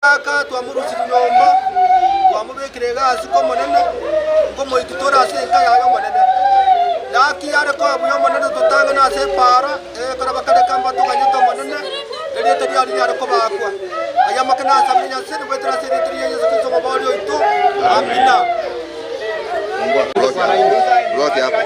Aka twamurusira nyomba twamubekire gasi ko monene ngo moitutora senka yayo monene yaki yare ko abuyo monene tutanga na separa karaba kare kamba tuganyito monene eri tari ari yare ko bakwa aya makana samenya sene wetra sene tiri yesu kristo mabali oito amina block hapa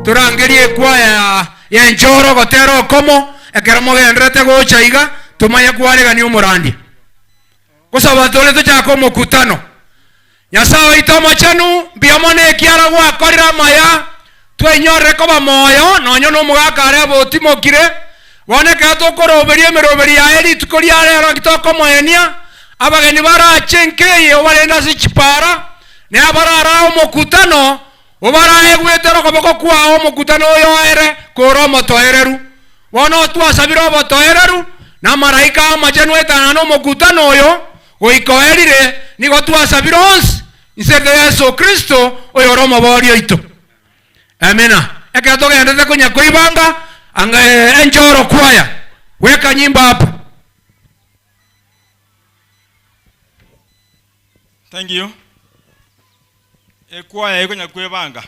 turangerie kwa ya njoro gotero komo ekeramo gendrete gochaiga tumanye kwarega ni umurandi kusaba tole tuchako mukutano nyasawe itomo chanu biamone kiara gwa korira maya twenyore ko bamoyo nonyo no mugakare botimokire boneka tokoroberie meroberi ya eri tukori arero kitoko moenia abageni barachenke yo barenda sichipara ne abarara omukutano obara egwetero koboko kwao omukutano yo ere koro motoereru bono twasabiro botoereru na maraika amachenu etana omukutano oyo oikoerire nigo twasabiro onsi inserte Yesu Kristo oyo romo borio ito amena ekato gendete kunya koibanga anga enjoro kwaya weka nyimba hapo. Thank you. Kwaya iko nyakwebanga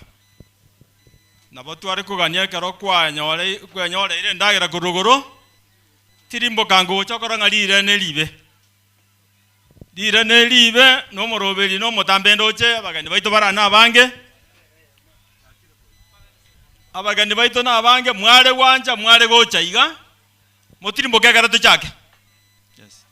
nabo ari kugania karo kwaya nyore ile ndagira kuruguru tirimbo kango chokora ngalire ne libe no morobeli no motambendo che abagani baito barana abagani baito na abange mware wanja mware gocha iga motirimbo kagara to chake. Yes.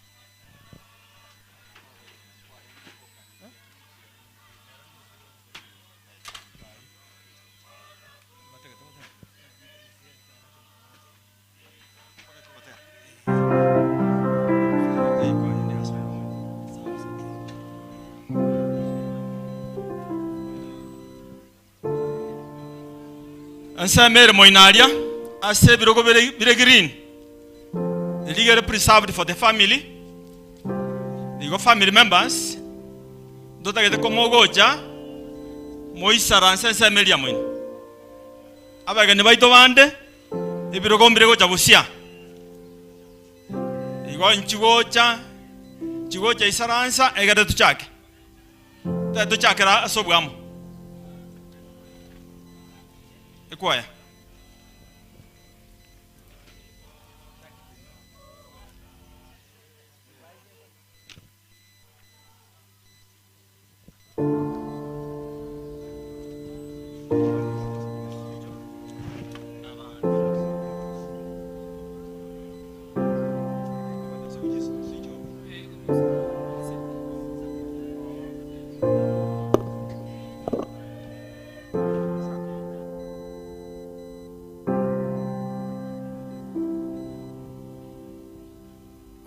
Ansamere moinaria ase birogo bire green. The legal preserved for the family. The family members. Dota gete komo goja moisara ansamere moin. Abaga ne baito bande e birogo bire goja busia. Igo nchigocha isaransa egade tuchake. Tato chakera asobwamo. Kwaya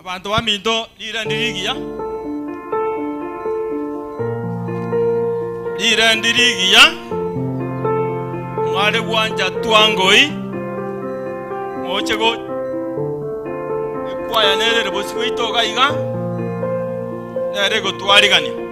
abantu baminto lirandirigia mwale bwanja twangoi mochego kwaya nerere boswito gaiga nere go twarigania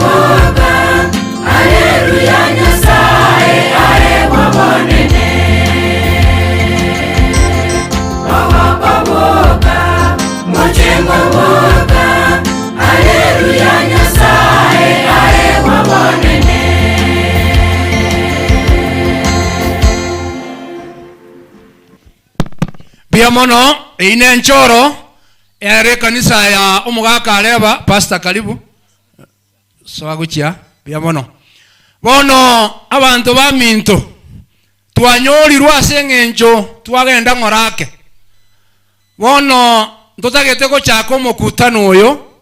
moga, Haleluya Nyasaye Areba monene. Moga moga, mochengo moga, Haleluya Nyasaye Areba monene. Biamono ine nchoro ere kanisa ya umugaka Areba. Pastor karibu swaguchia biamono bono abantu baminto twanyolirwa asengenjo twagenda ngorake bono ntotagete gochaka omokutano oyo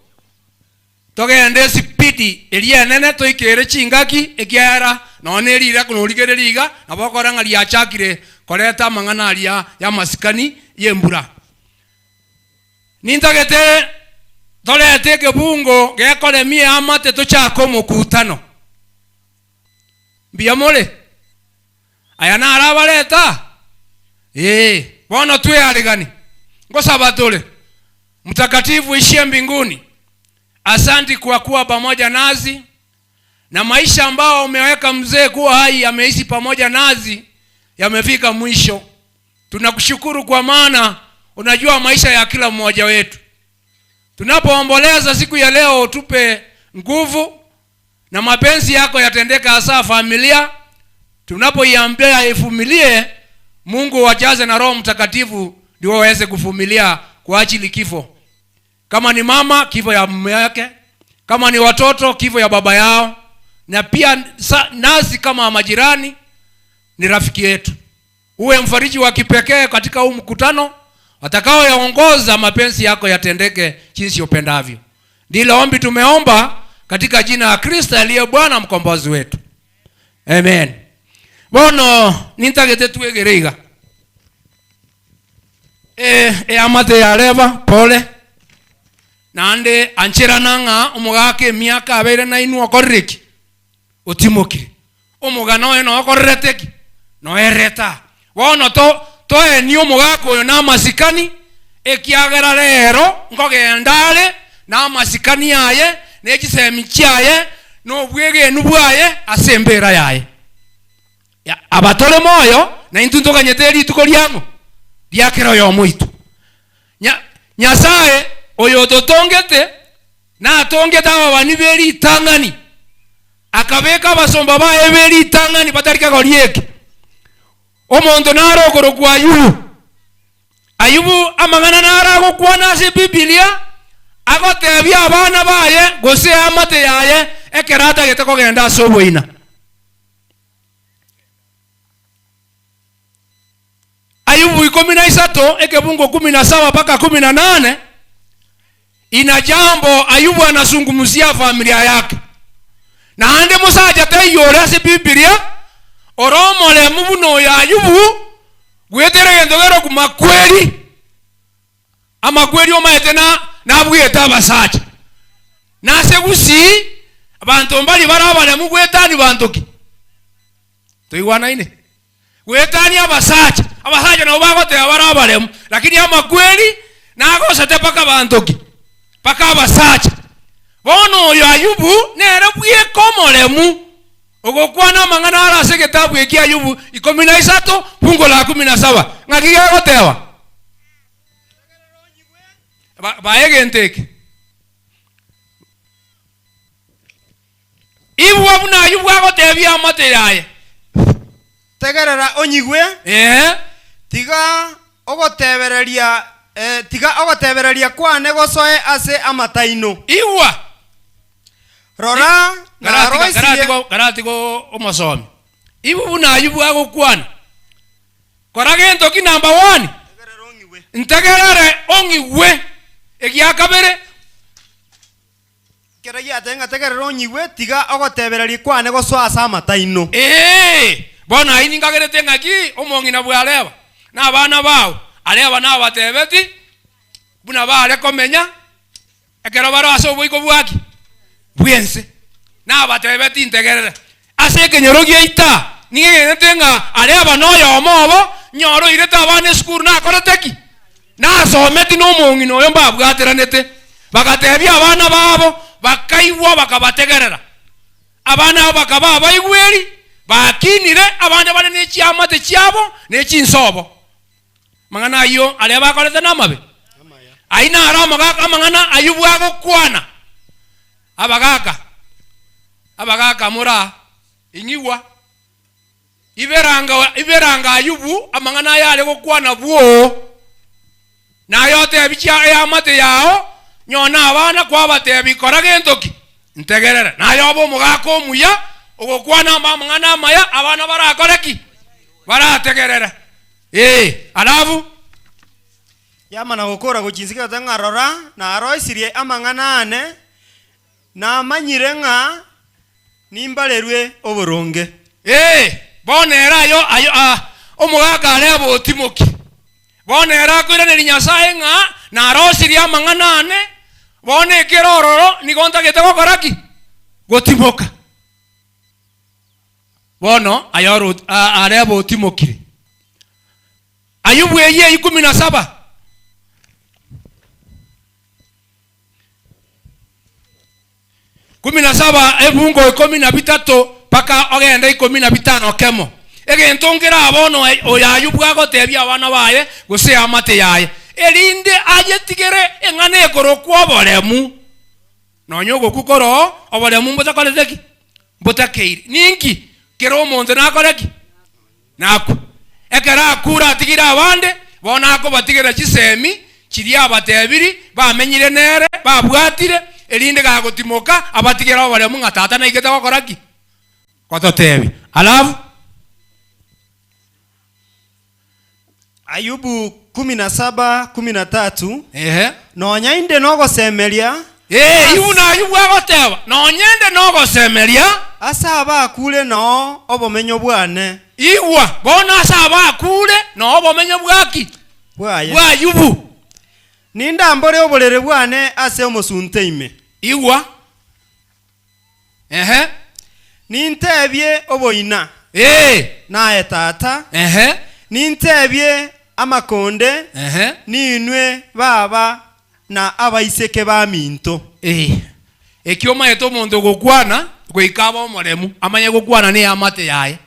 togende spidi elienene toikere chingaki ekiara none erira kunorigereriga nabokora ngari achakire koreta amang'ana aria ya masikani yembura nintagete torete kebungo gekoremie amate tochaka omokutano biamole aya narabareta bono twearegani ngosaba tole mtakatifu ishie mbinguni. Asanti kwa kuwa pamoja nazi na maisha ambao umeweka mzee kuwa hai ameishi pamoja nazi yamefika mwisho. Tunakushukuru kwa maana unajua maisha ya kila mmoja wetu. Tunapoomboleza siku ya leo tupe nguvu na mapenzi yako yatendeka hasa familia. Tunapoiambia ivumilie, Mungu wajaze na Roho Mtakatifu ndio waweze kuvumilia kwa ajili kifo. Kama ni mama, kifo ya mume yake. Kama ni watoto, kifo ya baba yao. Na pia nasi kama majirani ni rafiki yetu. Uwe mfariji wa kipekee katika huu mkutano. Watakao yaongoza mapenzi yako yatendeke jinsi upendavyo. Ndilo ombi tumeomba katika jina la Kristo aliye Bwana mkombozi wetu. Amen. Bono nintagete tuegereiga. Amate ya Areba pole. Nande anchera nanga umugake miaka abere na inu okorreki. Otimokire. Umugano eno okorreteki. No ereta. Bono to eni umugako yo na masikani ekiagera rero ngogendale na masikani yaye nekisemi kyaye no bwege nubwaye asembera yaye. Ya abatole moyo na intunto kanyeteri tukoliamo. Diakero yo muito. Nyasaye oyo totongete na atongeta abani beri tangani. Akabeka basomba bae beri tangani batarika golieke. Omonto narogoro kwa Ayubu amangana narago kwa nase Biblia agotebia abana baye gose amate yaye ekerata geteko genda soboina. Ayubu 13 ekebungo 17 mpaka 18 ina jambo Ayubu anazungumzia familia yake. Na ande musaja tayora se Biblia oromole mubuno ya Ayubu gwetere ndogero kumakweli amakweli omaete na bweta abasacha na segusi abantu mbali barabale mugwetani bantoki toiwana ine gwetani abasacha nabo bagote barabale lakini amakweli nagosete paka bantoki paka abasacha bono oyo Ayubu nere bwie komolemu ogokwana mangana arase kitabu eki Ayubu 13 fungo la 17 ngakiga gotewa baegenteke ibu abuna Ayubu agotebia amate yaye tegerera onyigwe tiga ogotebereria kwane gosoe ase amataino iwa rora garatigo omosomi ibu buna Ayubu agokwana koragento ki number 1 ntegerere ongigwe egiakabere keragia tenga tegerere onyigwe tiga ogotebereria kwane gosoa ase amataino bona ini ngagerete ngaki omongina bwa Areba na abana bawo Areba na abatebeti buna bare komenya ekero baro aso boiko bwaki bwense na abatebeti integerere ase kenyorogia ita nigegenete nga Areba no yomobo nyoro ireta abane school na koreteki na asometi no mongino oyo mbabwateranete bagatebia abana babo bakaigwa bakabategerera abana bakaba baigweri bakinire abandi bari n'ekyamate kyabo n'ekinsobo mangana ayo ale bakolete namabe aina arama gaka mangana ayubwago kwana abagaka mura ingiwa iberanga ayubu amangana yale go kwana bwo na yote abicha ya mate yao nyona abana kwa bate bikora gentoki ntegerera na yobo mugako muya ogokwana amangana maya abana barakoreki barategerera alafu yamana gukora gukinzika tangarora na aroisirie amangana ane na manyire nga nimbalerwe oboronge bonera ayo omugaka arebo otimoki bonera kwirane Nyasaye nga na aroisirie amangana ane bone kirororo nigonta getego koraki gotimoka bono ayoro arebo otimokire Ayubu eye 17 ebungo 13 paka ogenda 15 kemo egentongera abono oya Ayubu agotebia abana baye gose amate yaye erinde ayetigere engane ekorokwa oboremu nonyogo kukoro oboremu mbotakoleteki mbotakeire ninki kero omonte nakoreki nako ekera akura atigira abande bona ako batigera kisemi kiri abatebiri bamenyire nere babwatire erinde gagotimoka abatigera oboremu ngatata na igeta bakoraki kototebi alafu Ayubu 17:13 nonyainde nogosemeria yuna Ayubu agoteba nonyende nogosemeria asa abakule no obomenyo bwane iwa bona asa abakule no obomenyo bwaki bwa Ayubu ninda mbore oborere bwane ase omosunteime iwa nintebye oboina naye tata nintebye amakonde ninwe baba na abaiseke baminto ekioma yeto mondo gokwana goikaba omoremu amanye gokwana ni amate yaye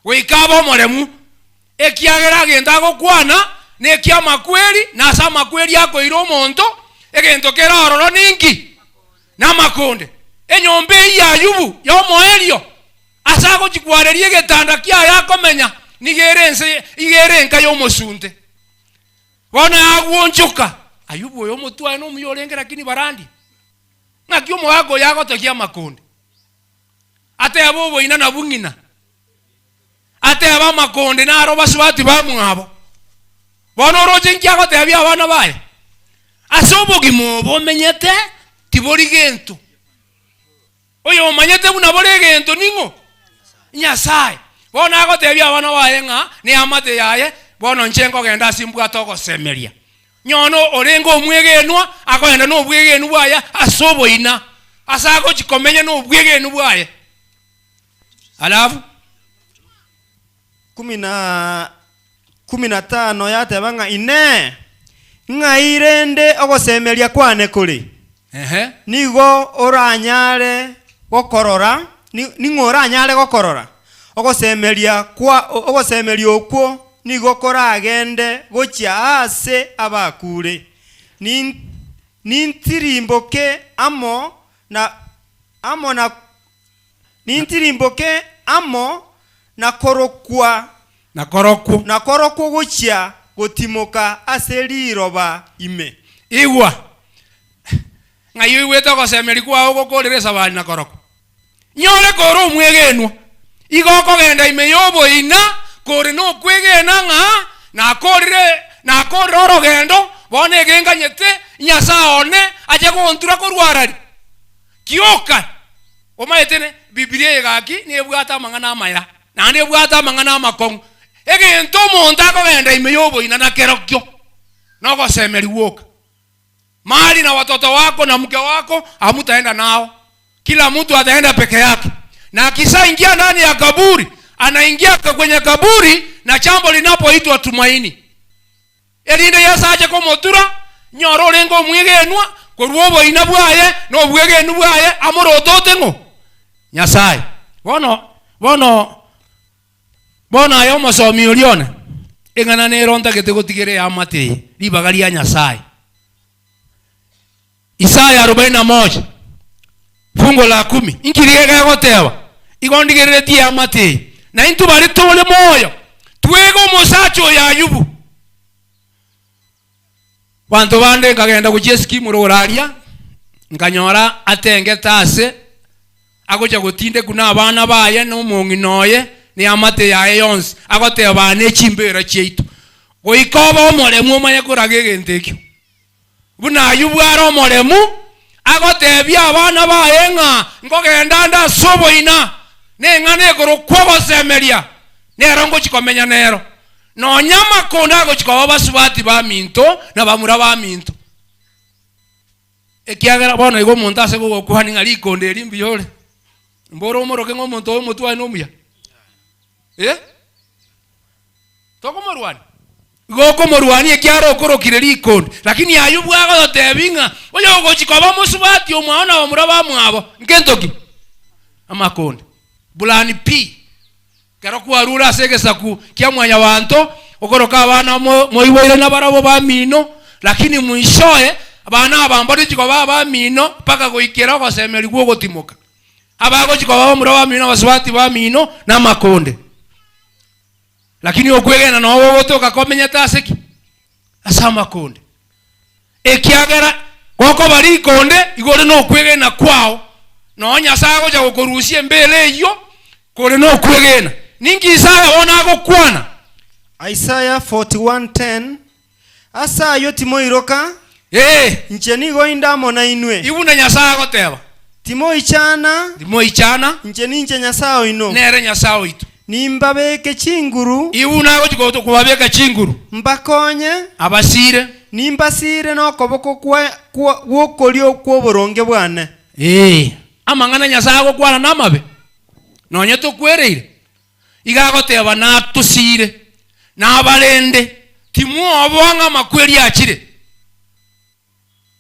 goikaba omoremu ekiagera genda gokwana ne kiama kweli na sama kweli yako iro monto egento kera ororo ninki na makonde enyombe ya Ayubu yo moelio asago chikwarerie getanda kya yakomenya nigerense igerenka yo mosunte bona agwonchoka Ayubu yo mutwa no muyolenge lakini barandi ngakyo mwago yago tokia makonde ate abo ina na bungina ate aba makonde na aro baswati bamwabo bona roje nkiago te abia bana bae asobo gimo bomenyete tibori gento oyo manyete buna bore gento ningo Nyasaye bona ago te abia bana bae nga ni amate yaye bona nchengo genda simbwa toko semeria nyono orengo omwegenwa akoenda no bwegenu bwaya asobo ina asago chikomenya no bwegenu bwaya alafu 15 yatebanga ine ngairende ogosemeria kwane kuri nigo oranyare gokorora ningora anyare gokorora ogosemeria okwo nigo koragende gocha ase abakure nintirimboke amo na korokwa gocha gotimoka ase liroba ime igwa ngayo iweta gosemeri kwa ogokoreresa bali na koroko nyore koro omwegenwa igoko genda ime yobo ina kore no kwegena nga na kororo gendo bone genganyete nyasaone aje kontura korwarari kioka omayetene Biblia egaki ne bwata mangana amaya na ne bwata mangana amakong egento monta ko genda ime yobo ina na kerokyo no gosemeri woka mali na watoto wako na mke wako hamutaenda nao kila mtu ataenda peke yake na akisaingia ndani ya kaburi anaingia kwenye kaburi na chambo linapoitwa tumaini elinde yasaje ko motura nyoro lengo mwigenwa koruobo ina bwaye no bwege nu bwaye amorotote ngo Nyasaye bono ayo masomi ulione ingana neronta gete gutigire amate libagari ya Nyasaye. Isaya 41 fungo la 10 inkirige gotewa igondigire ti amate na intu bari tole moyo twego musacho ya Ayubu bantu bande kagenda kujeski muroraria nganyora atenge tase agoja gutinde kuna abana baye no munginoye ni amate yae yonse agote bane chimbera cheitu goikoba omoremu manye kuragege ntekyo buna Ayubu aro omoremu agote bya abana baye nga ngogenda nda sobo ina nengane koro kwogo semeria nerongo chikomenya nero no nyama konda go chikoba basubati ba minto na bamura ba minto ekiagera bono igo montase go kuhani ngali konde limbi yole mboro moroke ngo monto mutu wa nomuya toko morwani goko morwani ekiaro korokire likonde lakini Ayubu ago tebinga oyo go chikoba musubati omwana bamura ba mwabo nkentoki amakonde bulani P kero kwarura segesaku kya mwanya wanto okoroka abana moiboire na barabo ba mino lakini muishoe abana abambari chikoba ba mino paka goikera gosemeri gwo gotimoka abago chikoba muro ba mino basubati ba mino na makonde lakini okwegena no gotoka komenya taseki asa makonde ekiagera goko bari konde igore no kwegena kwao no Nyasaye goja gokorusie mbele iyo kore no kwegena ningi Isaya ona gokwana Isaiah 41:10 asa yo timoiroka ncheni go indamo na inwe ibuna Nyasaye goteba timoichana ncheni nche Nyasaye ino nere Nyasaye itu nimbabeke chinguru ibuna go chikoto kubabeka chinguru mbakonye abasire nimbasire no koboko kwa wokolio kwoboronge bwane amangana Nyasaye gokwana namabe nonye tukwereire igagoteba natusire nabalende timu obwanga makweri akire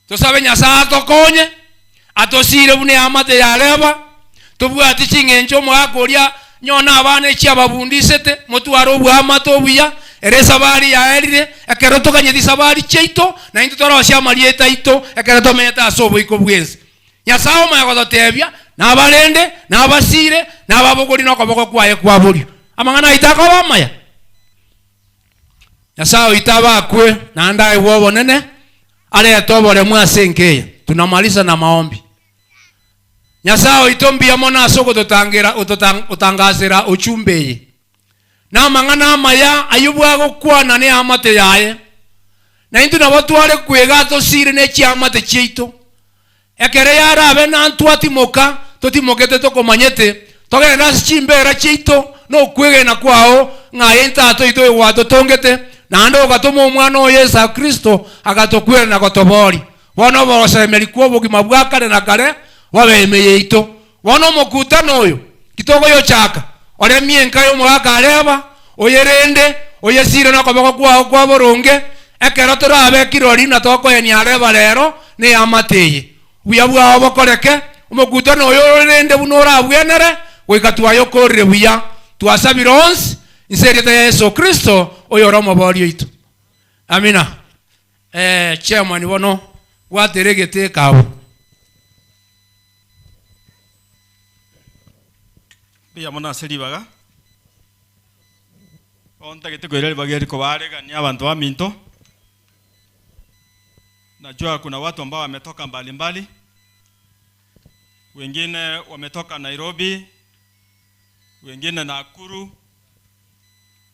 tosabe Nyasaye tokonye atosire bune amate ya Areba tobwati chingencho mwakoria nyona abana echi babundisete motwaro bwamato buya eresa bari ya erire ekeroto kanyedisa bari cheito na into torosha marieta ito ekeroto meta asobo iko bwense Nyasaye mayagotebya nabalende nabasire nababogori no koboko kwaye kwaburi amangana itako bamaya Nyasaye itaba kwe na ndai wobo nene ale tobore mwasenkeya tunamaliza na maombi Nyasaye itombia mona soko totangira utangazira uchumbeye na mangana amaya Ayubu agokwana ne amate yaye na intu nabotware kwega tosire ne chiamate chito ekere yara abe na antwati moka totimokete tokomanyete togenda chimbera chito no kwegena kwao ngayenta ato ito wato tongete na ando gatomo mwana o Yesu Kristo agatokwera na gotobori bono bosemeri kwobo gimabwakare na kare wabemeye ito bono mokutano oyo kitogo yo chaka ore mienka yo mwaka Areba oyerende oyesire no koboko kwao kwa boronge ekero torabe kirori na toko eni Areba rero ne amateye buya bwa bokoreke umokutano oyo rende bunora bwenere goikatwa yo korre buya twasabirons inseri ta Yesu Kristo oyo romo borio itu amina chairman bono wateregete kawo bia mona seribaga onta gete kwere bageri ko barega ni abantu wa minto najua kuna watu ambao wametoka mbalimbali wengine wametoka Nairobi wengine Nakuru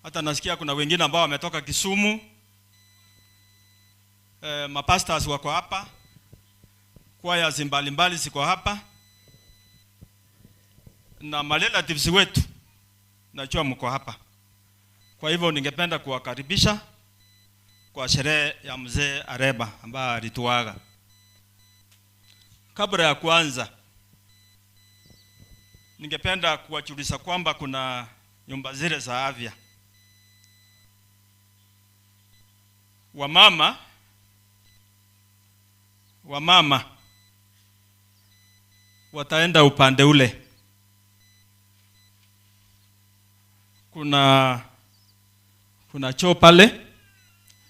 hata nasikia kuna wengine ambao wametoka Kisumu mapastors wako hapa kwaya mbalimbali ziko hapa na relatives wetu najua mko hapa kwa hivyo ningependa kuwakaribisha kwa sherehe ya mzee Areba ambaye alituaga kabla ya kuanza ningependa kuwajulisha kwamba kuna nyumba zile za afya wamama wamama wataenda upande ule. Kuna choo pale,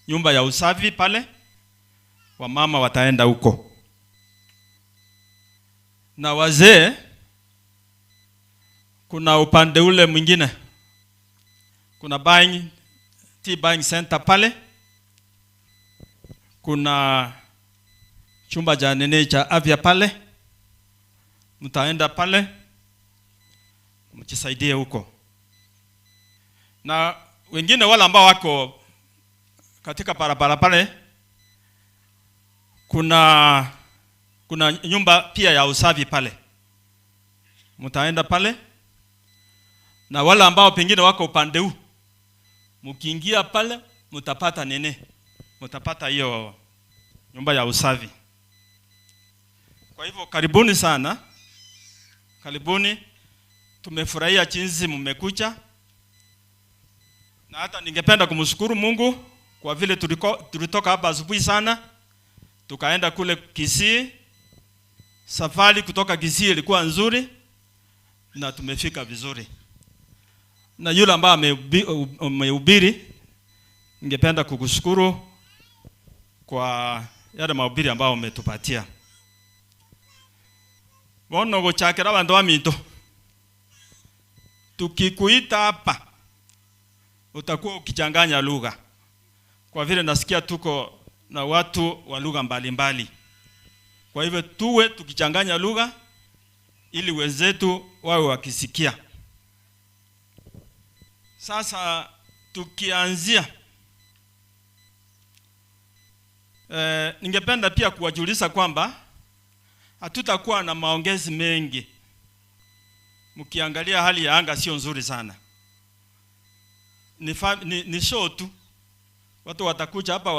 nyumba ya usafi pale, wamama wataenda huko. Na wazee kuna upande ule mwingine, kuna buying center pale, kuna chumba cha nene cha afya pale, mtaenda pale mjisaidie huko. Na wengine wale ambao wako katika barabara pale, kuna nyumba pia ya usafi pale, mtaenda pale. Na wale ambao pengine wako upande huu, mkiingia pale mtapata mtapata hiyo nyumba ya usafi. Kwa hivyo karibuni sana, karibuni. Tumefurahia jinsi mmekuja, na hata ningependa kumshukuru Mungu kwa vile tulitoka hapa asubuhi sana tukaenda kule Kisii. Safari kutoka Kisii ilikuwa nzuri na tumefika vizuri. Na yule ambaye amehubiri, ningependa kukushukuru kwa yale mahubiri ambayo umetupatia. Wono gochakera bantu baminto, tukikuita hapa utakuwa ukichanganya lugha, kwa vile nasikia tuko na watu wa lugha mbalimbali. Kwa hivyo tuwe tukichanganya lugha ili wenzetu wawe wakisikia. Sasa tukianzia, ningependa pia kuwajulisha kwamba hatutakuwa na maongezi mengi. Mkiangalia hali ya anga sio nzuri sana. Ni show tu. Watu watakuja hapa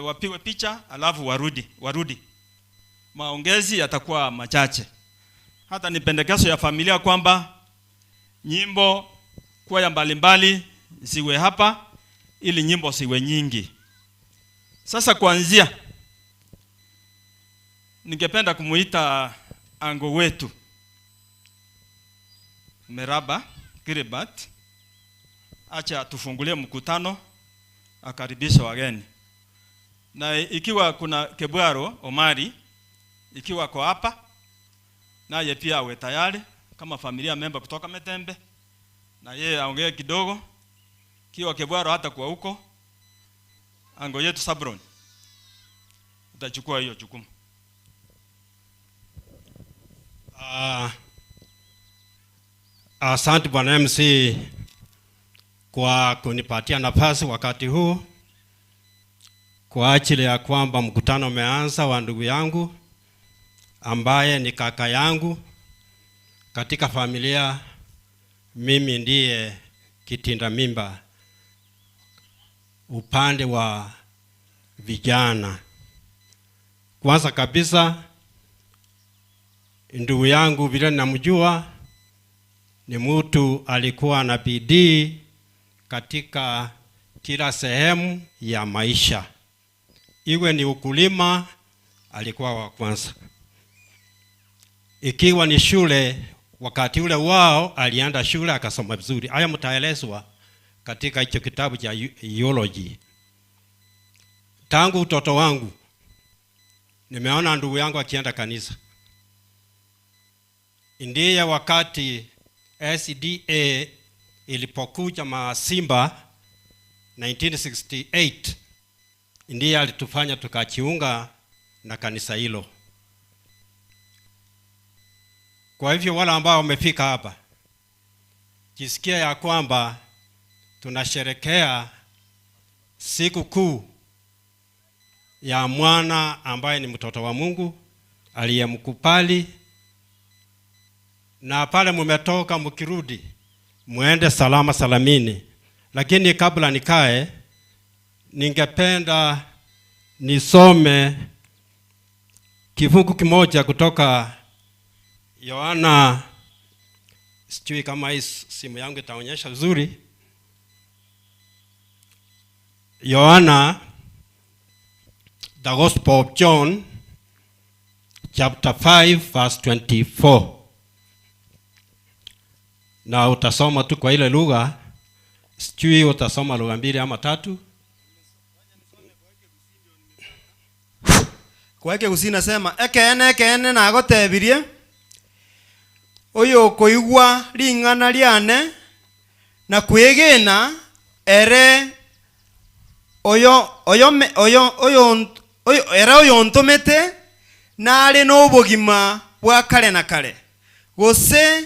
wapigwe picha alafu warudi. Maongezi yatakuwa machache. Hata ni pendekezo ya familia kwamba nyimbo kwaya mbalimbali ziwe hapa ili nyimbo siwe nyingi. Sasa kuanzia, ningependa kumuita ango wetu Meraba Gilbert, acha tufungulie mkutano, akaribisha wageni. Na ikiwa kuna Kebwaro Omari, ikiwa kwa hapa, naye pia awe tayari kama familia member kutoka Metembe, na yeye aongee kidogo. Kiwa Kebwaro hata kwa huko, ango yetu Sabron utachukua hiyo jukumu. Asante Bwana MC kwa kunipatia nafasi wakati huu, kwa ajili ya kwamba mkutano umeanza wa ndugu yangu ambaye ni kaka yangu katika familia. Mimi ndiye kitinda mimba upande wa vijana. Kwanza kabisa, ndugu yangu vile namjua, ni mtu alikuwa na bidii katika kila sehemu ya maisha. Iwe ni ukulima, alikuwa wa kwanza. Ikiwa ni shule, wakati ule wao alienda shule akasoma vizuri. Haya mtaelezwa katika hicho kitabu cha Theology. Tangu utoto wangu nimeona ndugu yangu akienda kanisa. Ndiye wakati SDA ilipokuja Masimba 1968, ndiye alitufanya tukajiunga na kanisa hilo. Kwa hivyo wale ambao wamefika hapa, jisikia ya kwamba tunasherekea siku kuu ya mwana ambaye ni mtoto wa Mungu aliyemkubali. Na pale mumetoka mkirudi, muende salama salamini. Lakini kabla nikae, ningependa nisome kifungu kimoja kutoka Yohana. Sijui kama hii simu yangu itaonyesha vizuri. Yohana, the Gospel of John chapter 5 verse 24. Na utasoma tu kwa ile lugha, sijui utasoma lugha mbili ama tatu. Kwa Kigusi nasema ekene na gotebirie oyo koigwa ring'ana riane na kwegena ere oyo era oyo ntomete nare n'obogima bwa kare na kare gose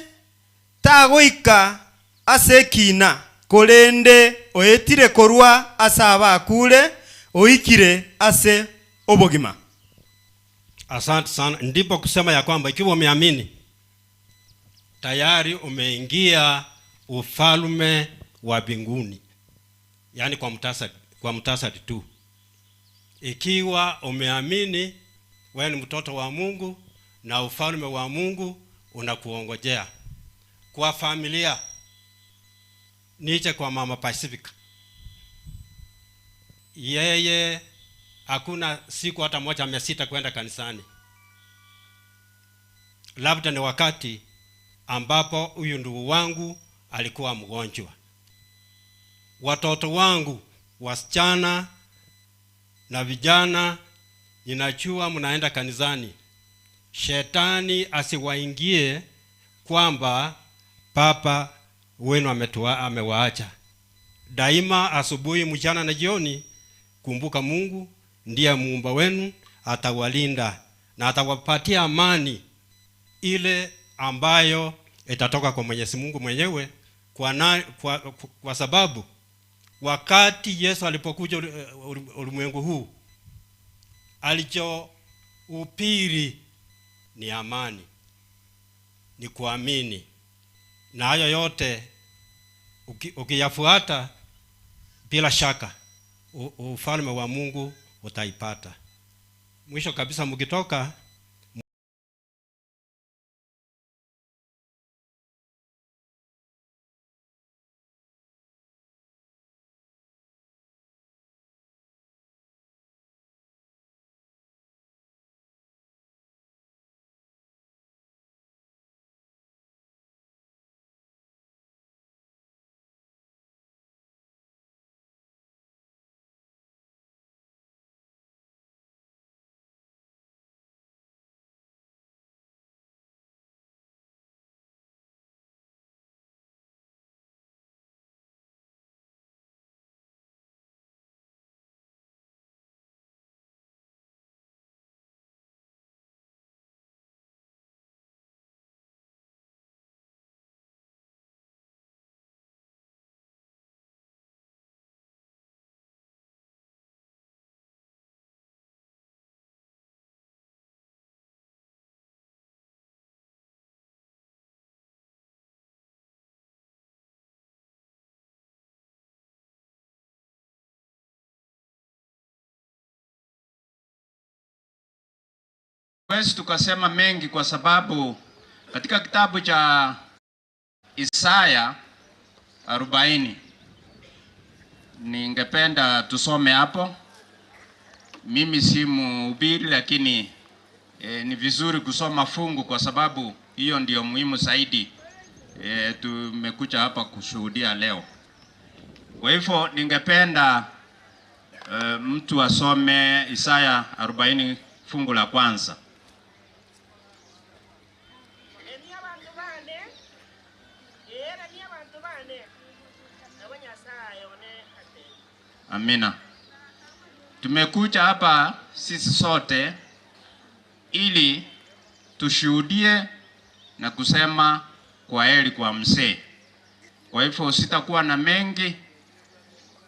tagoika ase kina korende oetire korwa ase abakure oikire ase obogima. Asante sana. Ndipo kusema ya kwamba ikiwa umeamini tayari umeingia ufalme wa mbinguni. Yaani kwa mtasari tu. Ikiwa umeamini wewe ni mtoto wa Mungu na ufalme wa Mungu unakuongojea. Kwa familia niche kwa Mama Pacific. Yeye hakuna siku hata moja amesita kwenda kanisani. Labda ni wakati ambapo huyu ndugu wangu alikuwa mgonjwa. Watoto wangu wasichana na vijana, ninajua mnaenda kanisani. Shetani asiwaingie kwamba papa wenu amewaacha. Daima asubuhi, mchana na jioni, kumbuka Mungu ndiye muumba wenu, atawalinda na atawapatia amani ile ambayo itatoka kwa Mwenyezi Mungu mwenyewe. Kwa sababu wakati Yesu alipokuja ulimwengu huu, alichohubiri ni amani, ni kuamini, na hayo yote ukiyafuata bila shaka ufalme wa Mungu utaipata. Mwisho kabisa, mkitoka Wezi tukasema mengi kwa sababu katika kitabu cha Isaya 40 ningependa tusome hapo. Mimi si mhubiri, lakini ni vizuri kusoma fungu kwa sababu hiyo ndio muhimu zaidi. Tumekuja hapa kushuhudia leo. Kwa hivyo ningependa mtu asome Isaya 40 fungu la kwanza. Amina. Tumekuja hapa sisi sote ili tushuhudie na kusema kwa heri kwa mzee. Kwa hivyo sitakuwa na mengi.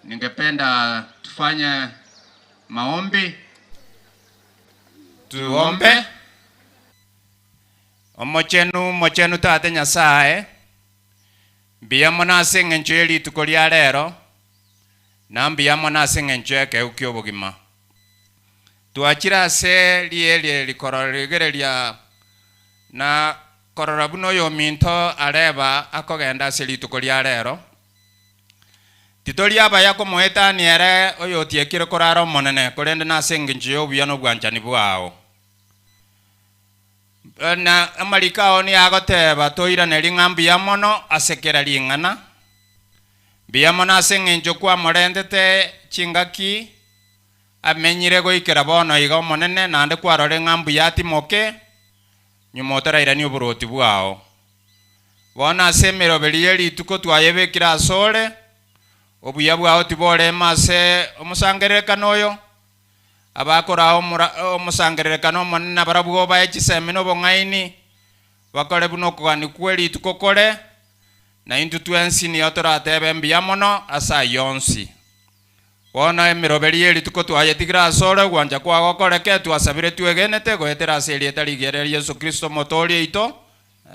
Ningependa tufanye maombi. Tuombe. Omochenu tate Nyasaye, mbiyamo nase ng'encho ya rituko ria rero, na mbiyamo nase ng'encho ya keu kia obogima. Twachira ase rie likororegereria na korora buno oyo minto Areba akogenda ase rituko ria rero. Titori abaya komoetaniere oyo otiekire korara omonene korende nase ng'encho ya obuya na obwanchani bwao. na amarikao ni agoteba toirane ring'ambi ya mono asekera ring'ana bia mono aseng'encho kwa morendete chingaki amenyire goikera bono iga monene nande kwarore ng'ambu ya timoke nyumotarairani oboroti bwao bono ase emeroberi ya rituko twayebekera asore obuya bwao tiborema ase omosangererekano oyo abakora omosangererekano omonene barabwo bae chisemi nobong'aini bakore buno okogani kwa erituko kore na intu twensi niyo toratebe mbuya mono asa yonsi bono emeroberi ya erituko twayetigira asore gwanja kwagokoreke twasabire twegenete goetera ase erieta rigere Yesu Kristo motori eito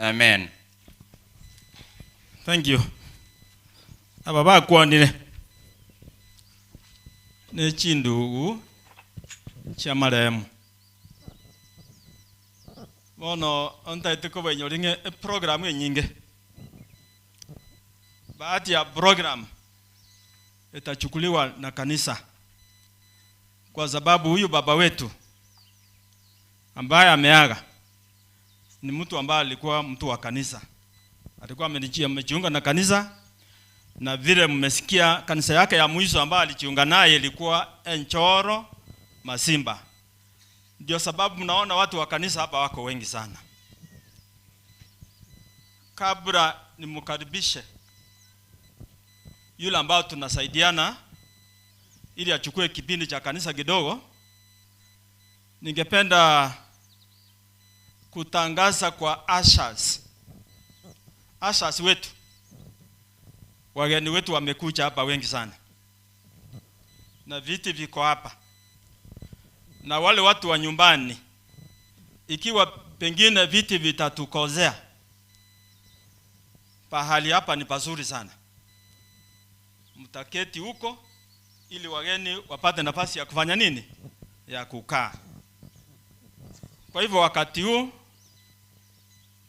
amen. Thank you. Aba bakwandire ne chindugu cha maremu bono ontaite ko banyoringe program nyinge baadhi ya program itachukuliwa na kanisa kwa sababu huyu baba wetu ambaye ameaga ni mtu ambaye alikuwa mtu wa kanisa, alikuwa amejiunga na kanisa, na vile mmesikia kanisa yake ya mwisho ambayo alijiunga naye ilikuwa Enchoro Masimba. Ndio sababu mnaona watu wa kanisa hapa wako wengi sana. Kabla nimkaribishe yule ambao tunasaidiana ili achukue kipindi cha kanisa kidogo, ningependa kutangaza kwa ushers wetu. Wageni wetu wamekuja hapa wengi sana, na viti viko hapa, na wale watu wa nyumbani, ikiwa pengine viti vitatukozea, pahali hapa ni pazuri sana, mtaketi huko ili wageni wapate nafasi ya kufanya nini, ya kukaa. Kwa hivyo wakati huu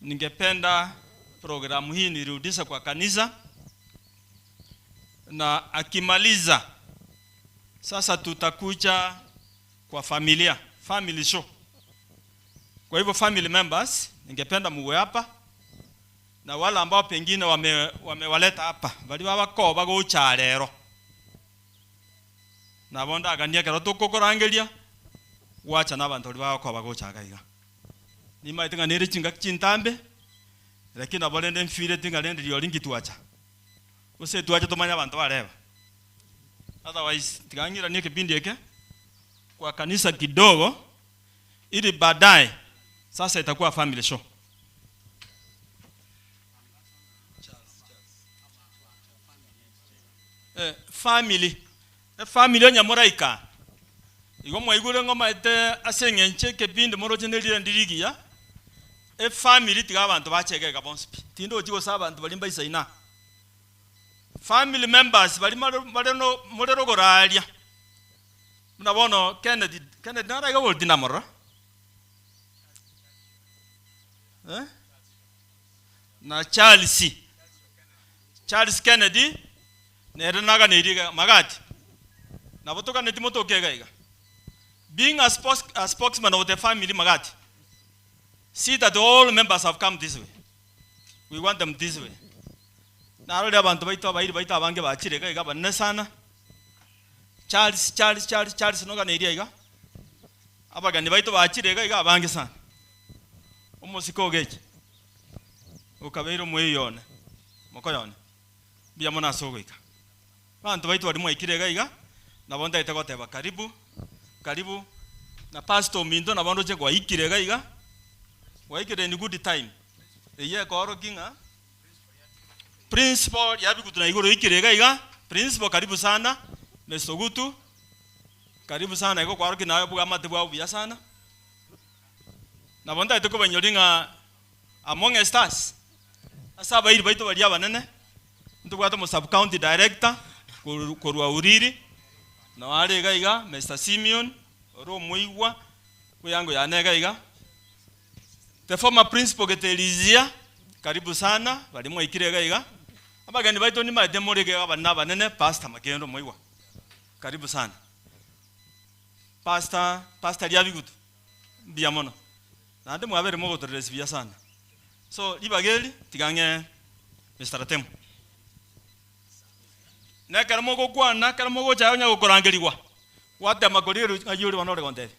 ningependa programu hii nirudisha kwa kanisa, na akimaliza sasa tutakuja kwa familia, family show. Kwa hivyo family members ningependa muwe hapa, na wala ambao pengine wamewaleta hapa bali babako bagocha lero na bonda agania kero tukokorangeria wacha nabantu bako bagocha gaiga ni maitinga nere chinga chintambe, lakini abolende mfire tinga lende lyolingi tuacha use tuacha tumanya abantu bareba. Otherwise tigangira ni kipindi yake kwa kanisa kidogo, ili baadaye sasa itakuwa family show. Family nyamuraika igo mwaigure ngoma ete asengenche kepindi moroje nelira ndirigia family tiga abantu bachegeka bonspi tindo chigo saba abantu balimba isaina family members bali mareno morero goralia mnabono Kennedy nara igo goldina morra na Charles Kennedy nere naga neriga magati na botoka netimoto kegaiga. Being a spokesman of the family magati, see that all members have come this way. We want them this way. Na rode abantu baita abange bachire gaiga banne sana. Charles noga neriga iga abagani baito bachire gaiga abange sana omosiko geche ukabeiro mweyone mokoyone bia mona sogoika bantu baito bali mwikire gaiga na bonda itakoteba karibu na pastor mindo na bondo je kwa ikire gaiga waikire ni good time eye koro kinga principal yabi kutuna igoro ikire gaiga principal karibu sana mesogutu karibu sana iko kwaro kinayo buga mate bwa ubia sana na bonda itoko banyoringa among stars asaba iri baito bali abanene ntugwato mo sub county director korwa uriri na wale gaiga Mr. Simeon ro muigwa kuyango ya ne gaiga the former principal Getelizia karibu sana bali mo ikire gaiga abagani baito ni ma demorege abana banene pastor Makendo muigwa karibu sana pastor yabi gutu biamono Na ndi mwabere mogo turesibia sana. So libageli tigange Mr. Temu. Na kala mogo kwana kala mogo chaonya gukorangeliwa. Wate magoriro ayuri wanore gonde.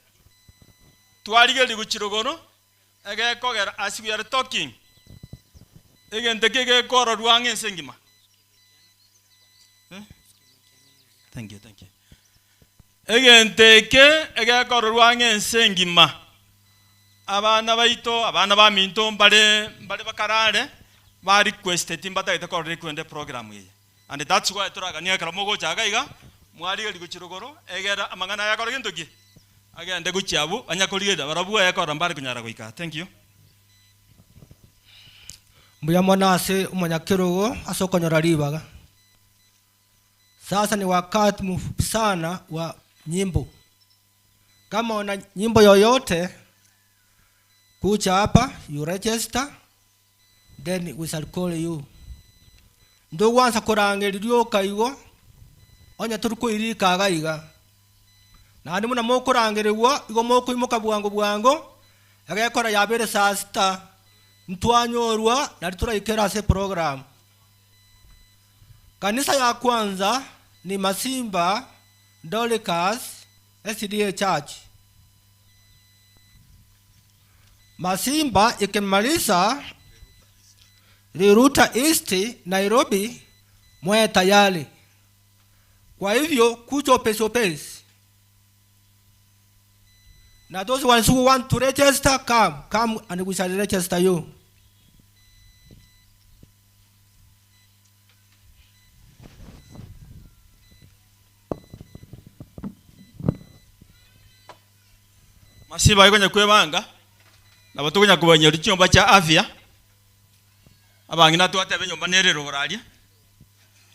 Twaligeli guchirogoro ege kogera as we are talking. Ege ndekege koro ruange sengima. Thank you. Ege ndeke ege koro ruange sengima. Abana baito abana ba minto mbale bakarare ba requested timbata itako request program ye. And that's why turagania kala mogo chaga iga mwaligeli guchirogoro egera amangana yakora gintoki. Agende guchiabu anyakoligeda barabu yakora mbari kunyara goika. Thank you. Mbuya mwanase umanyakirogo asokonyora ribaga. Sasa ni wakati mfupi sana wa nyimbo. Kama una nyimbo yoyote kucha hapa, you register, then we shall call you. Ndo wansa kurangeriryo kaigo onya turuko irika gaiga. Na andi muna mokurangerirwa igo mokuimuka bwango agekora yabere saa 6 ntwanyorwa na turaikera se program. Kanisa ya kwanza ni Masimba Dolikas SDA Church. Masimba ikimaliza Riruta East Nairobi mwe tayari. Kwa hivyo kucho pesi. Now those ones who want to register, come and we shall register you. Masiba ikonya kwebanga na batukunya kubanya ricyomba cya afya abangina twate benyomba nerero oralia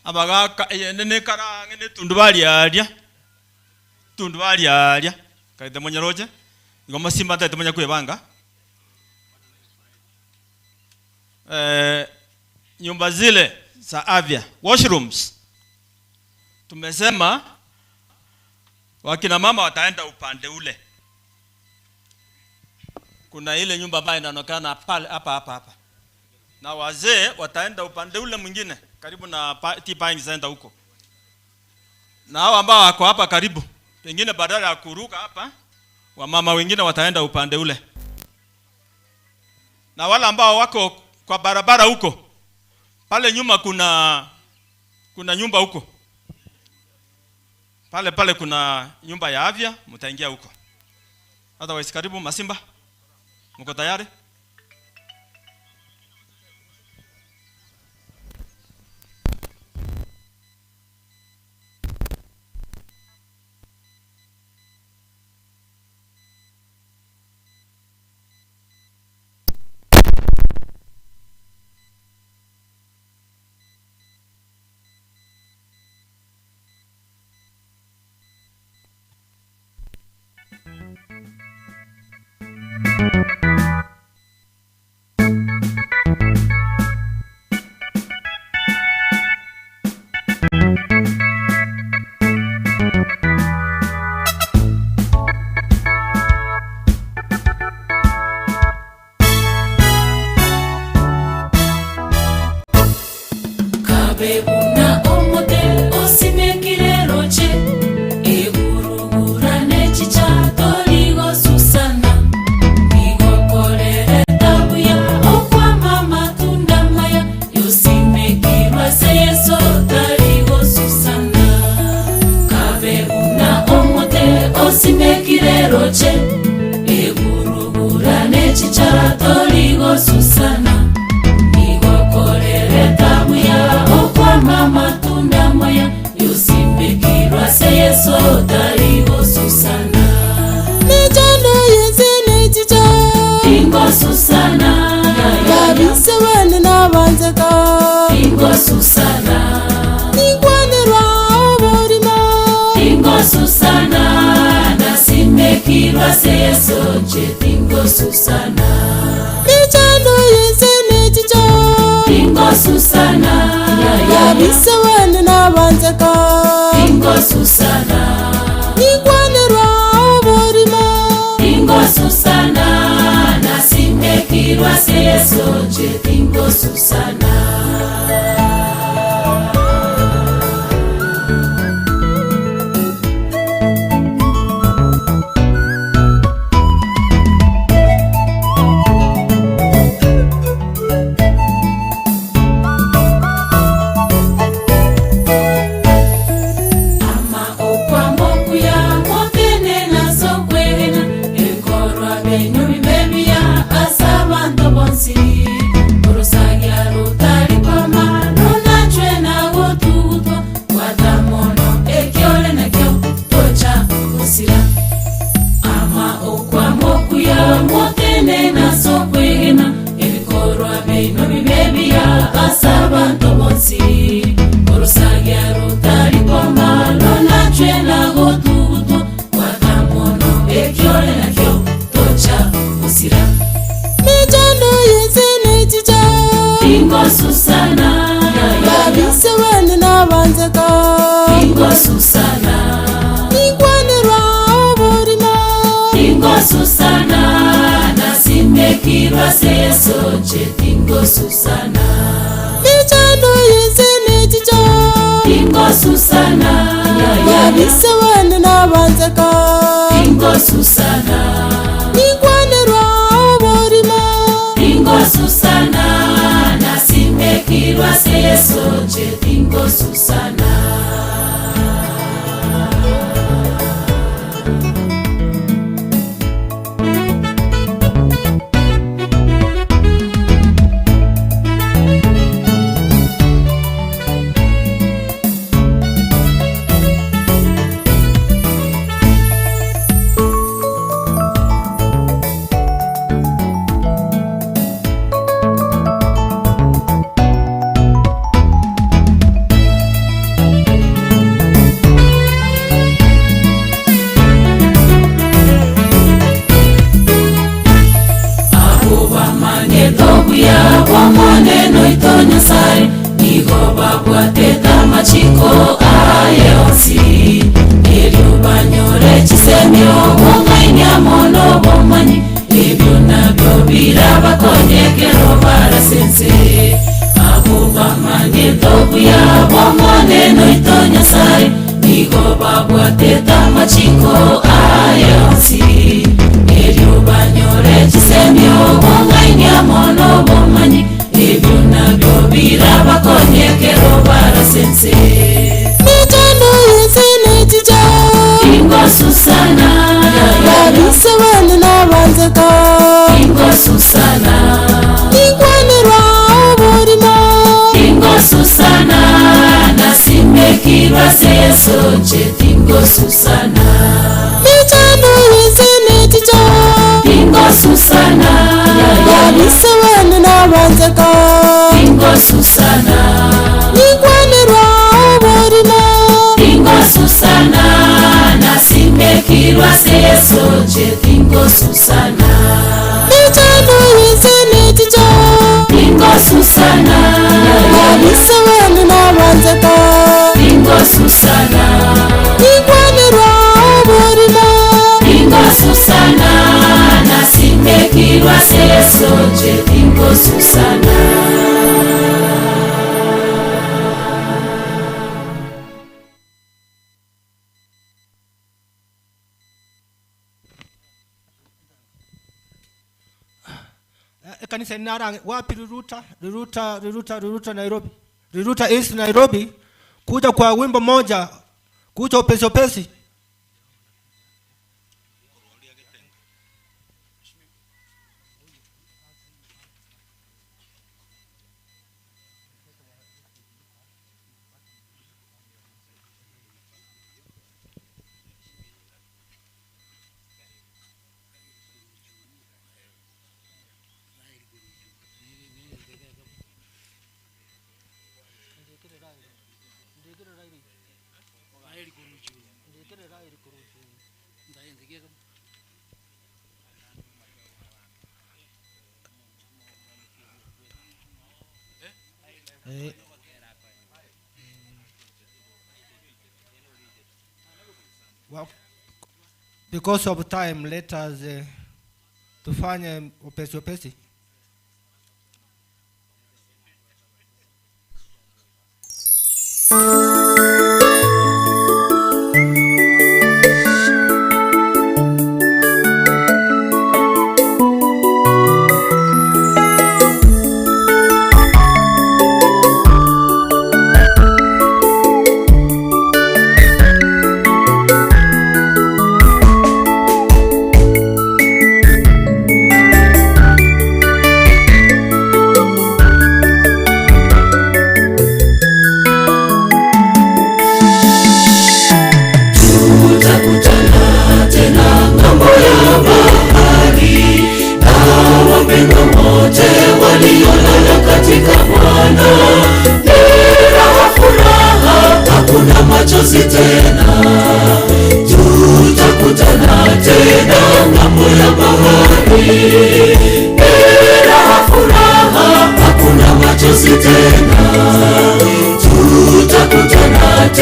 abaga nene karange ne tundu bali alia kaide monyeroje ngo Masimba tate monya kwebanga nyumba zile za afya washrooms tumesema wakina mama wataenda upande ule. Kuna ile nyumba ambayo inaonekana pale hapa. Na wazee wataenda upande ule mwingine karibu na T-Pine Center huko. Na hao ambao wako hapa karibu, pengine badala ya kuruka hapa, wamama wengine wataenda upande ule. Na wale ambao wako kwa barabara huko, pale nyuma kuna nyumba huko. Pale kuna nyumba ya afya, mtaingia huko. Otherwise karibu Masimba. Mko tayari? Susana, Yesu chetingo Susana. Chetingo Susana. Michando yesene chicho. Tingo Susana. Ya bisewane na banzeka. Tingo Susana. Ningwane rwa borima. Tingo Susana. Nasimekirwa seso chetingo Susana. Chiko ayeosi Elio banyore chisemio Wongainya mono bomani Ebyo nabyo biraba konyekero bara sense Abuba mangeto buya Wongone no itonya sai Nigo babwa teta machiko ayeosi Elio banyore chisemio Wongainya mono bomani Ebyo nabyo biraba konyekero bara sense Michando yesene chicho Tingo Susana Ya bisewane na banzeka Tingo Susana Ningwane rwa borima Tingo Susana Nasimekirwa seso chetingo Susana Michando yesene chicho Tingo Susana Ya bisewane na banzeka Tingo Susana Ningwane rwa borima Tingo Susana Nasimekirwa seso chetingo Susana Michando yesene chicho Tingo Susana Ya bisewane na banzeka Tingo Susana Ningwane rwa borima Tingo Susana Nasimekirwa seso chetingo Susana. Kanisa inara wapi Riruta Nairobi. Riruta East Nairobi. Kuja kwa wimbo moja. Kuja upesi. Well, because of time, let us tufanye upesi.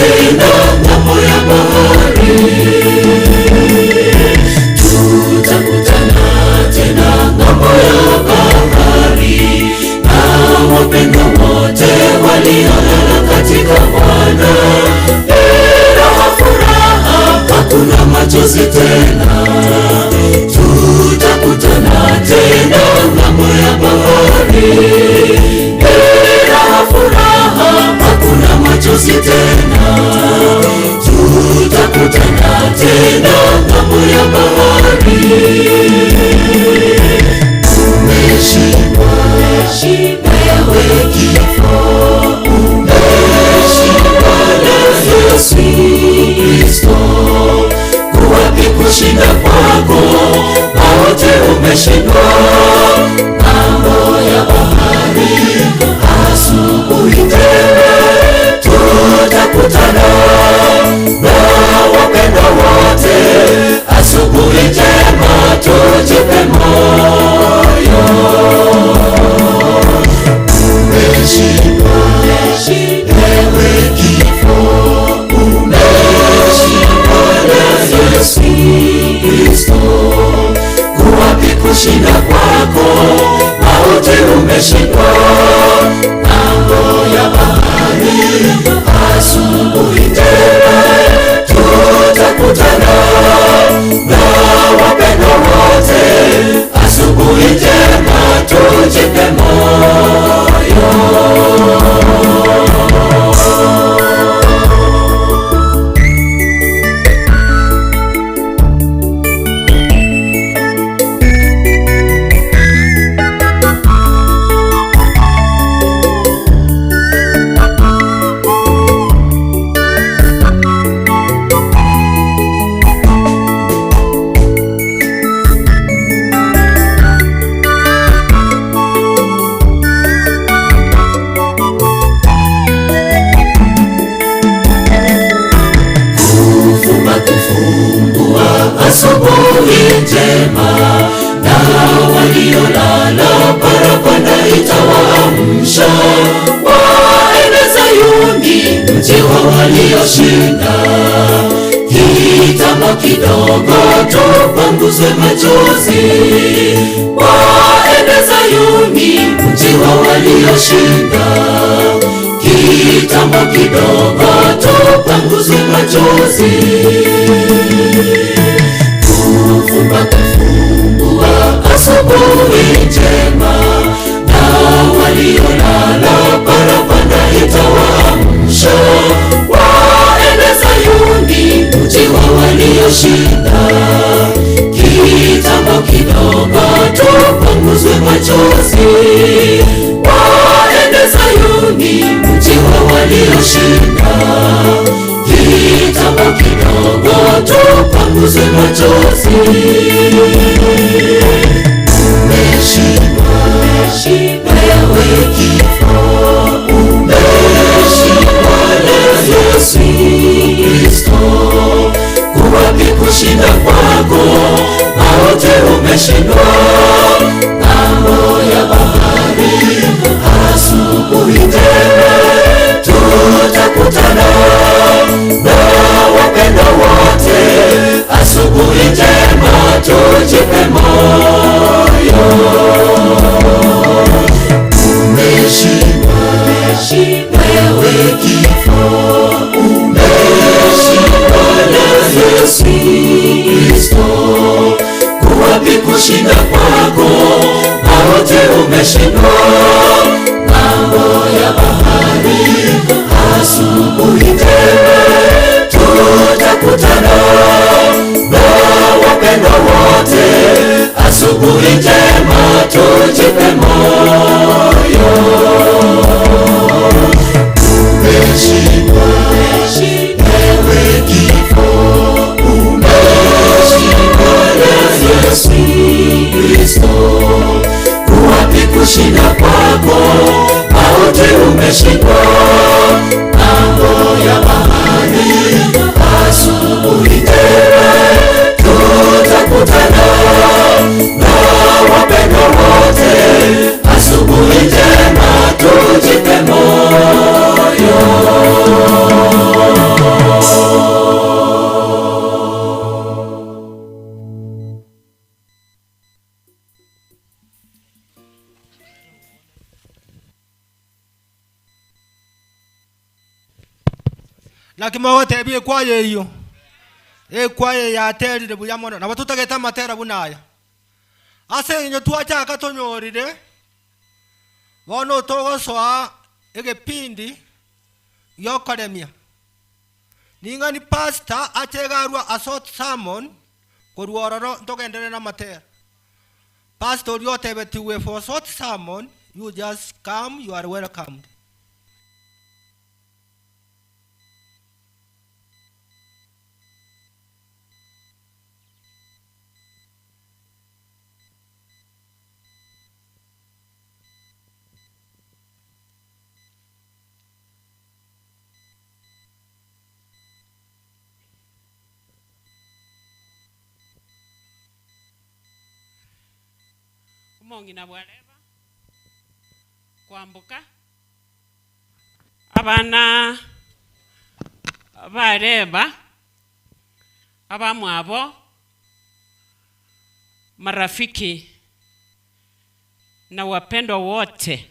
tena ng'ambo ya bahari. Tutakutana tena ng'ambo ya bahari na wapendwa wote waliolala katika Bwana. Raha, furaha, hakuna machozi tena. Tutakutana tena ng'ambo ya bahari. Raha, furaha, hakuna machozi tena. Tutakutana tena ng'ambo ya bahari. Umeshindwa wewe kifo, umeshindwa na Yesu Kristo. Kuwapi kushinda kwako? Mauti umeshindwa ng'ambo ya bahari. Asubuhi tena tutakutana na wapendwa wote. Asubuhi njema tujipe moyo. Umeshindwa wewe kifo, umeshindwa na Yesu Kristo. Kuwapi kushinda kwako? Mauti umeshindwa ng'ambo ya bahari. Asubuhi njema tutakutana na wapendwa wote. Asubuhi njema tujipe moyo. Asubuhi njema na waliolala parapanda itawaamsha. Waende Sayuni, mji wa walioshinda. Kitambo kidogo tupanguzwe machozi. Waende Sayuni, mji wa walioshinda. Kitambo kidogo tupanguzwe machozi. Kufumbua asubuhi njema na waliolala parapanda itawaamsha. Waende Sayuni, mji wa walioshinda. Kitambo kidogo tupanguzwe machozi. Waende Sayuni, mji wa walioshinda. Kitambo kidogo tupanguzwe machozi. Umeshindwa wewe kifo, umeshindwa na Yesu Kristo. Kuwapi kushinda kwako? Mauti umeshindwa ng'ambo ya bahari. Asubuhi njema tutakutana na wapendwa wote. Asubuhi njema tujipe moyo. Umeshindwa wewe kifo, umeshindwa na Yesu Kristo. Kuwapi kushinda kwako? Mauti umeshindwa ng'ambo ya bahari. Asubuhi njema tutakutana na wapendwa wote. Asubuhi njema tujipe moyo. Umeshindwa wewe kifo, umeshindwa na Yesu Kristo. Kuwapi kushinda kwako? Mauti umeshindwa ng'ambo ya bahari. Asubuhi njema tutakutana na wapendwa wote. Asubuhi njema tujipe moyo. lakini wote bi kwaye hiyo kwaye ya teri de buya mono na batutageta matera bunaya ase nyo tuacha katonyorire bono togo soa egepindi yokoremia ninga ni pastor achegarwa asot sermon korwororo ntogendere na matera pastor yotebetiwe for short sermon you just come you are welcomed. Mongina bwareba kwambuka abana bareba abamwabo marafiki na wapendwa wote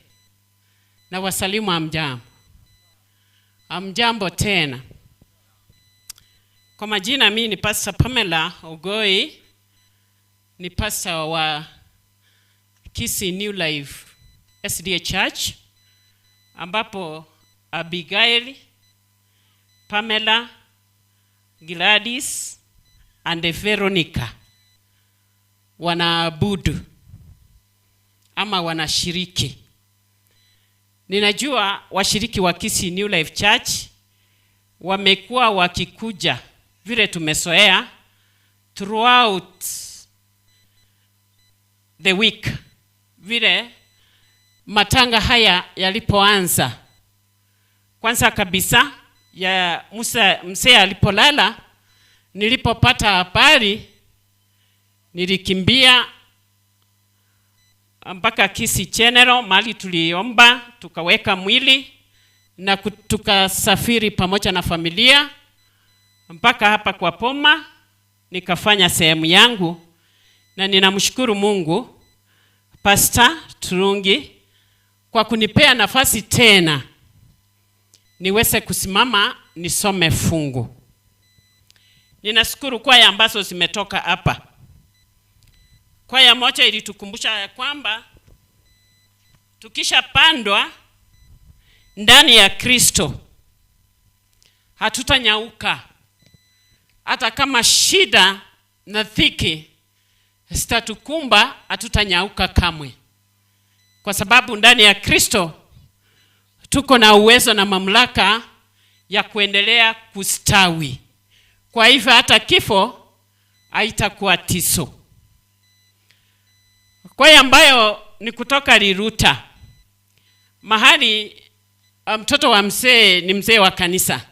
na wasalimu amjambo. Amjambo tena. Kwa majina mimi ni Pastor Pamela Ogoi, ni pastor wa Kisi New Life SDA Church, ambapo Abigail, Pamela, Gladys and Veronica wanaabudu ama wanashiriki. Ninajua washiriki wa Kisi New Life Church wamekuwa wakikuja vile tumesoea throughout the week. Vile matanga haya yalipoanza, kwanza kabisa ya mzee alipolala, nilipopata habari nilikimbia mpaka Kisi General, mahali tuliomba tukaweka mwili na tukasafiri pamoja na familia mpaka hapa kwa Poma, nikafanya sehemu yangu, na ninamshukuru Mungu Pastor Turungi kwa kunipea nafasi tena niweze kusimama nisome fungu. Ninashukuru kwaya ambazo zimetoka hapa. Kwaya moja ilitukumbusha ya kwamba tukishapandwa ndani ya Kristo hatutanyauka, hata kama shida na dhiki zitatukumba hatutanyauka kamwe, kwa sababu ndani ya Kristo tuko na uwezo na mamlaka ya kuendelea kustawi. Kwa hivyo hata kifo haitakuwa tiso. Kwaya ambayo ni kutoka Riruta, mahali mtoto wa mzee ni mzee wa kanisa,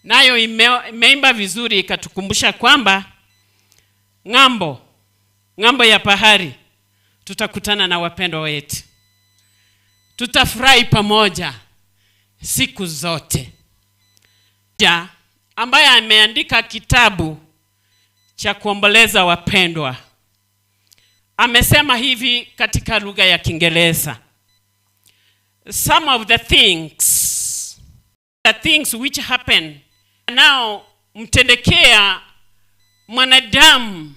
nayo imeimba vizuri, ikatukumbusha kwamba ng'ambo ya bahari tutakutana na wapendwa wetu, tutafurahi pamoja siku zote. Ambaye ameandika kitabu cha kuomboleza wapendwa amesema hivi katika lugha ya Kiingereza: some of the things which happen now mtendekea mwanadamu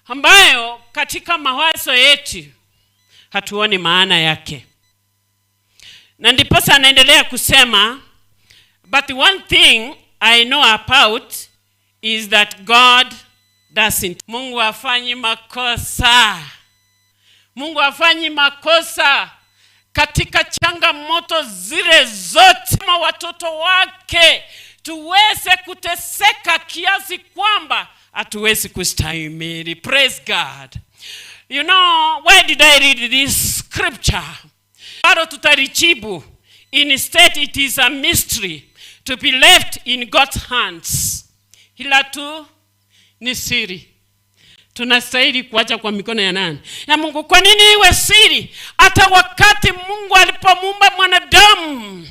ambayo katika mawazo yetu hatuoni maana yake. Na ndiposa anaendelea kusema, but one thing I know about is that God doesn't. Mungu hafanyi makosa. Mungu hafanyi makosa katika changamoto zile zote. Kama watoto wake tuweze kuteseka kiasi kwamba hatuwezi kustahimili. Praise God. You know, why did I read this scripture? Bado tutarichibu. Instead, it is a mystery to be left in God's hands. Hila tu ni siri. Tunastahili kuacha kwa mikono ya nani? Ya Mungu. Kwa nini iwe siri? Hata wakati Mungu alipomuumba mwanadamu,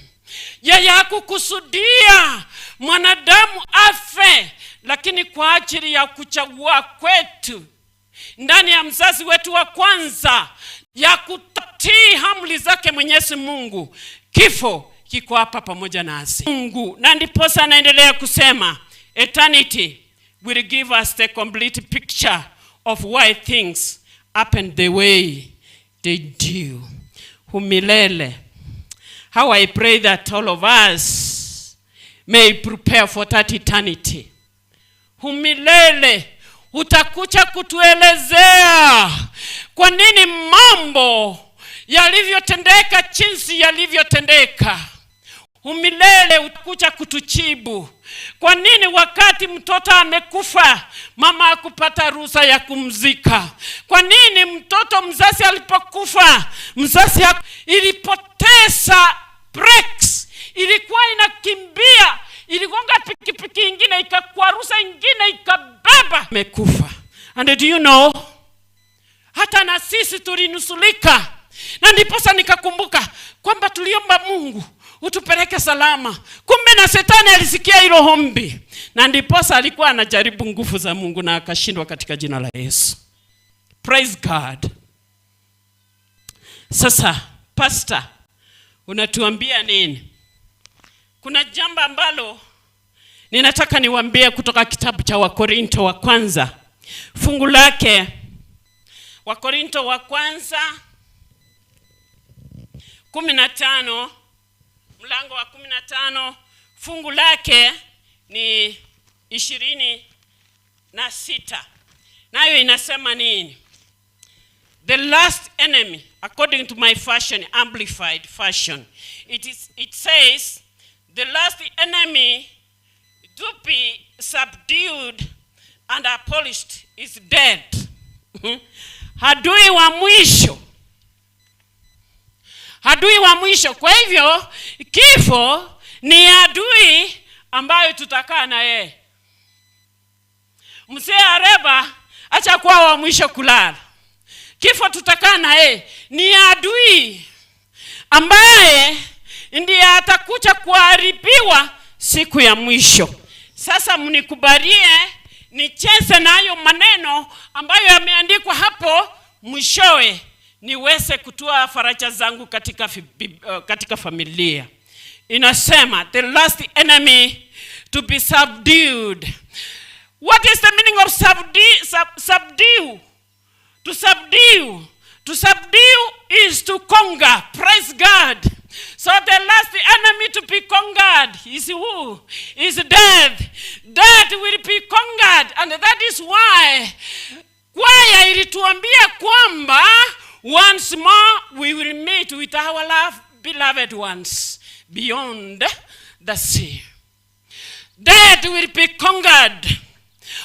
yeye hakukusudia mwanadamu afe, lakini kwa ajili ya kuchagua kwetu ndani ya mzazi wetu wa kwanza ya kutii amri zake Mwenyezi Mungu, kifo kiko hapa pamoja nasi. Mungu, na ndiposa anaendelea kusema eternity will give us the complete picture of why things happen the way they do. Humilele. How I pray that all of us may prepare for that eternity. Humilele. Utakuja kutuelezea kwa nini mambo yalivyotendeka jinsi yalivyotendeka. Humilele utakuja kutuchibu. Kwa nini wakati mtoto amekufa mama hakupata ruhusa ya kumzika? Kwa nini mtoto mzazi alipokufa mzazi ilipoteza brakes, ilikuwa inakimbia, iligonga pikipiki ingine ikakwarusa ingine ikabeba, amekufa. And do you know, hata na sisi tulinusulika. Na ndiposa nikakumbuka kwamba tuliomba Mungu utupeleke salama. Kumbe na Shetani alisikia hilo ombi. Na ndiposa alikuwa anajaribu nguvu za Mungu na akashindwa katika jina la Yesu. Praise God. Sasa pastor, unatuambia nini? Kuna jambo ambalo ninataka niwaambie kutoka kitabu cha Wakorinto wa kwanza. Fungu lake Wakorinto wa kwanza 15, mlango wa 15, fungu lake ni 26. Nayo inasema nini? The last enemy, according to my version, amplified version. It says, the last enemy to be subdued and abolished is death. Adui wa mwisho. Adui wa mwisho. Kwa hivyo kifo ni adui ambayo tutakaa na yeye. Mzee Areba acha kuwa wa mwisho kulala. Kifo tutakaa na yeye. Ni adui ambaye ndiye atakuja kuharibiwa siku ya mwisho. Sasa mnikubalie nicheze nayo maneno ambayo yameandikwa hapo, mwishowe niweze kutoa faraja zangu katika familia. Inasema the last enemy to be subdued. What is the meaning of subdue? To subdue. To subdue is to conquer. Praise God. So the last enemy to be conquered is who? Is death. Death will be conquered. And that is why kwaya ilituambia kwamba once more we will meet with our beloved ones beyond the sea. Death will be conquered.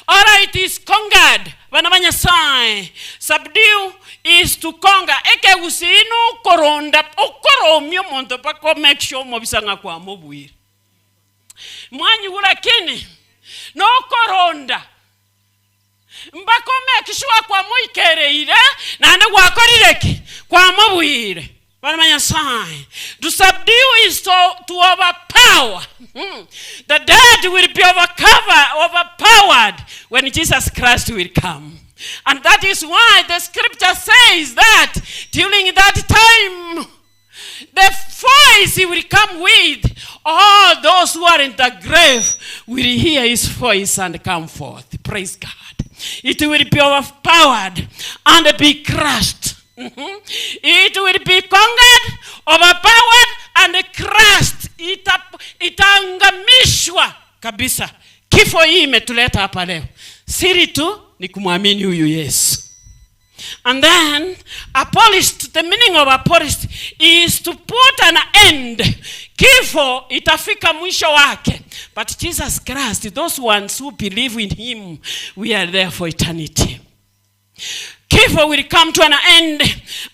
Alright, is conquered. Vanavanya sai. Subdue is to conquer. Eke usinu koronda. Ukoromyo monto pako make sure mobisanga kwa mobuiri. Mwanyi ulakini. No koronda. Mbako make sure kwa moikere ire. Na ane wakorireki. Kwa mobuiri. Vanavanya sai. To subdue is to overpower. The dead will be overpowered when Jesus Christ will come. And that is why the scripture says that during that time, the voice he will come with, all those who are in the grave will hear his voice and come forth. Praise God. It will be overpowered and be crushed. It will be conquered, overpowered and crushed. Itaangamishwa kabisa. Kifo hii imetuleta hapa leo. Siri tu ni kumwamini huyu Yesu. And then abolished, the meaning of abolished is to put an end. Kifo itafika mwisho wake. But Jesus Christ, those ones who believe in him, we are there for eternity. Kifo will come to an end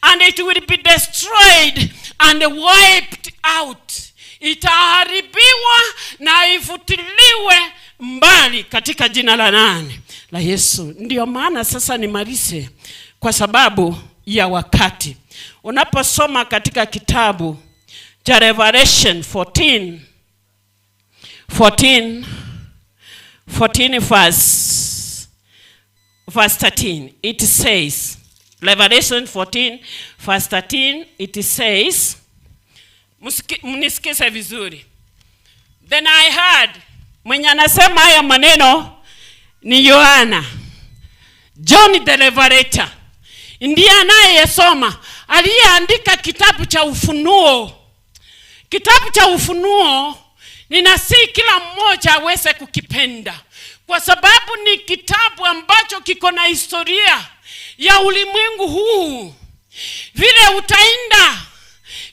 and it will be destroyed and wiped out. Itaharibiwa na ifutiliwe mbali katika jina la nani? La Yesu. Ndio maana sasa nimalize kwa sababu ya wakati. Unaposoma katika kitabu cha Revelation 14 verse 13, it says, Revelation 14 verse 13, it says, Mnisikize vizuri. Then I heard, mwenye anasema haya maneno ni Yohana, John the Revelator. Ndiye anayesoma, aliyeandika kitabu cha Ufunuo. Kitabu cha Ufunuo ninasi kila mmoja aweze kukipenda, kwa sababu ni kitabu ambacho kiko na historia ya ulimwengu huu,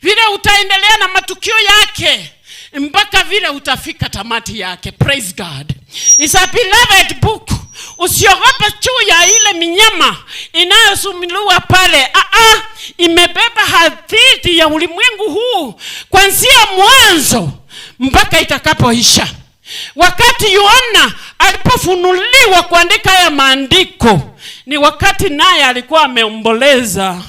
vile utaendelea na matukio yake mpaka vile utafika tamati yake. Praise God. It's a beloved book. Usiogope juu ya ile minyama inayosumuliwa pale. Imebeba hadithi ya ulimwengu huu kuanzia mwanzo mpaka itakapoisha. Wakati Yohana alipofunuliwa kuandika haya maandiko, ni wakati naye alikuwa ameomboleza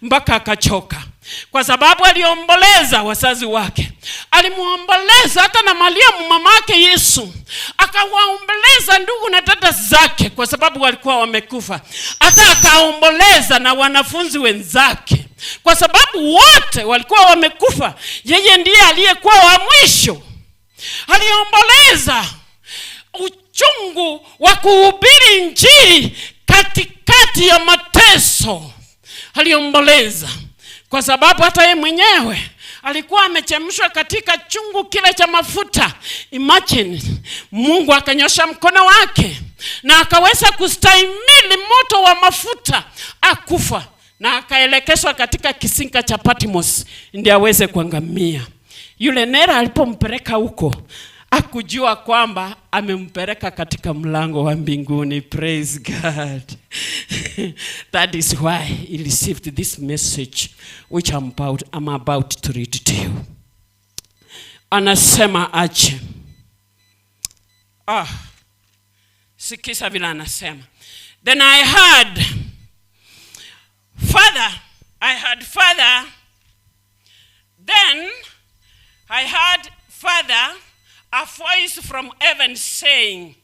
mpaka akachoka. Kwa sababu aliomboleza wazazi wake, alimuomboleza hata na Mariamu mamake Yesu, akawaomboleza ndugu na dada zake kwa sababu walikuwa wamekufa. Hata akaomboleza na wanafunzi wenzake kwa sababu wote walikuwa wamekufa. Yeye ndiye aliyekuwa wa mwisho. Aliomboleza uchungu wa kuhubiri Injili katikati ya mateso. Aliomboleza kwa sababu hata yeye mwenyewe alikuwa amechemshwa katika chungu kile cha mafuta. Imagine, Mungu akanyosha mkono wake na akaweza kustahimili moto wa mafuta, akufa na akaelekezwa katika kisinga cha Patmos ndiye aweze kuangamia. Yule nera alipompeleka huko, akujua kwamba amempeleka katika mlango wa mbinguni. Praise God. That is why he received this message which I'm about to read to you. Anasema aje. Sikiza vile anasema. Then I heard Father. Then I heard Father, a voice from heaven saying,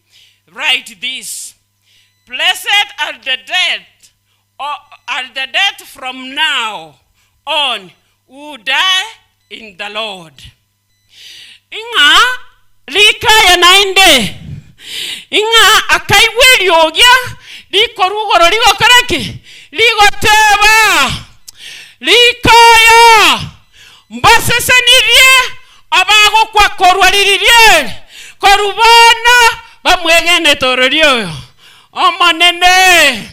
write this, blessed are the dead from now on who die in the Lord. Inga lika ya nainde, inga akaiweli ogya, liko rugoro liko karaki, liko teba, liko ya, mbasese nirie, abago kwa korwaliririe, korubana, bamwegene tororio. Omanene,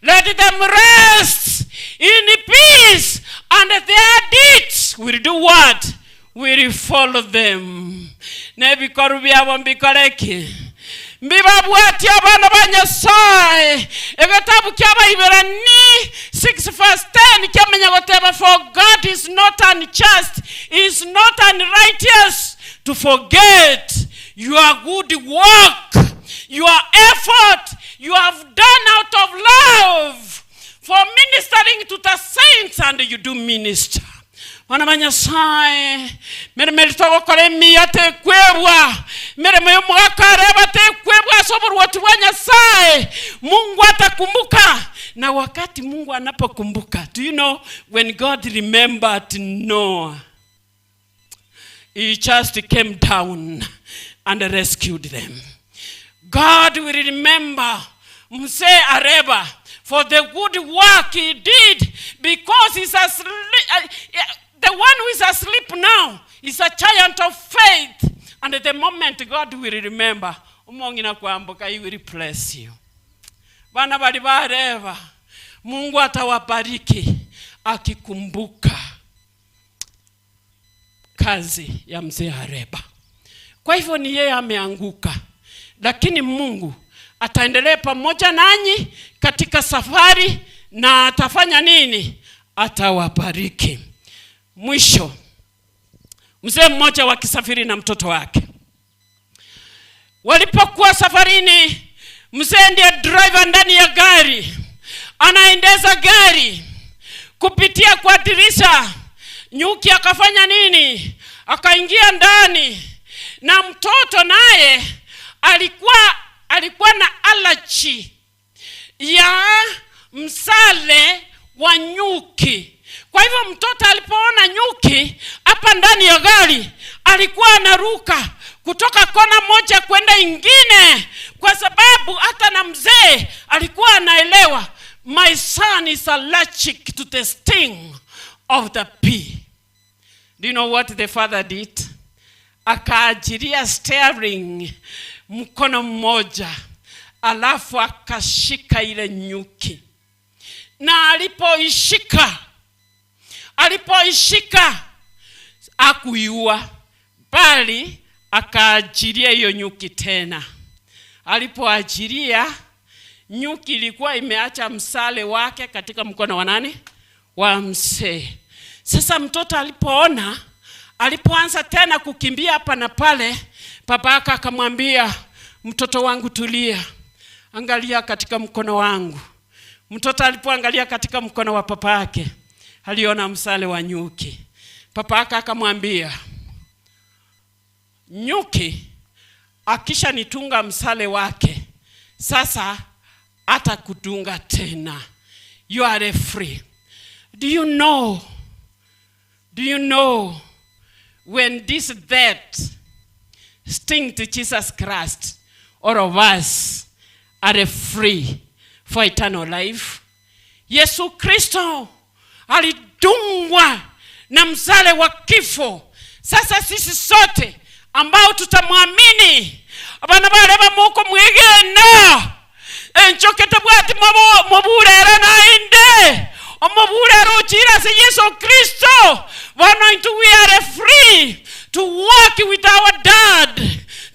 let them rest in peace, and their deeds will do what? Will follow them. Nebi korubia wambikoreki. Mbibabwati abana banyasaye. Egatabu kyaba Iberani 6:10 kyamenya goteba, for God is not unjust, is not unrighteous to forget your good work, your effort you have done out of love for ministering to the saints, and you do minister. Wana banyasaye, meremeli togokore miyate kwebwa, meremeli Areba te kwebwa soburu watu banyasaye. Mungu atakumbuka. Na wakati Mungu anapokumbuka, do you know when God remembered Noah, he just came down and rescued them. God will remember Mse Areba for the good work he did, because he's asleep. The one who is asleep now is a giant of faith. And at the moment God will remember, umongina kuambuka, he will bless you. Bana bali ba Areba, Mungu atawabariki akikumbuka kazi ya mzee Areba. Kwa hivyo ni yeye ameanguka, lakini Mungu ataendelea pamoja nanyi katika safari, na atafanya nini? Atawabariki. Mwisho, mzee mmoja wakisafiri na mtoto wake. Walipokuwa safarini, mzee ndiye driver ndani ya gari, anaendeza gari. Kupitia kwa dirisha, nyuki akafanya nini? Akaingia ndani. Na mtoto naye alikuwa na allergy ya msale wa nyuki. Kwa hivyo mtoto alipoona nyuki hapa ndani ya gari, alikuwa anaruka kutoka kona moja kwenda ingine, kwa sababu hata na mzee alikuwa anaelewa, my son is allergic to the sting of the bee. Do you know what the father did? Akaajiria steering mkono mmoja, alafu akashika ile nyuki, na alipoishika hakuiua, bali akaajiria hiyo nyuki tena. Alipoajiria, nyuki ilikuwa imeacha msale wake katika mkono wa nani? Wa mzee. Sasa mtoto alipoanza tena kukimbia hapa na pale, babaka akamwambia, mtoto wangu tulia, angalia katika mkono wangu. Mtoto alipoangalia katika mkono wa papake, aliona msale wa nyuki. Papaka akamwambia, nyuki akisha nitunga msale wake, sasa hata kutunga tena. You are free. Do you know when this death sting to Jesus Christ, all of us are free for eternal life? Yesu Kristo alidungwa na msale wa kifo. Sasa sisi sote ambao tutamwamini, abana bareba muko mwigenda enchokete bwati mobulera nainde omobulera ujira se Yesu Kristo, we are free to walk with our dad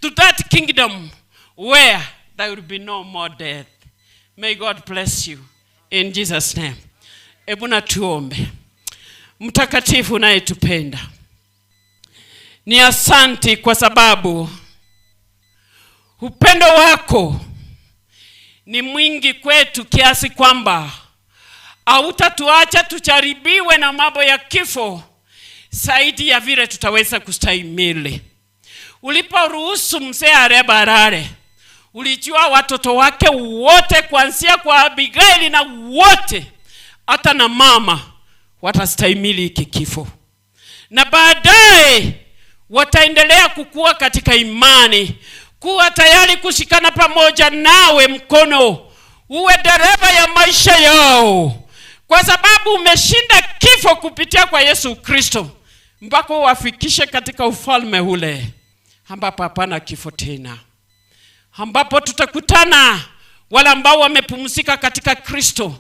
to that kingdom where there will be no more death. May God bless you in Jesus name. Ebuna tuombe. Mtakatifu unayetupenda, ni asanti kwa sababu upendo wako ni mwingi kwetu kiasi kwamba hautatuacha tucharibiwe na mambo ya kifo zaidi ya vile tutaweza kustahimili. Uliporuhusu mzee Areba alale, ulijua watoto wake wote kuanzia kwa Abigaili na wote hata na mama watastahimili hiki kifo, na baadaye wataendelea kukua katika imani, kuwa tayari kushikana pamoja nawe mkono, uwe dereva ya maisha yao, kwa sababu umeshinda kifo kupitia kwa Yesu Kristo, mpaka wafikishe katika ufalme ule ambapo hapana kifo tena, ambapo tutakutana wale ambao wamepumzika katika Kristo,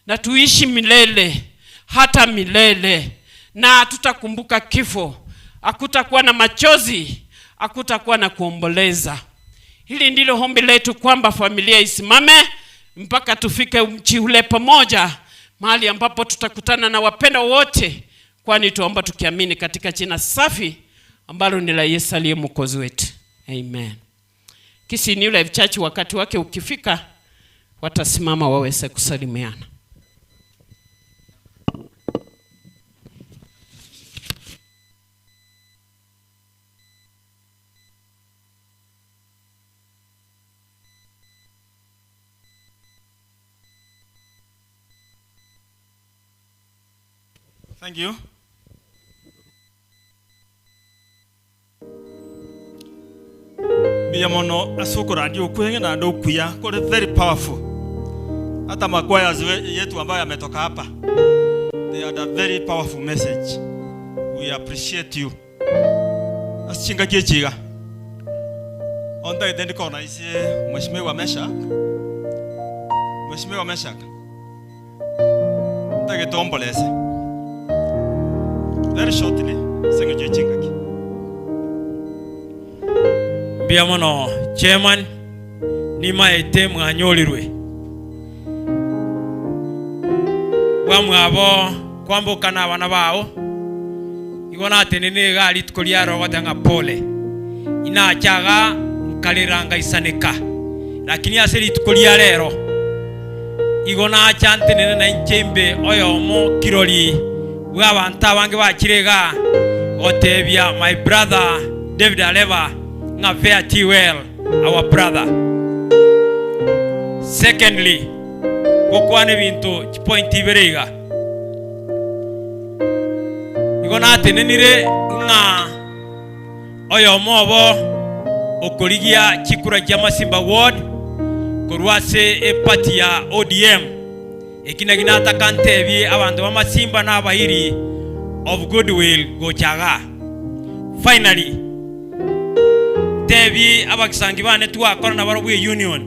na tuishi milele hata milele, na tutakumbuka kifo. Hakutakuwa na machozi, hakutakuwa na kuomboleza. Hili ndilo ombi letu, kwamba familia isimame mpaka tufike mji ule pamoja, mahali ambapo tutakutana na wapendwa wote, kwani tuomba tukiamini katika jina safi ambalo ni la Yesu aliye mwokozi wetu. Amen. Kisi ni ule church, wakati wake ukifika watasimama waweze kusalimiana. Thank you. Biyamono asukura ndio kwenge na ndo kuya kole very powerful. Hata makwaya yetu ambayo yametoka hapa, they had a very powerful message. We appreciate you. Asinga kichiga. Onda itendi kona isi mheshimiwa Meshak. Mheshimiwa Meshak. Tage tombolese. Very shortly, singa kichiga ki. Biamono chairman ni maete mwanyolirwe bamwabo kwambukana abana bao igona atenene gali tukolyaro gotanga pole inachaga kaliranga isaneka, lakini aseri tukolya lero igona achantenene na nchembe oyomo kiroli bw'abantu abange bakirega otebya my brother David Areba nga fare thee well, our brother. Secondly, kokwane bintu point iberega igona tenenire nga oyo mobo okorigia chikura kya Masimba ward korwase epati ya ODM ekinagina atakantebi abantu ba Masimba na bahiri of goodwill gochaga. Finally tebi abakisangi bane twakora na barobwe union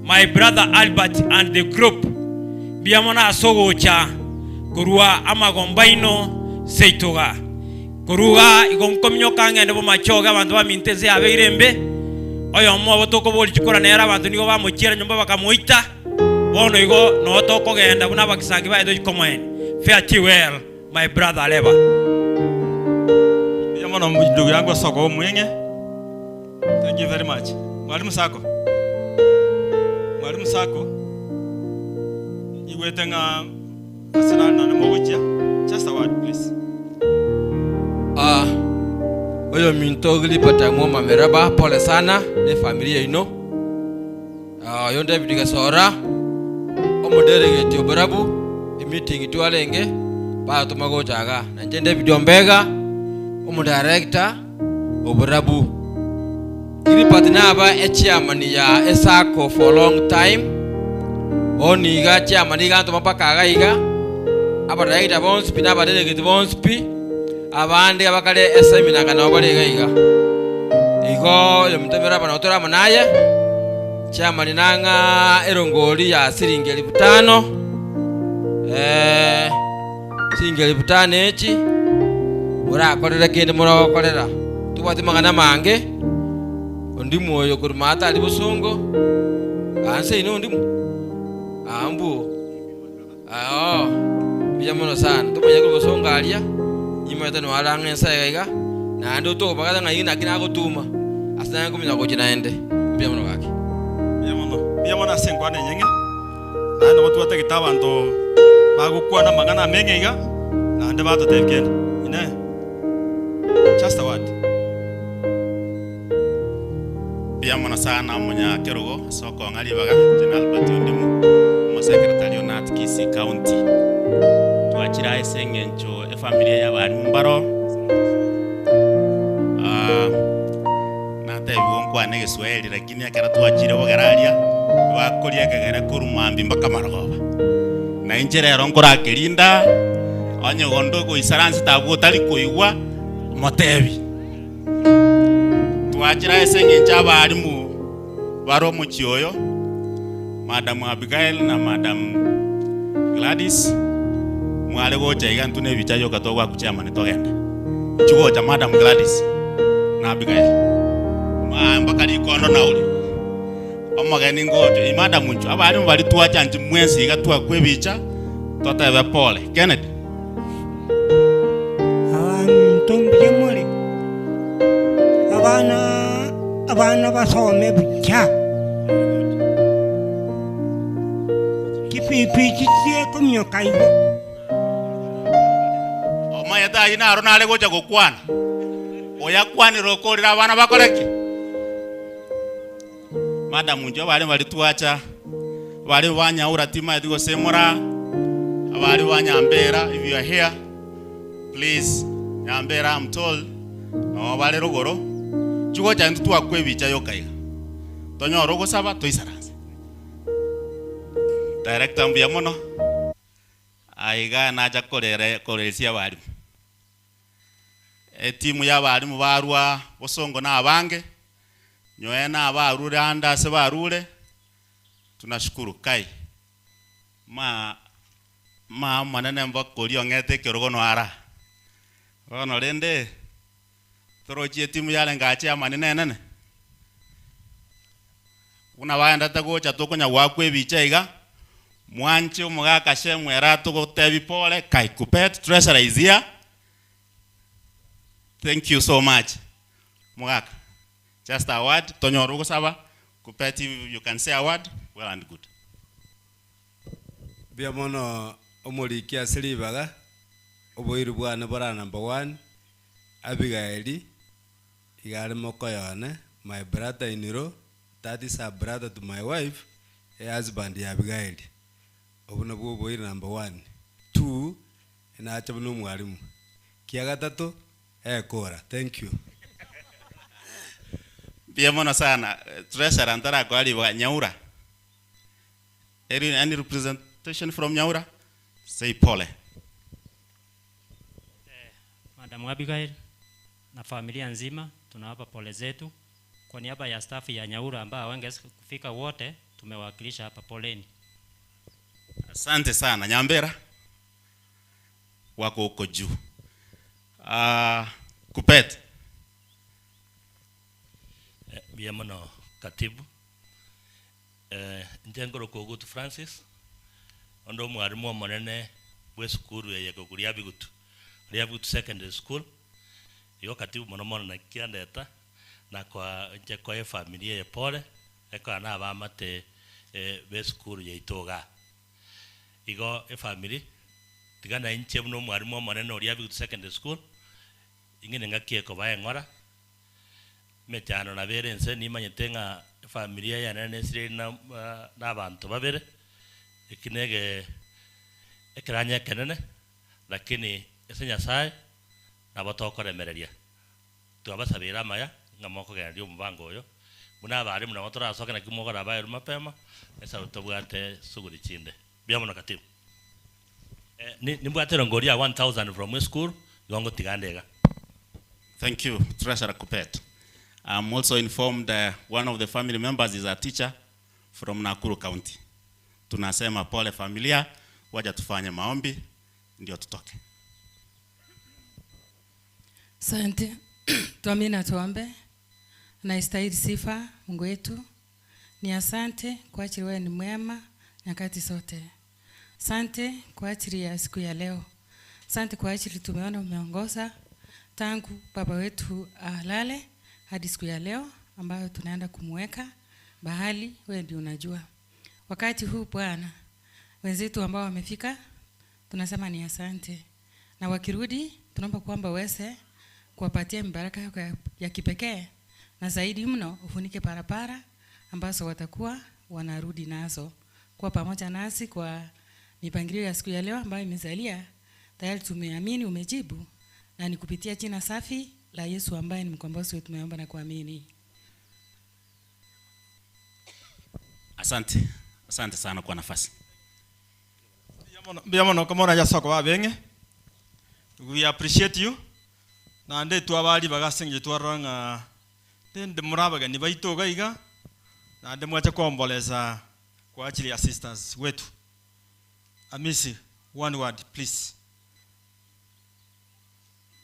my brother Albert and the group biamona asogocha kurua amagombaino seitoga kuruga igonkomyo kangende bo machoga abantu baminteze abeirembe oyo mwo botoko boli chikora nera abantu nigo bamuchira nyumba bakamuita bono igo no toko genda buna bakisangi baedo komen farewell my brother Areba. Biamona ndugu yangu soko mwenge. Thank you very much. Mwalimu Sako. Mwalimu Sako. Igwetenga asana na mogoja. Just a word please. Oyo mintogli pata Amwoma meraba pole sana ne familia ino. Yo David Gasora. Omodere geti obarabu meeting itwalenge ba tumagojaga. Nanje David Ombega director obarabu. Iri patinaba chairman ya Esako for long time. Oniga chairman iga to mapaka gaiga. Aba director bonspi na ba delegate bonspi. Abandi abakale seminar kana obale gaiga. Igo yomtemera bana otora manaye. Chairman nanga erongoli ya siringi 5,000. Siringi 5,000 echi. Ora korera kende mura korera. Tubati magana mange. Ondimu oyo kurumata ali busongo. Anse ino ondimu. Ambu. Biamono sana. Tumanya ko busongo alia. Nyima tano aranga nsaiga. Na ndo to bagada ngayina kina ko tuma. Asana ko mina ko jinaende. Biamono wake. Biamono asenkwane nyenge. Na ndo watu watakitaba ndo bagukwa na magana mengega. Na ndo bato tevkende. Ine. Just a word. Biamona sana munya kerogo soko ngali baga General Batundimu mo secretary onat Kisi County twachira esengencho familia ya bari mbaro na tebiwo nkwane Kiswahili lakini akara twachire bogararia bakoria kagera kurumambi mbaka marogoba na injere nkora kirinda onye gondo ko isaransi tabu tali koigwa motebi twachira esengencha abarimu baro muchioyo Madam Abigail na Madam Gladys mwale gocha iga ntune bichayo katogwa kuchama nitogenda chugocha Madam Gladys na Abigail mpaka likono nauli omageni ngojo Madam Munchu abarimu bali twacha nti mwensi iga twakwe bicha totebe pole Kennedy ntombye mole abana basome bucha kipipi chitie kumyoka igo omaya tayi naro nale gocha gokwana oyakwani rokorira abana bakoreki Madam Munjo bali tuacha bali banyaura tima edigo semora abali banyambera. If you are here please nyambera I'm told no bali rogoro chugo chantu twakwe bicha yokaiga tonyoro gosaba toisaranse director mbia mono aiga naja koresia bali timu ya bali mu barwa bosongo na abange nyoena abarure anda se barure tunashukuru kai manene mbakori ongete kirogono ara ono rende torochie timu yale ngache amanene nene una baenda tagocha tokonya wakwe bichaiga mwanche umugaka shemwera togotebi pole kai kupet treasure is here. Thank you so much mugaka. Just a word tonyorugo saba kupet, you can say a word well and good. Biamono omolikia silibaga oboiru bwana bara number 1 Abigail igale mokoyone my brother in law, that is a brother to my wife, a husband Abigail obuno boiru number 1 2 na chabunu mwalimu kia gatatu ekora. Thank you. Biamono sana. Treasurer antara kwa aliwa Nyaura. Any representation from Nyaura? Say pole. Madam Abigail na familia nzima tunawapa pole zetu. Kwa niaba ya staff ya Nyaura ambao hawangeweza kufika wote, tumewakilisha hapa, poleni. Asante sana. Nyambera wako huko juu. Kupet. Biamono katibu. Njengoro kogutu Francis. Ondo mwarimu monene bwe skuru ya kukulia bigutu. R.I.P secondary school. Yo katibu mono na kiandeta na kwa nje kwa familia ya pole eko na abamate be skuru ya itoga. Igo family tigana inche muno mwarimu monene R.I.P secondary school. Ingine ngakie ko bae ngora. Mechano na bere nse ni manyetenga familia ya nene sire na abantu babere. Ikinege ekiranya kenene lakini esenya sai na batokore mereria twabasabira maya ngamoko gandi umubango yo muna bari muna motora asoka na kimogora bayo mapema esa utobwate suguri chinde biamono katibu ni mbwatero ngoria 1000 from school yongo tigandega. Thank you, Treasurer Kupet. I'm also informed one of the family members is a teacher from Nakuru County. Tunasema pole familia, waja tufanye maombi ndio tutoke. Asante. Tuamini tuombe. Na istahili sifa Mungu wetu. Ni asante kwa ajili wewe ni mwema nyakati zote. Asante kwa ajili ya siku ya leo. Asante kwa ajili tumeona umeongoza tangu baba wetu alale hadi siku ya leo ambayo tunaenda kumweka bahali, wewe ndio unajua. Wakati huu Bwana, wenzetu ambao wamefika tunasema ni asante. Na wakirudi tunaomba kwamba wewe kuwapatia baraka yako ya kipekee na zaidi mno ufunike barabara ambazo watakuwa wanarudi nazo. Kwa pamoja nasi kwa mipangilio ya siku ya leo ambayo imezalia, tayari tumeamini umejibu na ni kupitia jina safi la Yesu ambaye ni mkombozi wetu tumeomba na kuamini. Asante. Asante sana kwa nafasi. Biamono kama na jasoko babenge. We appreciate you. Na nde twabali bagasenge twaranga ndende murabaga ni baitoga iga na nde mwacha kuomboleza kwa ajili ya sisters wetu. Amisi, one word please.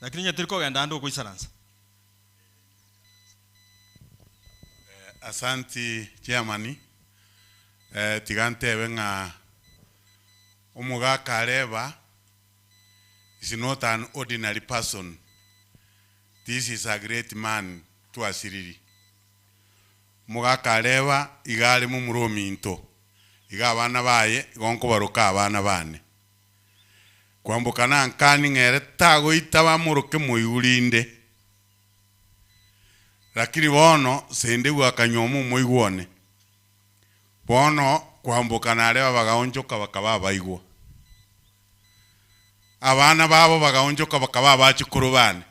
Lakini nyatiriko ganda ndo kuisaranza. Asanti Chairman. Tigante wenga umugaka Areba is not an ordinary person. This is a great man to asiriri. Mugaka Areba igale mu murominto. Iga abana baye gonko baruka abana bane. Kwambukana nkani ngere tago itaba muruke muyurinde. Lakini bono sende wakanyomu muigwone. Bono kwambukana Areba bagaonjoka bakaba baigwa. Abana babo bagaonjoka bakaba bachikuru bane.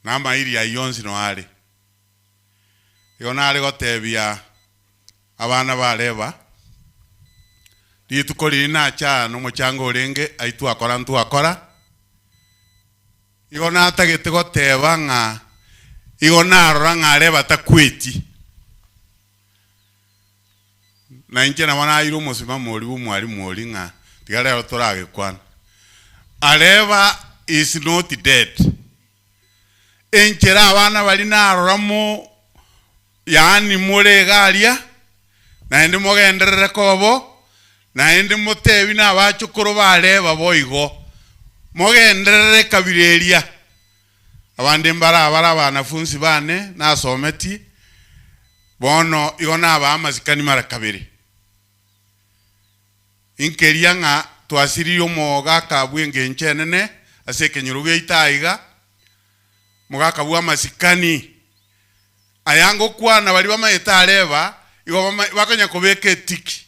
Nama iri ya yonzi no ale. Yona ale gotebia abana ba Areba. Litukoli na cha no muchango olenge aitu akora ntu akora. Yona atagete goteba nga yona aranga Areba takweti. Na inche na wana iru musima mori umwari mori nga tigale otorage kwana. Areba is not dead. Enchera abana bali na aroramo yani mure galia na ndi mogenderere kobo na ndi motebi na abachukuru ba Areba boigo mogenderere kabireria abandi mbara banafunzi bane na someti bono igona abamazikani mara kabiri inkeria nga twasiri omoga kabwenge nchenene aseke nyuruge itaiga mugaka bwa masikani ayango kwana bali bamayeta Areba igo bakanya kubeka tiki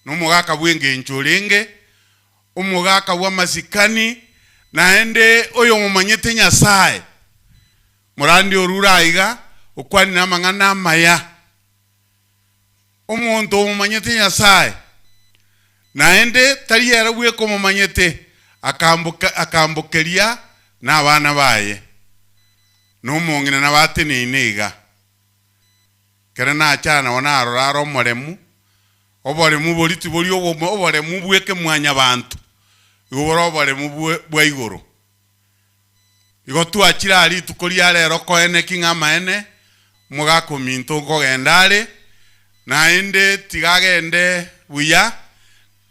no mugaka bwenge nchulenge umugaka bwa masikani naende oyo mumanyete Nyasaye murandi oruraiga okwani namang'ana maya omonto omumanyete Nyasaye naende tariera bweko mumanyete akambokeria n'abana baye n'omong'ina nabatenine iga kera nachana wanarora omoremu oboremu boriti bori oboremu bweke mwanya bantu igoro oboremu bwa igoro igo twachira ari tukoria rero koene king'amaene mugakominto kogendare naende tigagende buya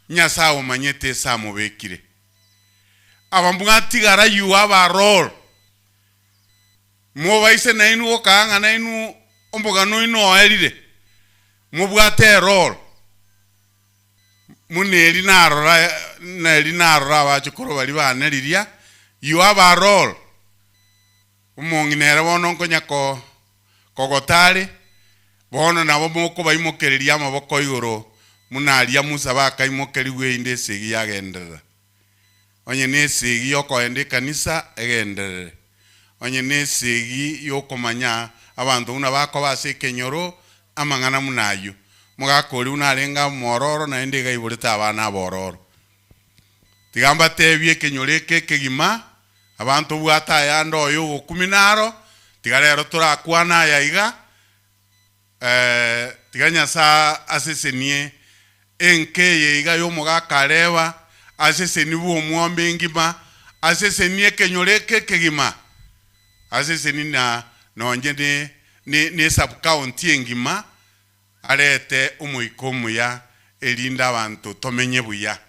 Nyasaye omanyete samubekire abambuga tigara yuwa barol mubaise nainu okanga nainu omboga noino erire mubwate rol muneri narora abachukuru bari baneriria yuwa barol umong'inere bono nkonyako kogotare bono nabo moko baimokereria amaboko igoro munaria musa bakaimokeriwe inde sigi yagenderera onye nesigi yokoende kanisa egenderere onye nesigi yokomanya abantu una bako base kenyoro amang'ana munayo mugakori unarenga mororo na ende gaiburita abana bororo tigamba tebie kenyoreke kegima abantu bwata yando oyo gokuminaro tigarero turakwana yaiga tiganya sa asesenie enke yeiga yo mugakareba aseseni bu omwombe ngima asesenie kenyoreke kegima aseseni na nonje ne sub county ngima arete umuikomu ya elinda abantu tomenye buya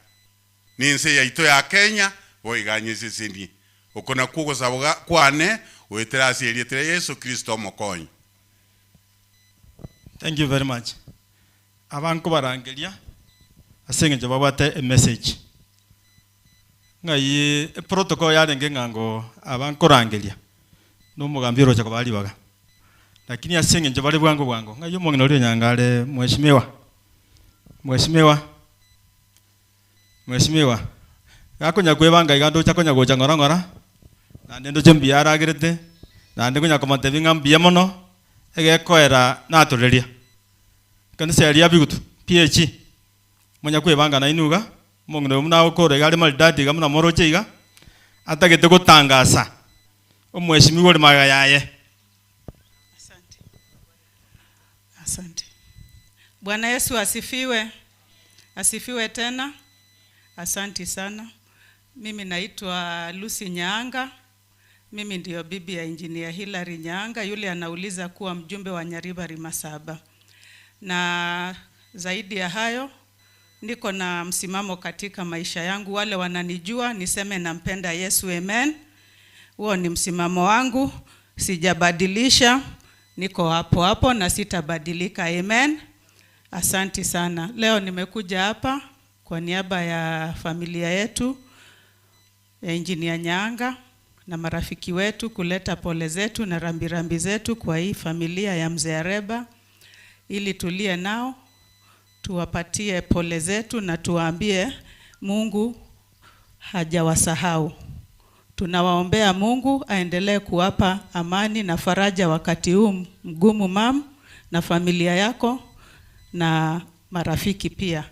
ninse yaito ya Kenya boiganye seseni okona kugo sabuga kwane weterasi elitre Yesu Kristo mokonyi. Thank you very much. Abanko barangelia asenge jababate a message ngai protocol yarenge ngango abanko rangelia no mugambiro chako bali baga lakini asenge jabali bwango ngai yomongino ri nyangale mheshimiwa gakonya kwebanga igando chakonya gocha ngorangora nande ndo jembi yaragirete nande kunya komatebi ngambia mono egekoera natureria kanisa ya bigutu PH munya kwebanga na inuga mongino muna okore gari maldadi gamuna moroche iga atagete gutangasa omweshimiwa ri maga yaye. Asante. Bwana Yesu asifiwe. Asifiwe tena. Asante sana. Mimi naitwa Lucy Nyanga. Mimi ndio bibi ya engineer Hilary Nyanga yule anauliza kuwa mjumbe wa Nyariba Rimasaba. Na zaidi ya hayo niko na msimamo katika maisha yangu, wale wananijua niseme nampenda Yesu, amen. Huo ni msimamo wangu, sijabadilisha, niko hapo na sitabadilika, amen. Asante sana. Leo nimekuja hapa kwa niaba ya familia yetu ya engineer Nyanga na marafiki wetu kuleta pole zetu na rambirambi zetu kwa hii familia ya mzee Areba, ili tulie nao tuwapatie pole zetu na tuwaambie Mungu hajawasahau. Tunawaombea Mungu aendelee kuwapa amani na faraja wakati huu mgumu, mam, na familia yako na marafiki pia.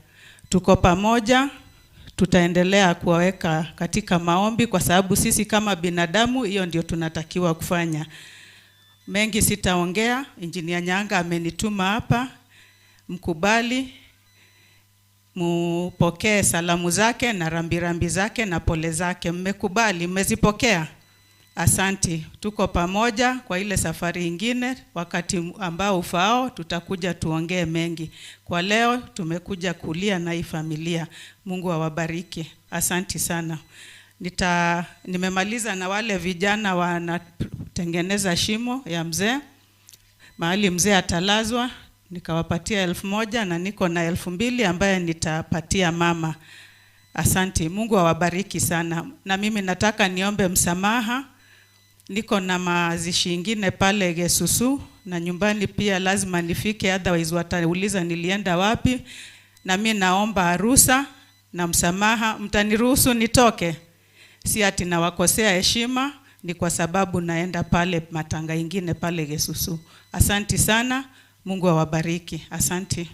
Tuko pamoja, tutaendelea kuwaweka katika maombi kwa sababu sisi kama binadamu hiyo ndio tunatakiwa kufanya. Mengi sitaongea, engineer Nyanga amenituma hapa, mkubali, mupokee salamu zake na rambirambi zake na pole zake. Mmekubali, mmezipokea? Asanti. Tuko pamoja kwa ile safari ingine, wakati ambao ufao tutakuja tuongee mengi. Kwa leo tumekuja kulia na hii familia. Mungu awabariki. Asanti sana. Nimemaliza na wale vijana wanatengeneza shimo ya mzee. Mahali mzee atalazwa, nikawapatia 1,000 na niko na 2,000 ambaye nitapatia mama. Asanti. Mungu awabariki sana. Na mimi nataka niombe msamaha. Niko na mazishi ingine pale Gesusu na nyumbani pia lazima nifike, otherwise watauliza nilienda wapi. Na mimi naomba ruhusa na msamaha, mtaniruhusu nitoke? si ati nawakosea heshima, ni kwa sababu naenda pale matanga ingine pale Gesusu. Asanti sana, Mungu awabariki. Asanti.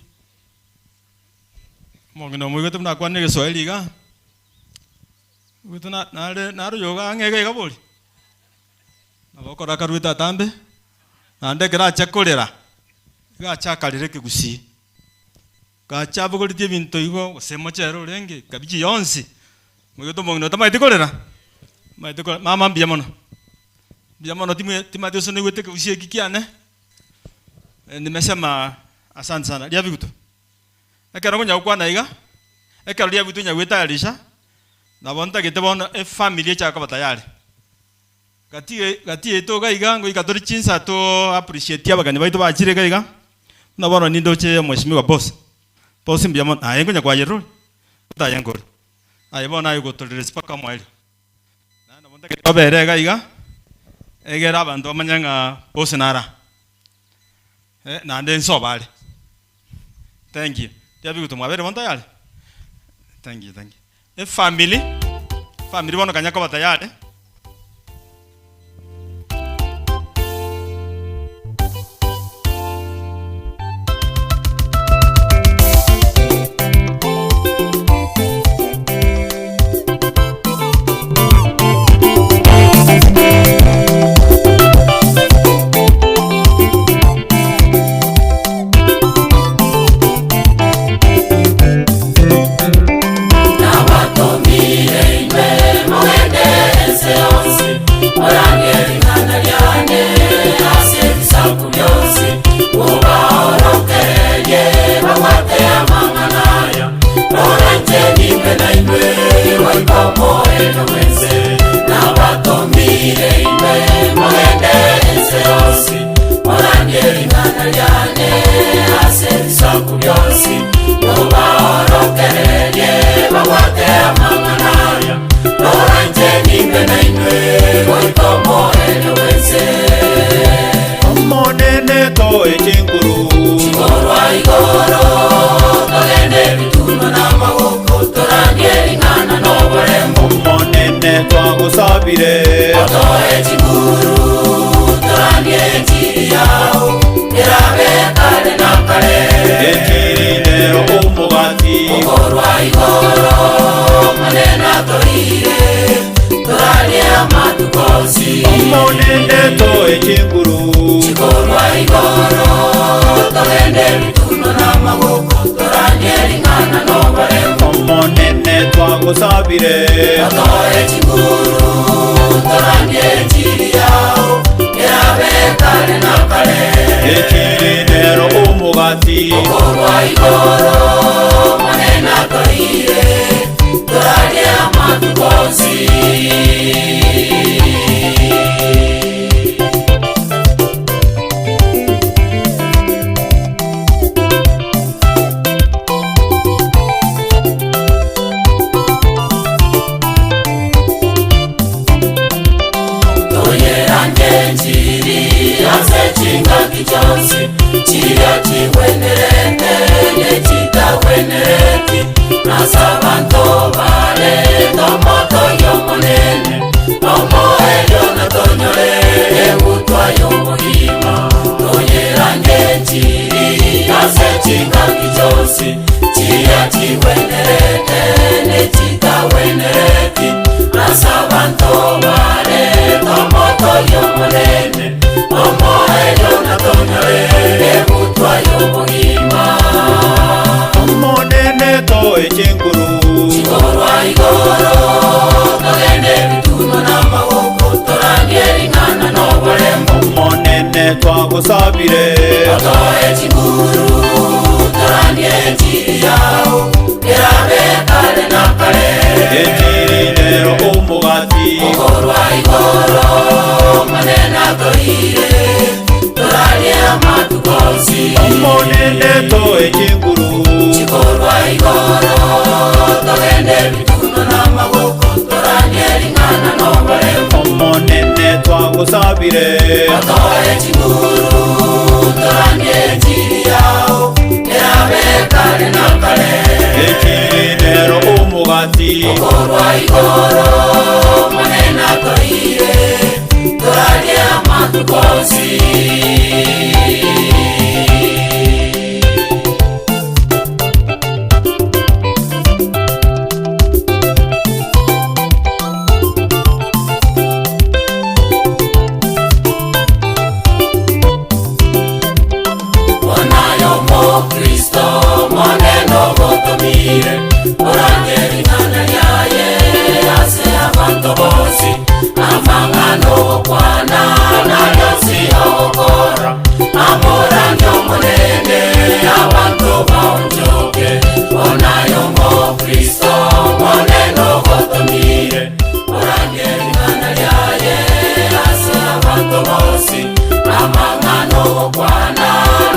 Mongino mwigo tumna kwa nige Swahili ga. Wituna na yoga ngege kaboli. Abokora karuita tambe. Nande gra chakolera. Ga chakalire kigusi. Ga chabugolitie bintu igo semo chero renge kabiji yonsi. Mwigo to mongino tamaite kolera. Maite ko mama biamono. Biamono timu sone wete kigusi kikiane. Nimesema asante sana. Dia bigutu. Ekero nya kwa naiga. Ekero dia bitu nya weta alisha. Na bonta gete bona family cha ka batayari. Gati eto ga iga ngo ikatori chinsa to appreciate abagani baitu bachire ga iga. Na bona nindo che mheshimiwa boss. Boss mbiamo ayengo nya kwa yero. Tayengo. Ayi bona yugo to respect kama ile. Na bonta gete obere ga iga. Egera abantu amanyanga boss nara. Na nden so bale. Thank you. Dia bigu tumwabere bonta yale. Thank you. Family bono kanyako batayale. omugati Okorwa igoro monena toire turalia matukosi Onayo mo Kristo moneno gotomire orangeri ngana yaye ase abantu bosi amangano kwana nayosi okora amoranyo monene abantu baonjoke onayo mo Kristo moneno gotomire orangeri ngana yaye ase abantu bosi amangano kwana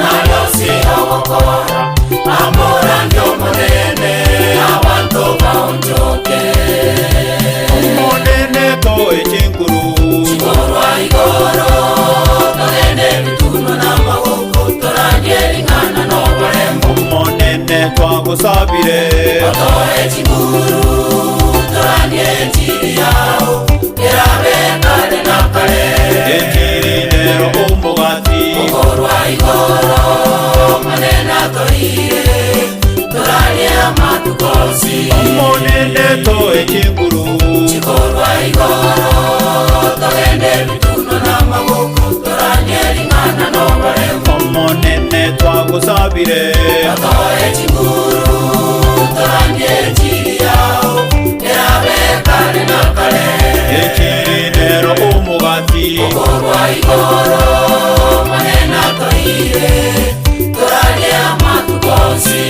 nayosi okora amoranyo monene abantu baonjoke monene to echinkuru chikorwa igoro togende bituno n'amaboko torangeri ngana n'oburembo monene twagusabire otoe chiguru torangye enjiri yawo erabe kare na kare enjiri nero omugati okorwa igoro monene atoire torangye amatukosi monene to echinkuru chikorwa igoro togende bituno n'amaboko torangeri ngana n'oburembo monene twagusabire otoe chiguru torangye enjiri yawo erabe kare na kare enjiri nero omugati okorwa igoro monene atoire torangye amatukosi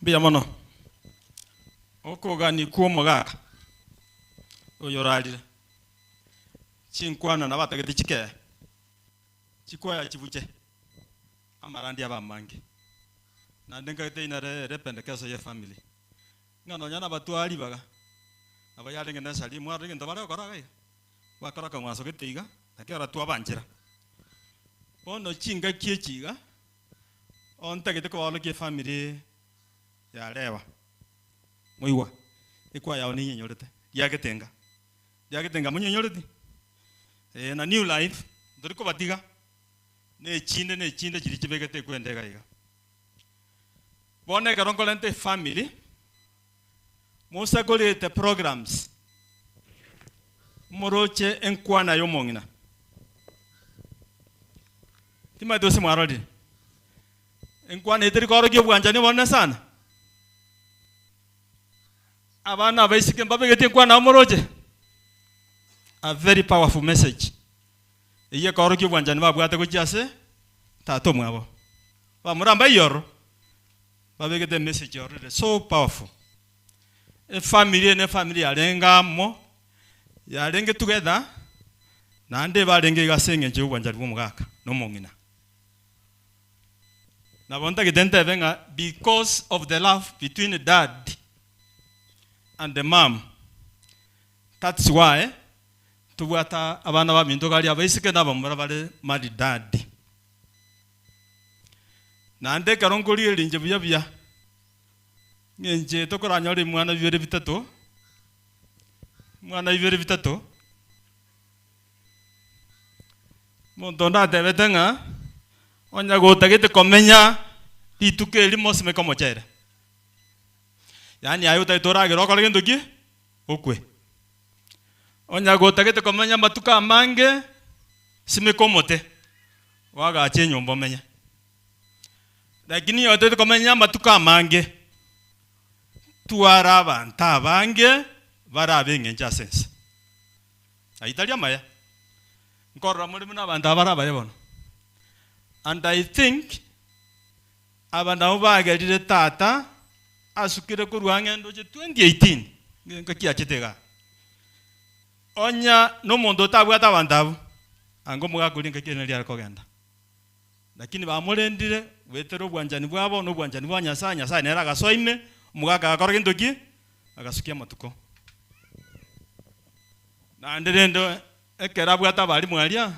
Bia mono. Okogani kuo mogaka. Oyoralire. Chinkwana na batagete chike. Chikoya chibuche. Amarandi abamange. Na ndenga ina rependekeso ye family. Ngano nyana batwali baga. Abayale ngene sali mwari ngenda bare okora gai. Wakara ka mwaso getiga. Akera tu abanjira. Ono chinga kiechiga. Onta gete ko walo ke family. Ya lewa muiwa ikwa yao ni nyorete yagetenga munyorete na new life ndoriko batiga ne chinde chiri chibegete kwendega iga bone garonkolente family musa golete programs moroche enkwana yomongina tima dosi mwarodi enkwana eteri koro gebwanja ni bonna sana abana baisike mbabegete kwa na moroje a very powerful message iye koro ki bwanjani babwate ko chase tato mwabo ba muramba yoro babegete message yoro so powerful a family alenga mo ya lenge together na ande balenge gasenge je bwanjani bumugaka no mongina na bonta gidente venga because of the love between the dad and the mom. That's why tuwata abana ba minto gali abaisike na bamura bale mali daddy. Na ande karongoli elinje bya ngenje tokoranya oli mwana bibere bitatu mondona debetenga onya gotagete komenya lituke limosime komochere. Yani ayo taitora gero kala gendoki okwe onya gotagete komenya matuka mange sime komote waga chenyo mbomenya lakini yote komenya matuka mange tuara banta bange barabe ngenja sense aitalia maya nkorra muri muna banta baraba yebono and I think abana bagerire tata asukire kuruanga ndoje 2018 ngakia chitega onya no mondo tabwata bandabu ango muga kulinga kene lya kogenda lakini bamurendire wetero bwanjani bwabo no bwanjani bwa Nyasaye nera gasoime muga gakora ndoki agasukia matuko na nderendo ekera bwata bali mwalia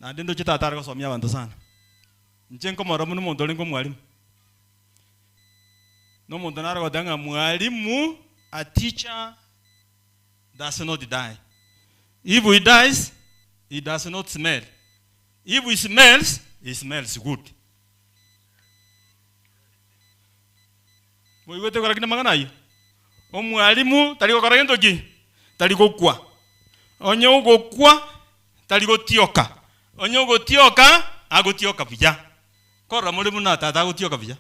na ndindo chitatara kusomia abantu sana nje nkomora muno muntu oli ngomwalimu no muntu nara godanga mwalimu a teacher does not die. If he dies, he does not smell. If he smells good. Mwigote kwa kina magana hiyo. Omwalimu taliko karagendo ki? Taliko kwa. Onyo go kwa taliko tioka. Onyo go tioka agotioka pija. Kora mwalimu na tata agotioka pija.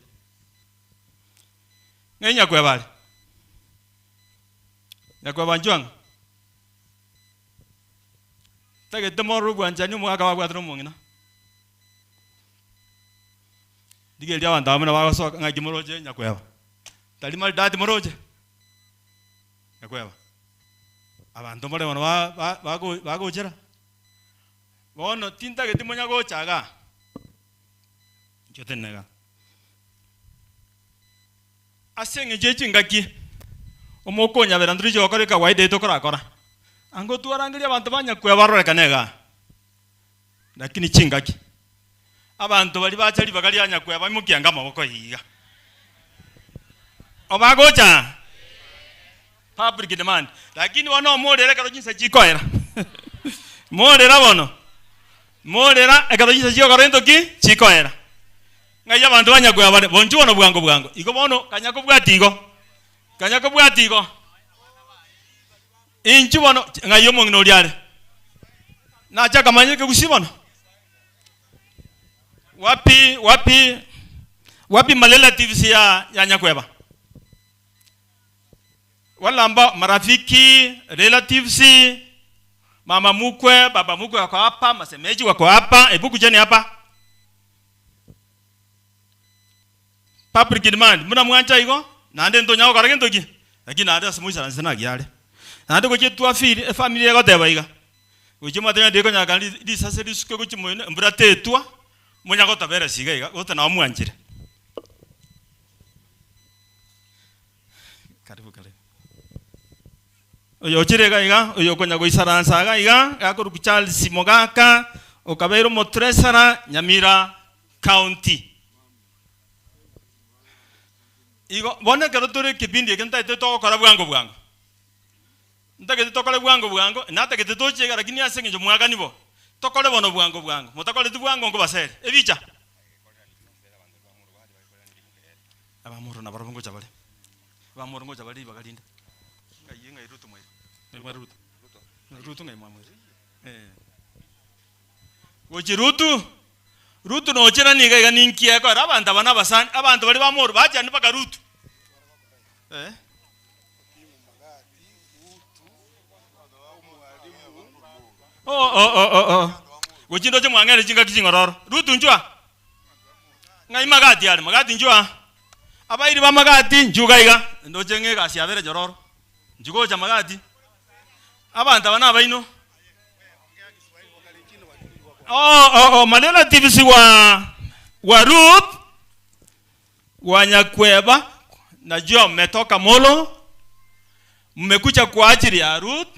Ngenya kwa bali. Nyakwa banjwang. Tage temoro gwanjani mwaka wa kwatro mungina. Dige dia wanda amena wa so ngaji moroje nyakwa. Tali mal dati moroje. Nyakwa. Abantu mole wana wa go jera. Wono tinta ke timonya go chaga. Jotenega. Asenge jeje ngaki. Omokonya beranduri jo kore ka waide to kora. Ango tuarangiria abantu banyakwe barore kanega. Lakini chingaki. Abantu bali bachali bagali anyakwe bamukianga maboko higa. Obagocha. Public demand. Lakini wana omorera karo jinsa chikoera. Morera bono. Morera ekaro jinsa chiko karento ki chikoera. Ngai abantu banyakwe abane bonju ono bwango. Iko bono kanyako bwatigo. Kanyako bwatigo. Inchu bono ngayo mongino liare. Na chaka manyeke kusibono. Wapi relatives ya nyakweba. Walamba marafiki, relatives, mama mukwe, baba mukwe wako hapa, masemeji wako hapa, ebuku jeni hapa. Public demand, muna mwancha iko, nande ndo nyao karagendo ki. Lakini nande simuisha lansena giale. Nande kuchi tuwa familia kwa teba iga. Kuchi matenya deko nyaka di sase di suke kuchi mbura te tuwa. Mwenye kwa tabera siga iga, wote na mwanchire. Karibu. Oyo chirega iga, oyo konya goisaransa ga iga, gakuru kuchal simogaka, okabeiro motresara Nyamira County. Igo bona karotore kipindi kenta ito kara bwango. Ntake ito kara bwango, nata ke to chega lakini asenge jo mwaga nibo. Tokole bono bwango. Mutakole tu bwango ngo basere. Ebicha. Abamuru na barabongo chabale. Abamuru ngo chabale bagalinda. Ngai rutu mwe. Rutu ngai mamwe. Wochi rutu no chera ni ga ninkia ko abanta bana basani abantu bali bamuru bacha ni baka rutu. Wochi ndo chemwa ngere jinga kizingororo. Rutu njwa. Ngai magati njwa. Abairi ba magati njuga iga ndo jenge ga siabere jororo. Njugo cha magati. Abanta bana baino. Maneno TVC wa Ruth wa Nyakweba najua mmetoka Molo, mmekuja kwa ajili ya Ruth,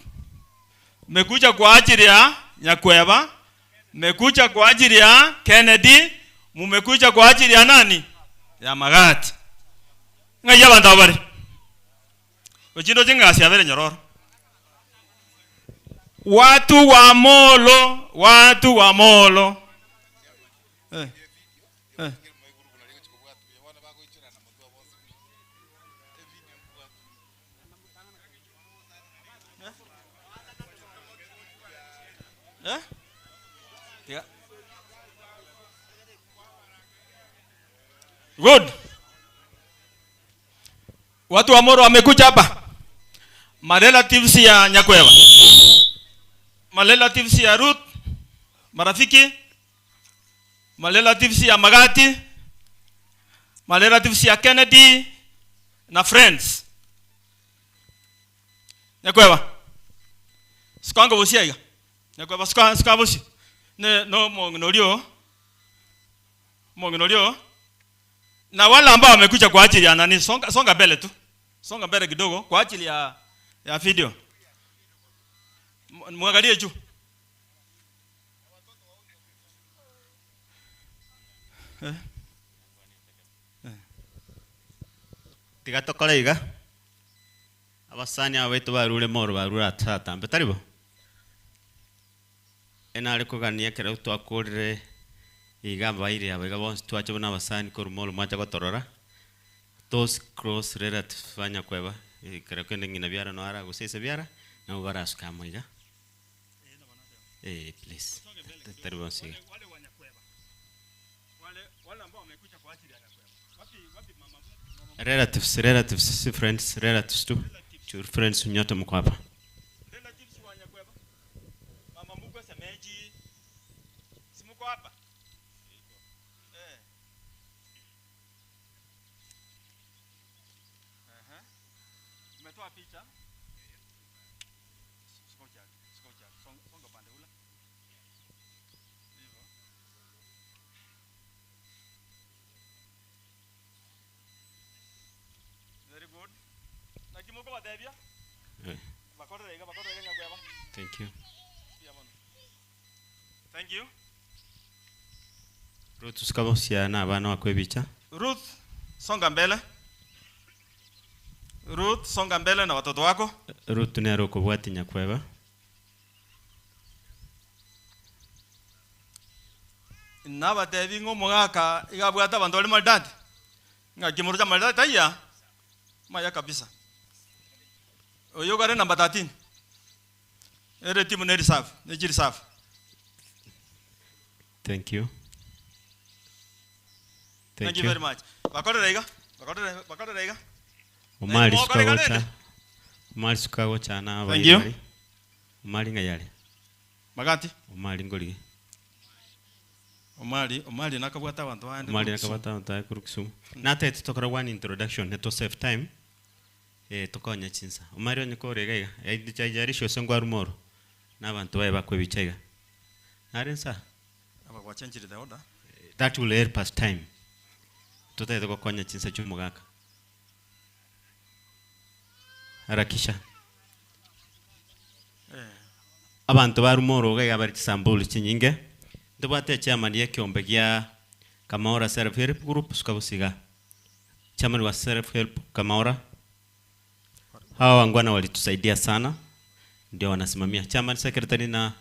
mmekuja kwa ajili ya Nyakweba, mmekuja kwa ajili ya Kennedy, mmekuja kwa ajili ya nani? Ya Magati. Ngaya banda bari. Ojindo jenga siabere nyororo. Watu wa Molo. Good. Watu wa Molo wamekuja hapa. Relatives ya Nyakweba. Relatives ya Ruth, marafiki, relatives ya Magati, relatives ya Kennedy na friends. Nyakweba. Sikanga bosia iga. Nyakweba sika bosi. No mongnolio. Na wala ambao wamekuja kwa ajili ya nani? Songa mbele tu. Songa mbele kidogo kwa ajili ya video. Mwangalie juu. Tiga tokore iga. Abasani abetu barure moro barura tata mbetaribo. Enale kugania kera twakurire iga baire abega bonse twache bona abasani korumolo mwacha gotorora. Those close relatives fanya kweba kera kwende ngina byara no ara gusese byara na ubara sukamo iga. Please. Taribo siga. Relatives, friends, relatives too. Your friends nyote mko hapa. Mama mkwe semeji. Si mko hapa? Umetoa picha? Skocha. Songa pande ule. Hivyo. Very good. Na kimoko badebia? Bakore ega ngakwa. Thank you. Thank you. Ruth usikabosya na abana wakwe bicha. Ruth, songa mbele. Ruth, songa mbele na watoto wako. Ruth nero kubwati nyakweba. Naba devi ngomugaka igabwata bantu bali maldad. Ngakimurja maldad tayya. Maya kabisa. Oyo gare namba 13. Ere timu ne reserve, ne reserve. Thank you. Thank you very much. Bakore reiga. Umali sukagocha. Umali sukagocha na Thank you. Umali ngayale. Magati. Umali ngoli. Umali nakabwata abantu bandi. Umali nakabwata abantu bandi kurukisumu. Nate tutokora one introduction to save time. Tokonya chinsa. Umali onyekore gaiga. Yajarisho songwa rumoro. N'abantu baye bakwe bichega. Narensa. Aba kwa change the order. That will help us time. Tutaenda kukonya chinsa cy'umugaka. Harakisha. Abantu barumoro gaiga bari sambuli chinyinge. Ndobate chairman y'ekyombe gya Kamaora Self Help Group sukabusiga. Chairman wa Self Help Kamaora. Hawa wangwana walitusaidia sana. Ndio wanasimamia chairman secretary na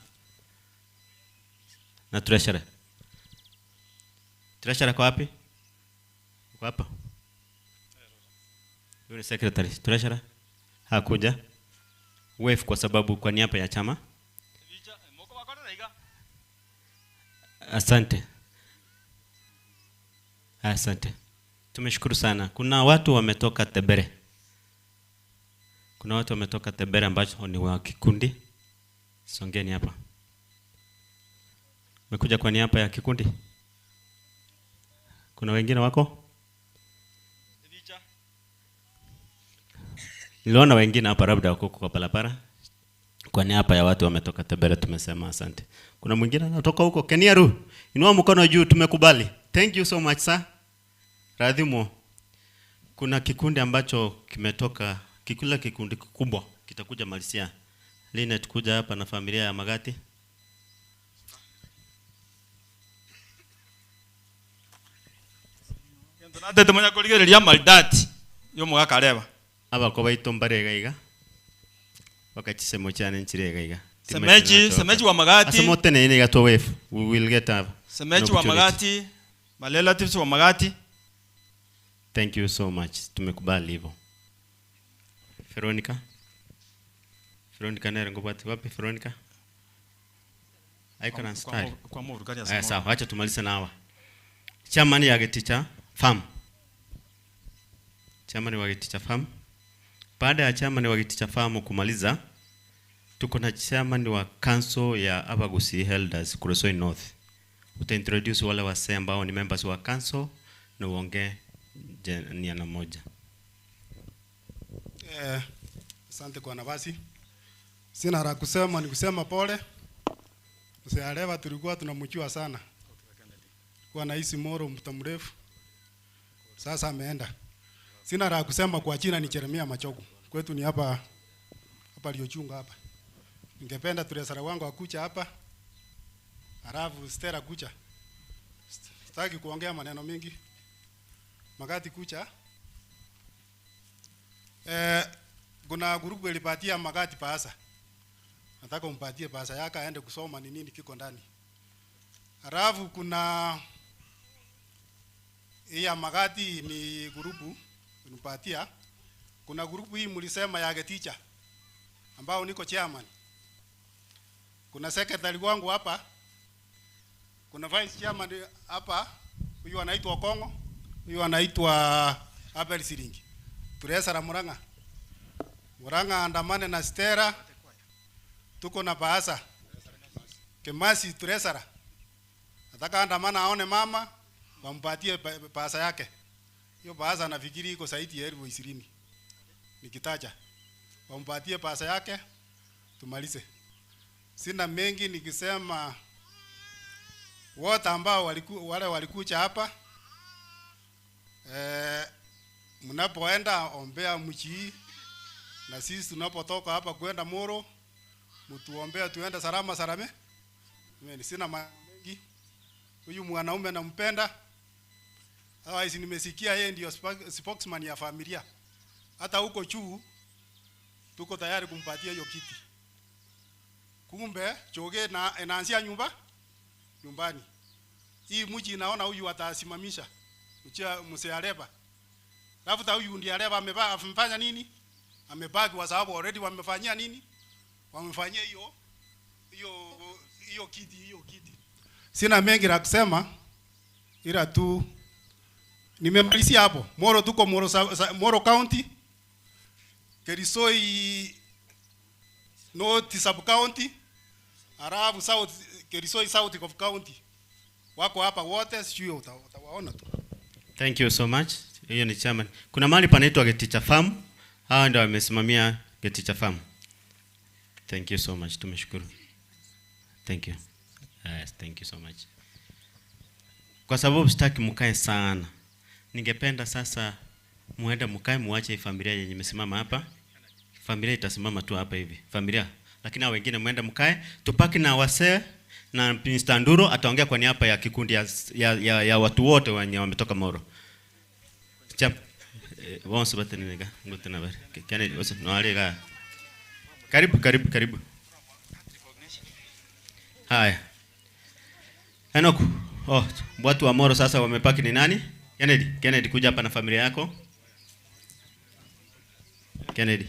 treasurer. Treasurer kwa wapi? Kwa hapa. Yule secretary, treasurer hakuja. Wave kwa sababu kwa niaba ya chama. Asante. Tumeshukuru sana. Kuna watu wametoka Tebere. Ambacho ni wa kikundi. Songeni hapa. Mekuja kwa niaba ya kikundi. Kuna wengine wako? Niliona wengine hapa labda wako kwa barabara. Kwa niaba ya watu wametoka Tebere tumesema asante. Kuna mwingine anatoka huko Keniaru. Inua mkono juu tumekubali. Thank you so much sir. Radhimo. Kuna kikundi ambacho kimetoka kikundi kikubwa kitakuja Malaysia. Linet kuja hapa na familia ya Magati. Nate tumanya kuligereria maldati yo mugaka Areba. Aba ko baitombare gaiga. Wakachisemo cyane nchire gaiga. Semeji wa Magati. Asamote ne gato wave. We will get up. Semeji wa Magati. Relatives wa Magati. Thank you so much. Tumekubali hivyo. Veronica nere ngobati wapi Veronica? Icon and style. Kwa murugari ya sawa, acha tumalize na hawa. Chairman ya Geticha Farm. Chairman wa Geticha Farm. Baada ya chairman wa Geticha Farm kumaliza, tuko na chairman wa council ya Abagusi Elders Kuresoi North. Utaintroduce wale wasee ambao ni members wa council na uongee niana moja. Asante kwa nafasi. Sina la kusema, ni kusema pole. Mzee Areba tulikuwa tunamjua sana. Kwa naishi Moro mta mrefu. Sasa ameenda. Sina la kusema kwa jina ni Jeremia Machogu. Kwetu ni hapa Liochunga hapa. Ningependa tulesara wangu akucha hapa. Alafu Stella kucha. Sitaki kuongea maneno mengi. Magati kucha. Kuna grupu ilipatia Magati pasa. Nataka umpatie pasa yake aende kusoma ni nini kiko ndani. Halafu kuna hii ya Magati ni grupu unipatia. Kuna grupu hii mlisema ya teacher ambao niko chairman. Kuna secretary wangu hapa. Kuna vice chairman hapa. Huyu anaitwa Kongo. Huyu anaitwa Abel Siringi. Turesa la Muranga. Muranga andamane na Stera. Tuko na Paasa. Kemasi Turesara. Nataka andamana aone mama wampatie Paasa yake. Hiyo Paasa nafikiri iko zaidi ya 20,000. Nikitaja. Wampatie Paasa yake tumalize. Sina mengi nikisema wote ambao wale walikuja hapa mnapoenda ombea mchi na sisi tunapotoka hapa kwenda Moro mtuombea tuende salama salame. Mimi sina mengi. Huyu mwanaume nampenda. Otherwise nimesikia yeye ndio spokesman ya familia. Hata huko juu tuko tayari kumpatia hiyo kiti. Kumbe choge na inaanzia nyumbani. Hii mji naona huyu atasimamisha. Mzee Areba. Tafuta huyu ndiye Areba amefanya nini? Amebaki kwa sababu already wamefanyia nini? Wamefanyia hiyo kiti. Sina mengi la kusema ila tu nimemalizia hapo. Moro tuko Moro County. Kerisoi North Sub County. Arabu South Kerisoi South of County. Wako hapa wote sio utawaona tu. Thank you so much. Hiyo ni chairman. Kuna mahali panaitwa Geticha Farm. Hao ndio wamesimamia Geticha Farm. Thank you so much. Tumeshukuru. Thank you. Yes, thank you so much. Kwa sababu sitaki mkae sana. Ningependa sasa muende mkae muache familia yenye imesimama hapa. Familia itasimama tu hapa hivi. Familia. Lakini hao wengine muende mkae. Tupaki na wasee na Mr. Nduro ataongea kwa niaba ya kikundi ya watu wote wenye wametoka Moro. Chap. Wonse batani nega. Ngote na bari. Kene wose no alega. Karibu. Haya. Enoku. Watu wa Moro sasa wamepaki ni nani? Kennedy kuja hapa na familia yako. Kennedy.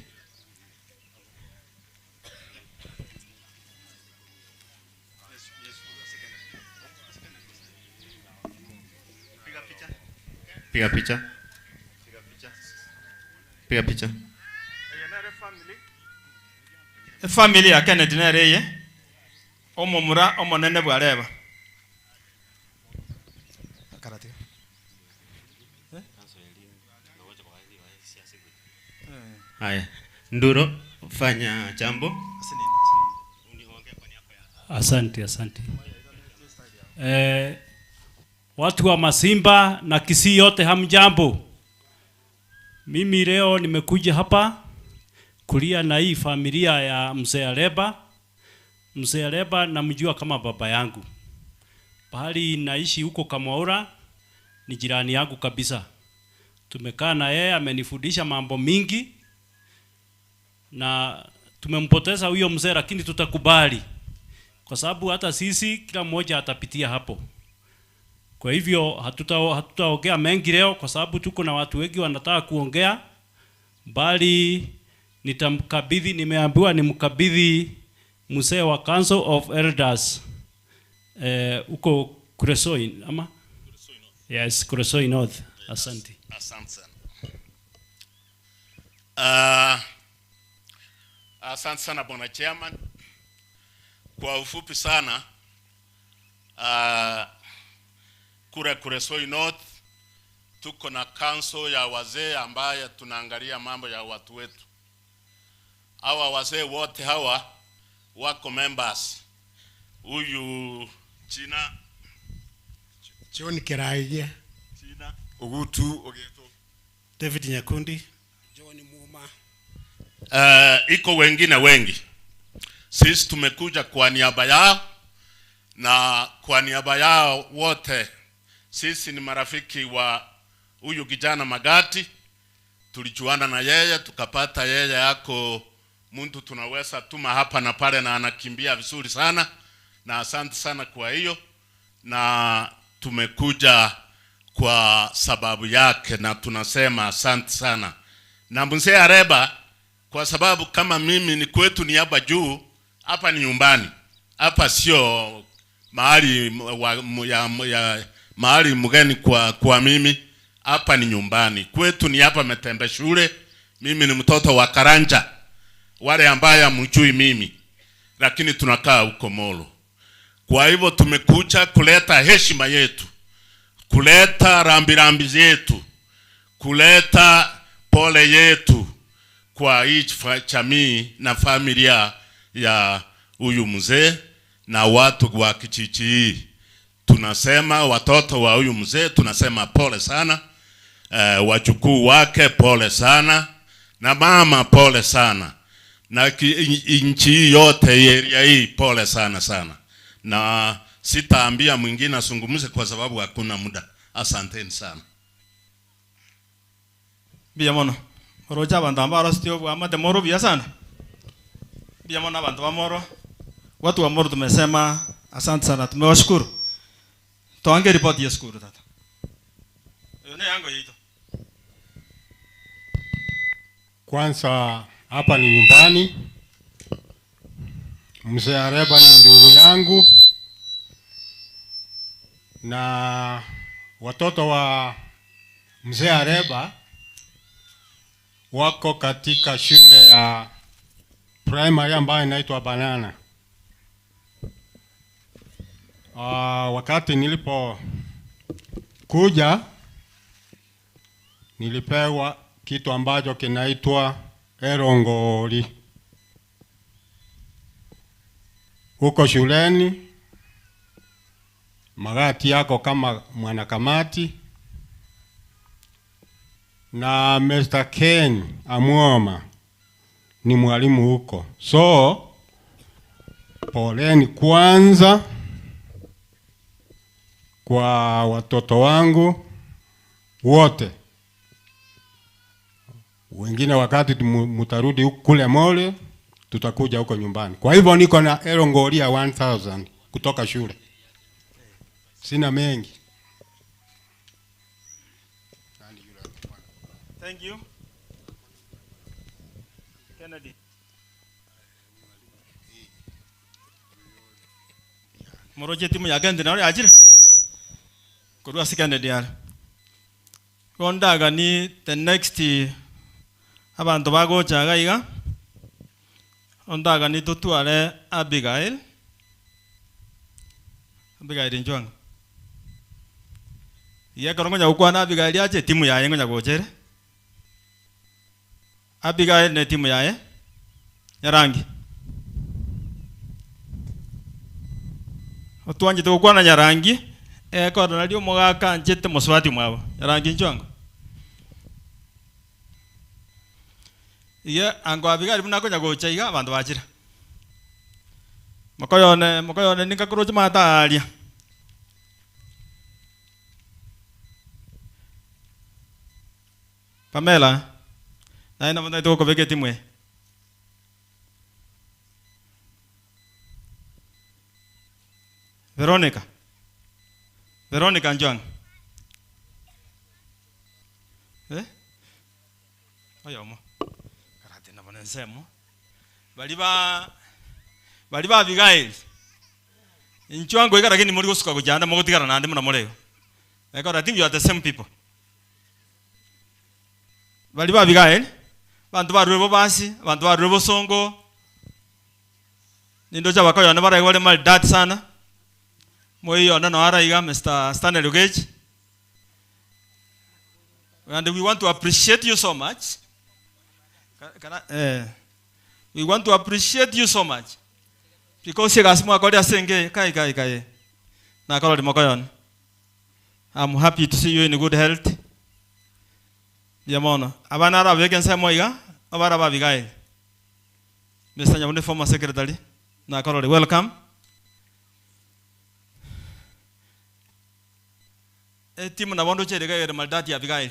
Piga picha. Family ya Kennedy nereye. Omomura omonene bwa Areba. Karate. Haya. Nduro fanya jambo. Asante. Watu wa Masimba na Kisii yote hamjambo. Mimi leo nimekuja hapa kulia na hii familia ya Mzee Areba. Mzee Areba namjua kama baba yangu. Pahali naishi huko Kamwaura ni jirani yangu kabisa. Tumekaa na yeye, amenifundisha mambo mingi na tumempoteza huyo mzee, lakini tutakubali kwa sababu hata sisi kila mmoja atapitia hapo. Kwa hivyo hatutaongea mengi leo kwa sababu tuko na watu wengi wanataka kuongea, bali nimeambiwa nimkabidhi mzee wa Council of Elders uko Kuresoi ama? Yes, Kuresoi North. Asante. Asante sana. Asante sana bwana chairman. Kwa ufupi sana Kuresoi North tuko na council ya wazee ambaye tunaangalia mambo ya watu wetu. Hawa wazee wote hawa wako members. Huyu China John Kiraigia, China Ugutu Ogeto, David Nyakundi, John Muma. Iko wengine wengi. Sisi tumekuja kwa niaba yao na kwa niaba yao wote Sisi ni marafiki wa huyu kijana Magati. Tulijuana na yeye, tukapata yeye yako mtu tunaweza tuma hapa na pale, na anakimbia vizuri sana, na asante sana kwa hiyo, na tumekuja kwa sababu yake na tunasema asante sana. Na mzee Areba, kwa sababu kama mimi ni kwetu ni hapa juu, hapa ni nyumbani. Hapa sio mahali mahali mgeni kwa mimi. Hapa ni nyumbani. Kwetu ni hapa Metembe shule. Mimi ni mtoto wa Karanja. Wale ambaye hamjui mimi, lakini tunakaa huko Molo. Kwa hivyo tumekuja kuleta heshima yetu, kuleta rambirambi zetu, kuleta pole yetu kwa hii jamii na familia ya huyu mzee na watu wa kijiji hii. Tunasema watoto wa huyu mzee tunasema pole sana, wajukuu wake pole sana, na mama pole sana, na nchi yote area hii pole sana sana. Na sitaambia mwingine asungumuze kwa sababu hakuna muda. Asanteni sana. Biamono. Roja abantu ambaro stio bwa moro bia sana. Biamono abantu wa Moro. Watu wa Moro tumesema asante sana, tumewashukuru. Tuange ripoti ya shukuru tata. Yone yango yito. Kwanza hapa ni nyumbani. Mzee Areba ni ndugu yangu, na watoto wa mzee Areba wako katika shule ya primary ambayo inaitwa Banana. Wakati nilipokuja nilipewa kitu ambacho kinaitwa erongoli. Huko shuleni Magati yako kama mwanakamati, na Mr. Ken Amwoma ni mwalimu huko. So poleni kwanza kwa watoto wangu wote. Wengine wakati mutarudi kule Mole, tutakuja huko nyumbani. Kwa hivyo niko na erongolia 1000 kutoka shule. Sina mengi. Thank you. Kennedy. Moroje timu ya gende na ajira. Kurwa Kennedy yara. Rondaga ni the next abantu bagochaga iga. Ondaga ni tutware Abigail. Abigail njwanga. Iya korongo nyakwa na Abigail yache timu yaye ngo nyagochere. Abigail ne timu yaye Nyarangi. Otwanje tukwa na Nyarangi ko na dio mogaka njete muswati mwabo. Nyarangi njwanga. Iya ango Abigail muna ko nyagocha iga abantu bachira. Mokoyone nikakuroje matalia. Pamela, na ina mwana tuko veke timwe. Veronica Njwang. Ayomo. Karate na bana nsemo. Baliba Abigail. Njwang goika lakini muri gusuka kujanda mugutigara nande muna murego. I think you are the same people. Bali ba Abigail, bantu ba Rwebo basi, bantu ba Rwebo Songo. Nindo cha bakayo na bara wale mal dat sana. Moyo na ara iga Mr. Stanley Lugage. And we want to appreciate you so much. We want to appreciate you so much. Because you guys mo akodi asenge kai. Na akolo mokoyon. I'm happy to see you in good health. Yamono. Abana ara vacancy moiga, abara ba Abigail. Mr. Nyabune former secretary. Na akolo welcome. timu na bondo chere ga maldati Abigail.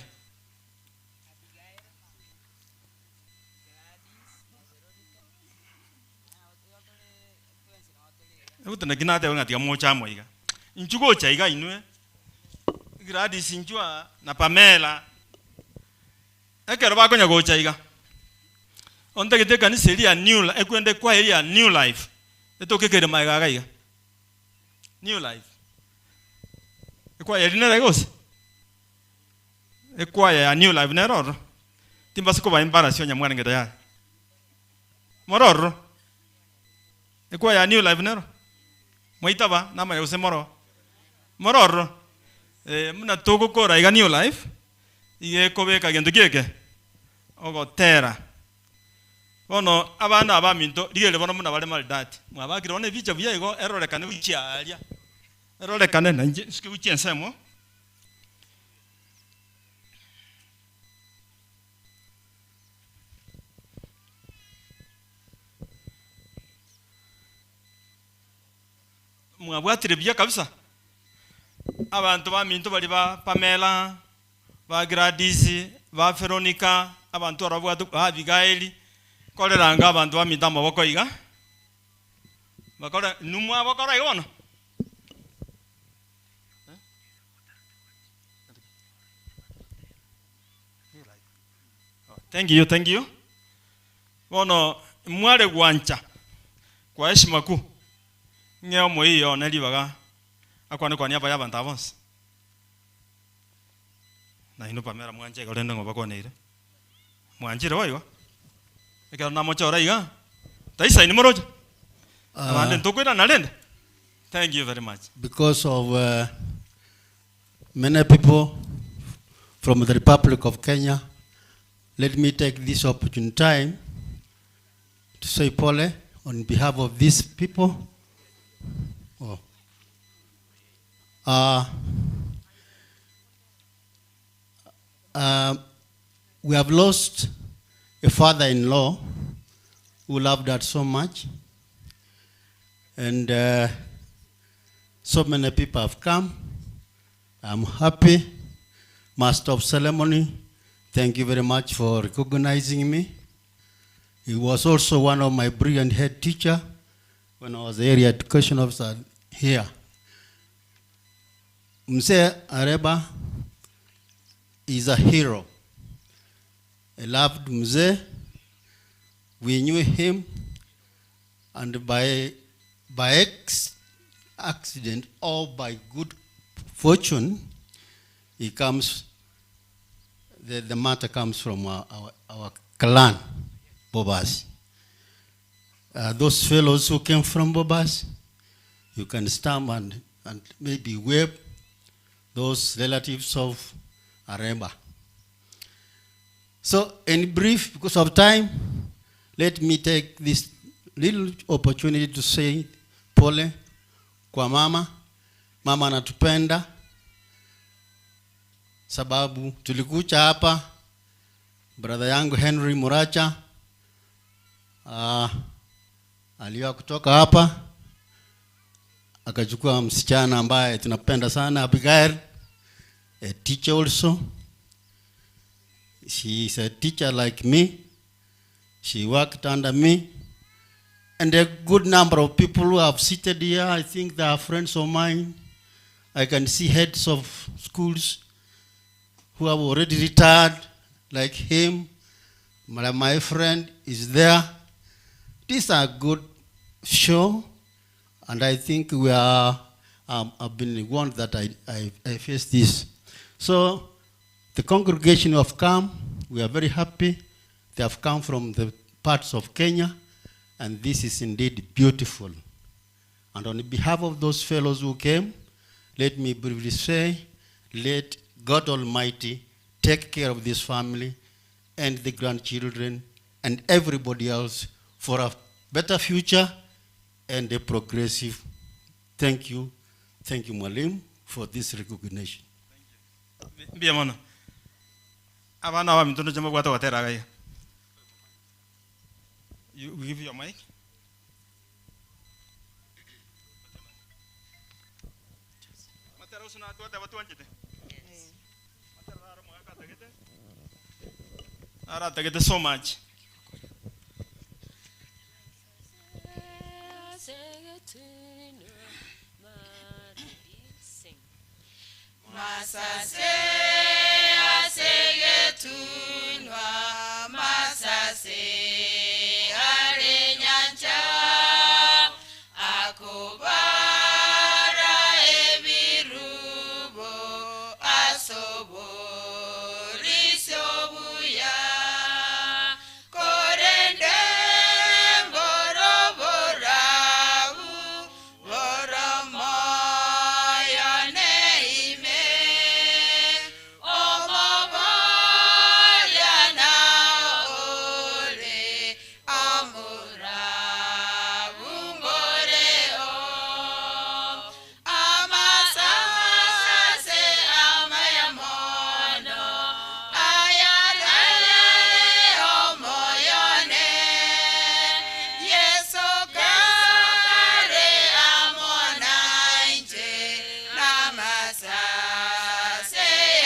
Utana kinate ngati ya mocha moiga. Inchugo chaiga inwe. Gladys Injua na Pamela. Ekero bakonya go chaiga. Onta kete kanisa ya new life ekwende kwa ya new life. Etoke kere maiga gaiga. New life. Ekwa ya dinera gose. Ekwa ya new life neroro. Timba siko ba embarrassing nya mwana ngeda ya. Mororo. Ekwa ya new life nero. Moitaba nama ya usemoro. Mororo. Muna togo kora iga new life. Ige kobeka gendo kieke. Ogo tera. Bono abana abaminto ligele bono muna bale maldati. Mwabakire bone bicha bya igo erore kane uchialia. Erore kane na nje ski uchiensemo. Mwabwatire bya kabisa. Abantu baminto bali ba Pamela, ba Gladys, ba Veronica, abantu arabwatu Abigail, koleranga abantu baminto amaboko iga. Bakora numwa bakora iga bono. Thank you. Bono mwale gwancha. Kwa heshima kuu. Ngeo moiyo nalibaga. Akwane kwa niaba y'abantu abonse. Na ino Pamela mwanje golenda ngoba koneire. Mwanjire woiwa. Ekero namochora iga. Taisa ni moroja. Abande ntokwira nalenda. Thank you very much. Because of many people from the Republic of Kenya, let me take this opportune time to say pole on behalf of these people. We have lost a father-in-law who loved us so much, and so many people have come. I'm happy. Master of Ceremony, thank you very much for recognizing me. He was also one of my brilliant head teacher when I was the area education officer here. Mzee Areba is a hero. I loved Mzee. We knew him, and by accident or by good fortune, he comes. The matter comes from our clan, Bobas. Those fellows who came from Bobas, you can stand and maybe wave. Those relatives of Areba. So, in brief, because of time, let me take this little opportunity to say pole kwa mama. Mama anatupenda sababu tulikuja hapa, brother yangu Henry Muracha aliwa kutoka hapa akachukua msichana ambaye tunapenda sana, Abigail, a teacher also. She is a teacher like me. She worked under me. And a good number of people who have seated here, I think they are friends of mine. I can see heads of schools who have already retired, like him. My friend is there. This is a good show. And I think we are, I've been warned that I face this. So the congregation have come. We are very happy. They have come from the parts of Kenya. And this is indeed beautiful. And on behalf of those fellows who came, let me briefly say, let God Almighty take care of this family and the grandchildren and everybody else for a better future and a progressive. Thank you, Mwalim, for this recognition. Bien, mono. Abana wa mitondo jamba kwa watera gaya. You give your mic. Matera usuna tuwa watu wanjete. Ara tagete so much. Masase asegetunwa masase arenyancha akubara ebirubo asoborisyobuya korende mboroborabu boromoyone ime omobolyana ole amurabungoreo amasase amayamono ayare omoyone yeso kare amonanje namasase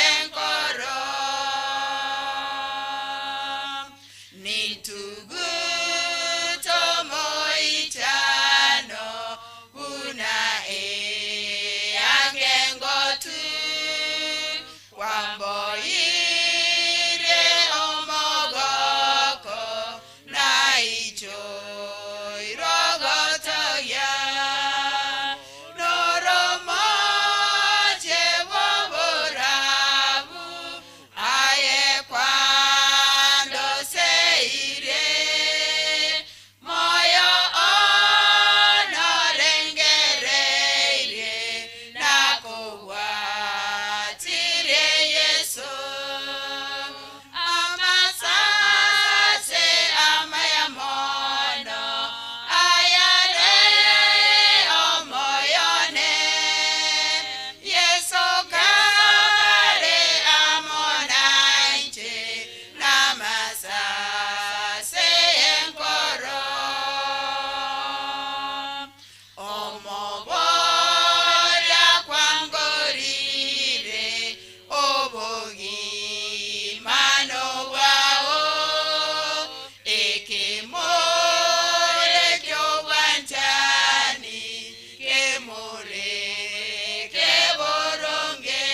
enkoro nitugutomoichano una eyangengotu wamboire omogoko naicho irogotoya noromoche boborabu aye cuando se iré moyo onorengereire nakowatire yeso amasase amayamono ayare omoyone yeso kare amonanje namasase enkoro omoboya kwangorire obogimano bwao ekemore kyobwanjani kemore keboronge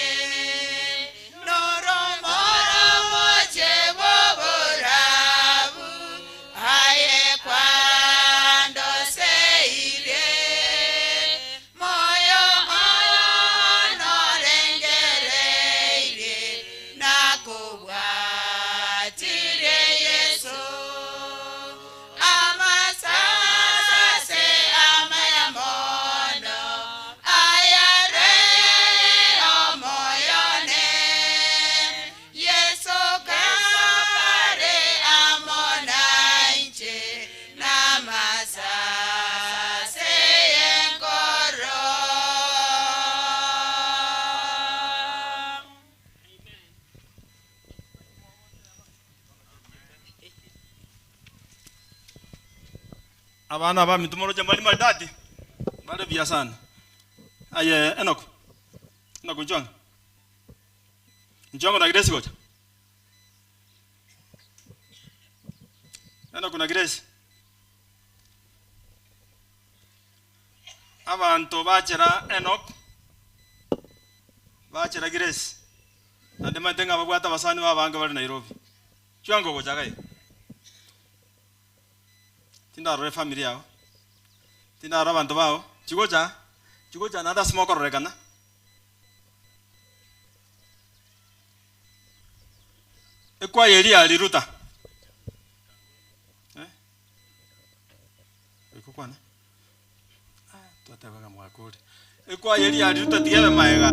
noromoromoche boborabu aye cuando se iré moyo onorengereire nakobwatire yeso amasase amayamono ayare omoyone yeso kare amonanje namasase enkoro Abana ba mitumoro jamali madadi. Bale bia sana. Aye Enoch. Enoch njong. Njong na Grace gocha. Enoch na Grace. Abantu bachera Enoch. Bachera Grace. Ande matenga bagwata basani babanga bali Nairobi. Chwango gocha kai. Tinda rore familia yao. Tinda rore bantu bao. Chigocha nada smoke rore kana. Ekwa yeli aliruta. Eko kwana. Tuataka mwakuri. Ekwa yeli aliruta tigabe maega.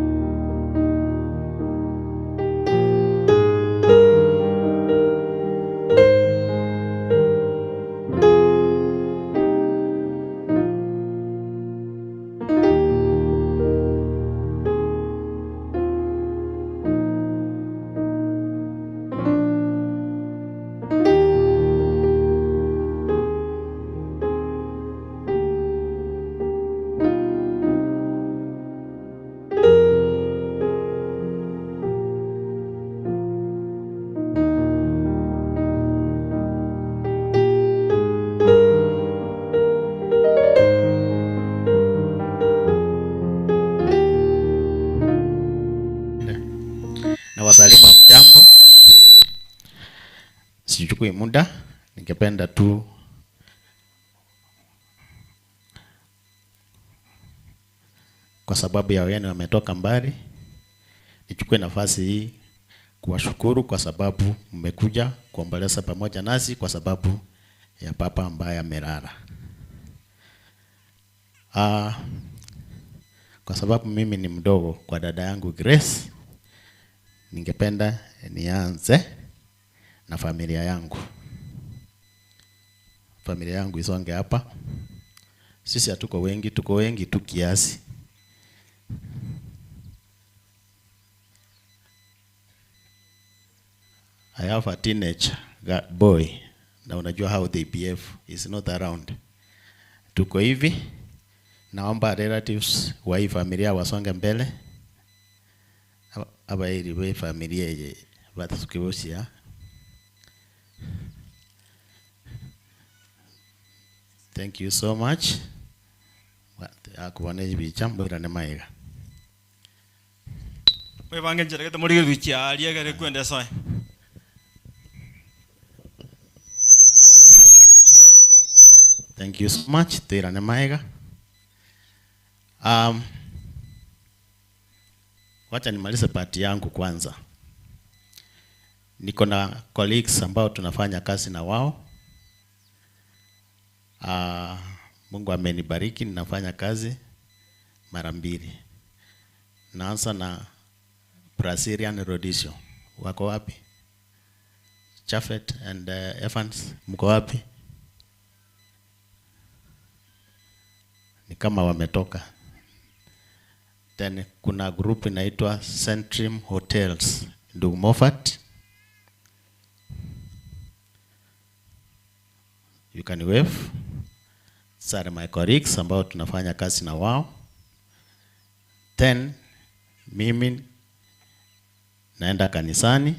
Sichukui muda, ningependa tu kwa sababu ya wageni wametoka mbali, nichukue nafasi hii kuwashukuru kwa sababu mmekuja kuomboleza pamoja nasi kwa sababu ya papa ambaye amelala. Kwa sababu mimi ni mdogo kwa dada yangu Grace, ningependa nianze na familia yangu. Familia yangu isonge hapa. Sisi hatuko wengi, tuko wengi tu kiasi. I have a teenage boy. Na unajua how they behave. Is not around. Tuko hivi. Naomba relatives wa hii familia wasonge mbele. Aba hii familia ye batasukibosia. Thank you so much. Akuboneje bichambo na maiga. We bange njereke muri bicia aliegere kwenda soe. Thank you so much. Tira na maiga. Wacha nimalize party yangu kwanza. Niko na colleagues ambao tunafanya kazi na wao. Mungu amenibariki ninafanya kazi mara mbili. Naanza na Brazilian Rodisio. Wako wapi? Chafet and Evans, mko wapi? Ni kama wametoka. Then kuna group inaitwa Centrim Hotels, ndugu Moffat. You can wave. Sare my colleagues ambao tunafanya kazi na wao. Then mimi naenda kanisani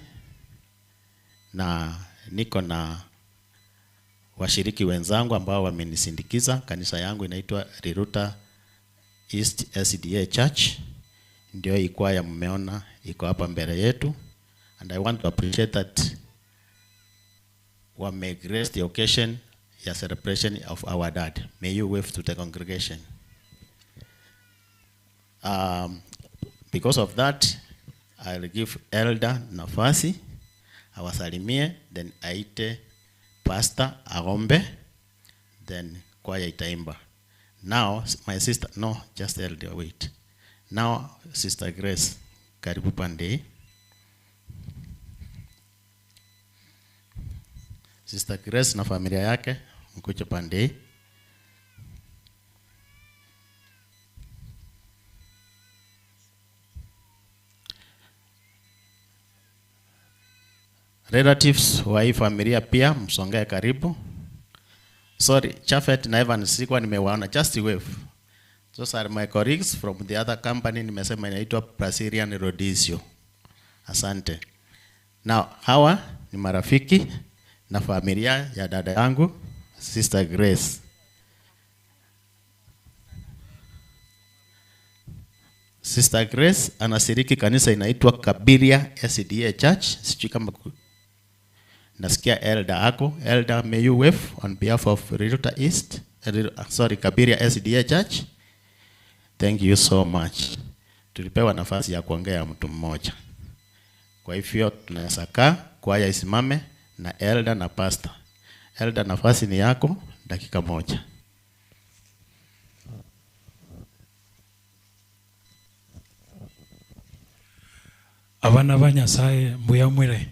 na niko na washiriki wenzangu ambao wamenisindikiza. Kanisa yangu inaitwa Riruta East SDA Church. Ndio ikwaya mmeona iko hapa mbele yetu. And I want to appreciate that we grace the occasion ya celebration of our dad. May you wave to the congregation. Because of that, I'll give elder nafasi awasalimie, then aite pastor agombe, then kwaya itaimba. Now my sister, no, just elder, wait. Now Sister Grace, karibu pande. Sister Grace na familia yake mkuche pande. Relatives wa hii familia pia msongee karibu. Sorry, Chafet na Evans sikuwa nimewaona, just wave. Those are my colleagues from the other company, nimesema inaitwa Brazilian Rodisio. Asante. Now, hawa ni marafiki na familia ya dada yangu, Sister Grace. Sister Grace anashiriki kanisa inaitwa Kabiria SDA Church. Sijui kama nasikia elder ako. Elder, may you wave on behalf of Riruta East. Kabiria SDA Church. Thank you so much. Tulipewa nafasi ya kuongea mtu mmoja. Kwa hivyo tunaweza kaa, kwaya isimame na elder na pastor. Elder, nafasi ni yako, dakika moja. Abana ba Nyasaye mbuyamwire.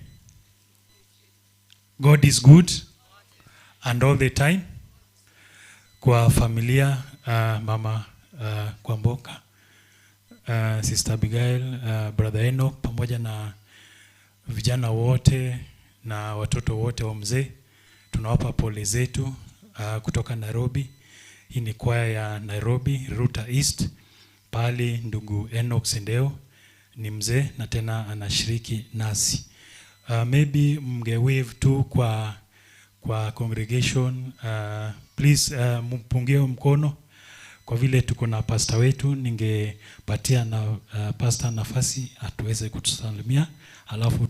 God is good and all the time. Kwa familia mama Kwamboka, Sister Abigail, Brother Enoch pamoja na vijana wote na watoto wote wa mzee, tunawapa pole zetu kutoka Nairobi. Hii ni kwaya ya Nairobi Ruta East. Pali ndugu Enoch Sendeo ni mzee na tena anashiriki nasi. Maybe mge wave tu kwa congregation, please mpungie mkono kwa vile tuko na pastor wetu. Ningepatia na pastor nafasi atuweze kutusalimia, alafu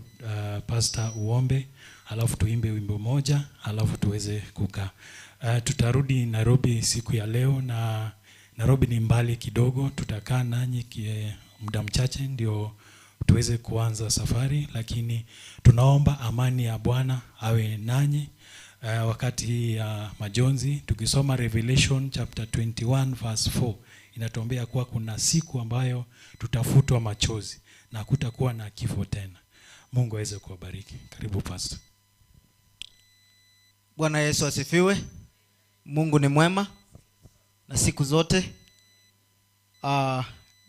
pastor uombe alafu tuimbe wimbo moja, alafu tuweze kukaa. Tutarudi Nairobi siku ya leo, na Nairobi ni mbali kidogo. Tutakaa nanyi muda mchache ndio tuweze kuanza safari, lakini tunaomba amani ya Bwana awe nanyi wakati ya majonzi. Tukisoma Revelation chapter 21 verse 4 inatuambia kuwa kuna siku ambayo tutafutwa machozi na kutakuwa na kifo tena. Mungu aweze kuwabariki. Karibu pastor. Bwana Yesu asifiwe. Mungu ni mwema na siku zote.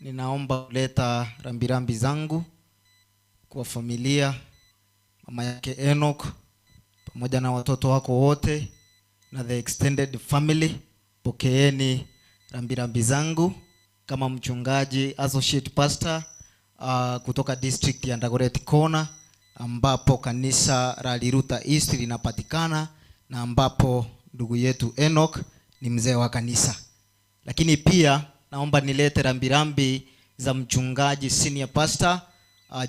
Ninaomba kuleta rambirambi zangu kwa familia mama yake Enoch pamoja na watoto wako wote na the extended family. Pokeeni rambirambi zangu kama mchungaji associate pastor kutoka district ya Dagoretti Corner, ambapo kanisa la Liruta East linapatikana na ambapo ndugu yetu Enoch ni mzee wa kanisa. Lakini pia naomba nilete rambirambi za mchungaji senior pastor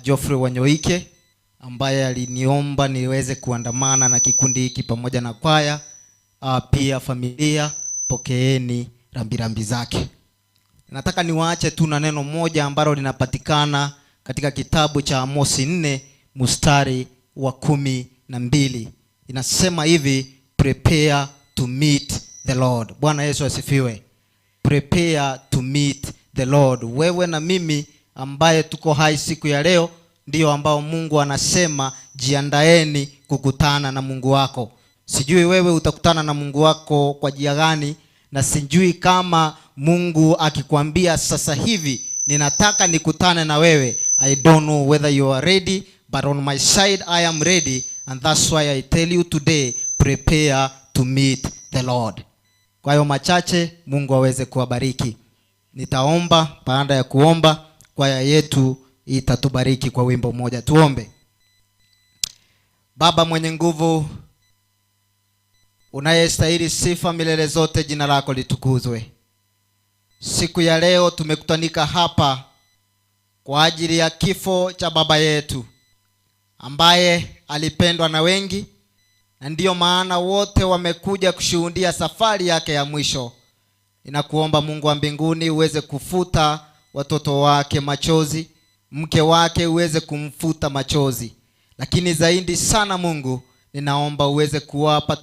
Geoffrey Wanyoike, ambaye aliniomba niweze kuandamana na kikundi hiki pamoja na kwaya. Pia familia, pokeeni rambirambi zake. Nataka niwaache tu na neno moja ambalo linapatikana katika kitabu cha Amosi 4 mstari wa 12. Inasema hivi, prepare to meet the Lord. Bwana Yesu asifiwe. Prepare to meet the Lord. Wewe na mimi ambaye tuko hai siku ya leo ndio ambao Mungu anasema jiandaeni kukutana na Mungu wako. Sijui wewe utakutana na Mungu wako kwa njia gani, na sijui kama Mungu akikwambia sasa hivi ninataka nikutane na wewe. I don't know whether you are ready, but on my side I am ready, and that's why I tell you today, prepare to meet the Lord. Kwa hiyo machache, Mungu aweze kuwabariki. Nitaomba, baada ya kuomba kwaya yetu itatubariki kwa wimbo mmoja. Tuombe. Baba mwenye nguvu, unayestahili sifa milele zote, jina lako litukuzwe. Siku ya leo tumekutanika hapa kwa ajili ya kifo cha baba yetu ambaye alipendwa na wengi, na ndiyo maana wote wamekuja kushuhudia safari yake ya mwisho. Ninakuomba Mungu wa mbinguni uweze kufuta watoto wake machozi, mke wake uweze kumfuta machozi, lakini zaidi sana Mungu ninaomba uweze kuwapa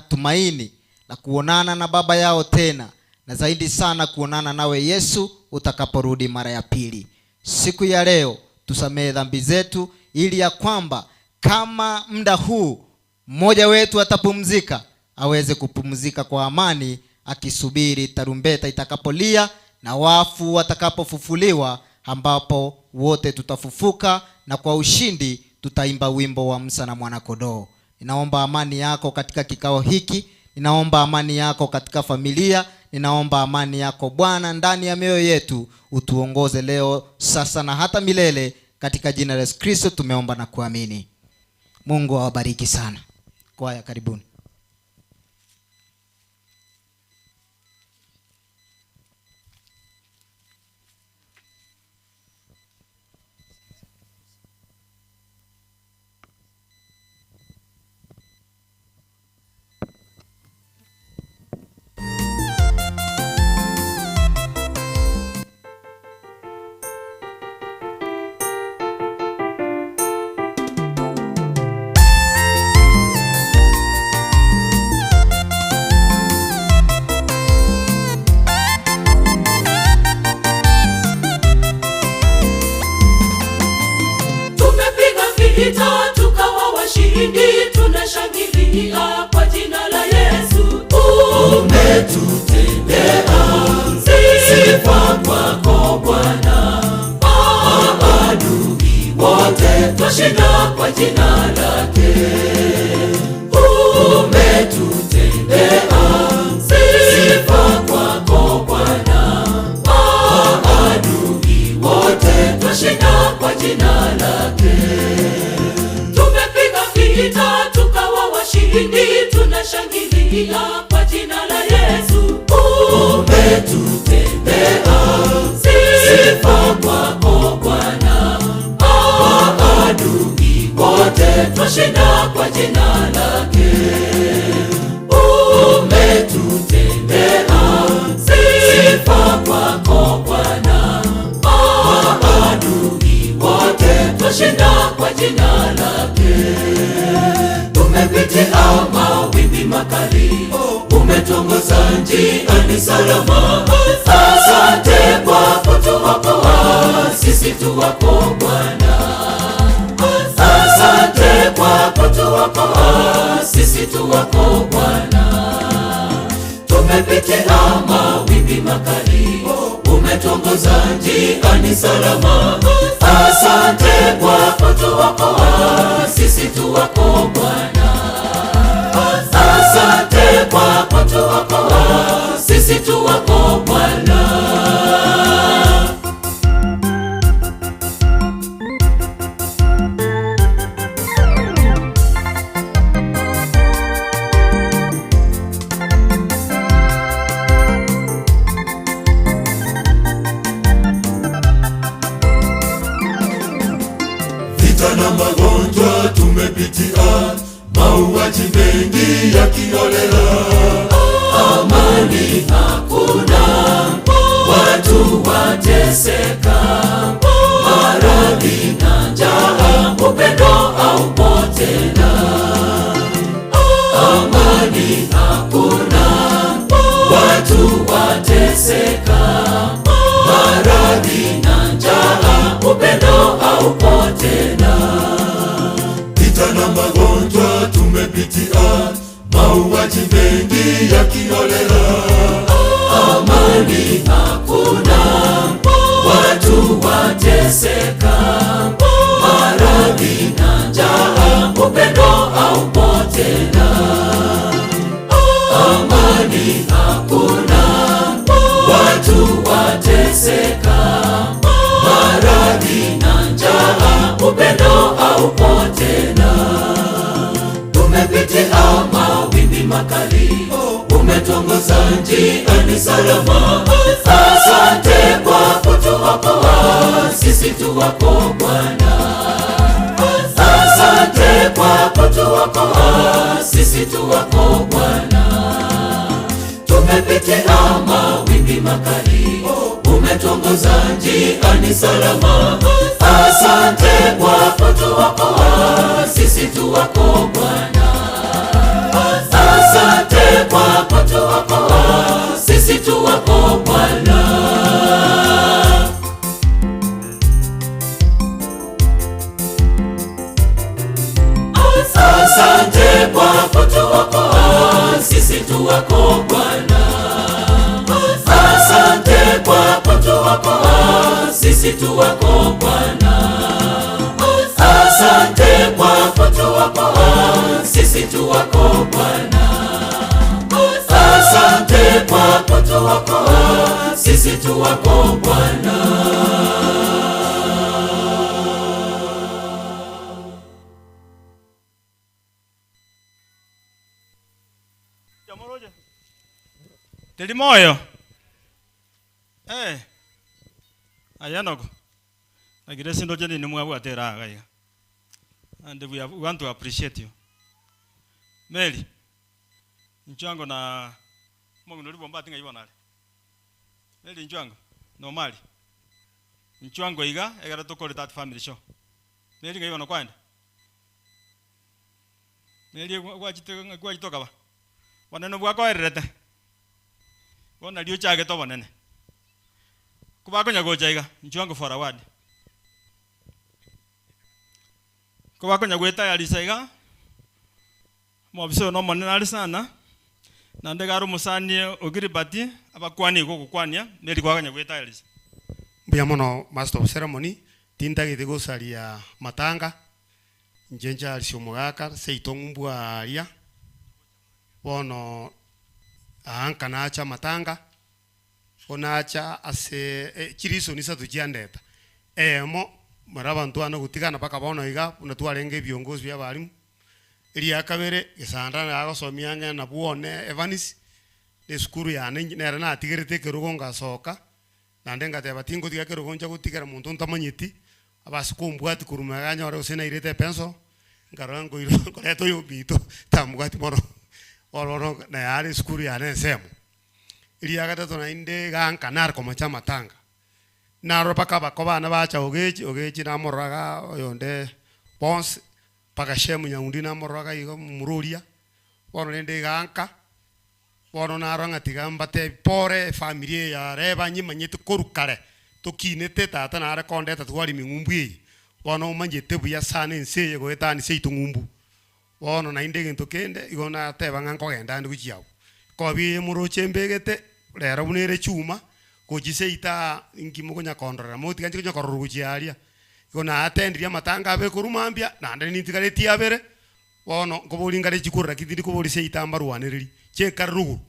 tumaini la kuonana na baba yao tena, na zaidi sana kuonana nawe Yesu utakaporudi mara ya pili. Siku ya leo tusamehe dhambi zetu, ili ya kwamba kama muda huu mmoja wetu atapumzika, aweze kupumzika kwa amani, akisubiri tarumbeta itakapolia na wafu watakapofufuliwa, ambapo wote tutafufuka na kwa ushindi tutaimba wimbo wa Musa na mwana kondoo. Ninaomba amani yako katika kikao hiki, ninaomba amani yako katika familia, ninaomba amani yako Bwana ndani ya mioyo yetu. Utuongoze leo, sasa na hata milele, katika jina la Yesu Kristo tumeomba na kuamini. Mungu awabariki sana. Kwaya, karibuni. Tukawa washindi, tunashangilia kwa jina la Yesu. Umetutendea sifa kwako Bwana, maadui wote twashinda kwa jina lake. Umetutendea sifa kwako Bwana, maadui wote twashinda kwa jina lake. Tukawa washindi, tunashangilia kwa jina la Yesu. Umetutendea sifa kwako Bwana, maadui wote twashinda kwa jina Umetutendea sifa kwako Bwana, maadui wote twashinda kwa jina lake. Tumepitia mawimbi makali, umetuongoza njiani salama. Asante kwa kutuokoa, sisi tu wako Bwana. Asante kwa kutuokoa, sisi tu wako Bwana. Tumepitia mawimbi makali, umetuongoza njiani salama. Asante kwa kutuokoa, sisi tu wako Bwana. Asante kwa kutuokoa, sisi tu wako Bwana. Vita na magonjwa tumepitia, mauaji mengi yakiolela. Amani hakuna, watu wateseka. Maradhi na njaa, upendo haupo tena. Amani hakuna, watu wateseka. Maradhi na njaa, upendo haupo tena. Vita na magonjwa tumepitia, mauaji mengi yakiolela. Amani hakuna, watu wateseka. Maradhi na njaa, upendo haupo tena. Amani hakuna, watu wateseka. Maradhi na njaa, upendo haupo tena. Tumepitia mawimbi makali, umetuongoza njiani salama. Asante kwa kutuokoa, sisi tu wako Bwana. Asante kwa kutuokoa, sisi tu wako Bwana. Tumepitia mawimbi makali, umetuongoza njiani salama. Asante kwa kutuokoa, sisi tu wako Bwana. Asante kwa kutuokoa, sisi tu wako Bwana. Asante kwa kutuokoa, sisi tu wako Bwana. Asante kwa kutuokoa, sisi tu wako Bwana. Asante kwa kutuokoa, sisi tu wako Bwana. Asante kwa kutuokoa, sisi tu wako Bwana. Teli moyo. Ayanoko. Agire sindo jeni ni mwa atera gaiga. And we want to appreciate you. Meli. Nchango na Mungu ndio bomba tinga ibonale. Meli nchango normali. Nchango iga egara to call that family show. Meli ngai wana kwenda. Meli kwa jitoka ba. Waneno bwa kwa erete. Wana liyo chage to wanene. Kubako nyago chaiga nchango for award. Kubako nyago tayari saiga. Mwabiso no monena sana. Na ndegaro musani ogiribati abakwani ko kukwania neri kwaganya gwetayari. Mbuya mono master of ceremony tinta githego saria matanga njenja alisio mugaka seitongmbua aria bono anka naacha matanga onacha ase chiriso nisa tujiandeta emo marabantu ana gutigana paka bono iga unatwarenge biongozi bya balimu iri akabere gesanda na agosomia na buone evanis ne skuru ya nera na tigirite kerugonga soka na ndenga te batingo tiga kerugonja gutigera muntu ntamanyiti abasikumbwati kurumaganya ore usena irete penso ngarango iro koleto yo bito tamugati mono oro na yari skuru ya nesemo ili agata na inde ganka nar ko machama tanga naro pakaba ko bana bacha ogechi na moraga yonde pons paka shemu nyaundi na moraga igo mururia bono inde ganka bono naro ngatigamba te pore familia ya reba nyima nyetu korukare tokinete tata nare kondeta twali mingumbwi bono manjete buya sana ense go etani se itungumbu bono na inde gento kende igona te banganko genda ndi kuchiao ko bi muro chembegete lero bunere chuma ko jiseita ngimo konya kondora moti kanji konya koruru kuchiaria igona atendria matanga be kurumambia na ndani nitikale tiabere bono ngobolingale chikurra kidiri ko bolise itambarwaniriri chekarugu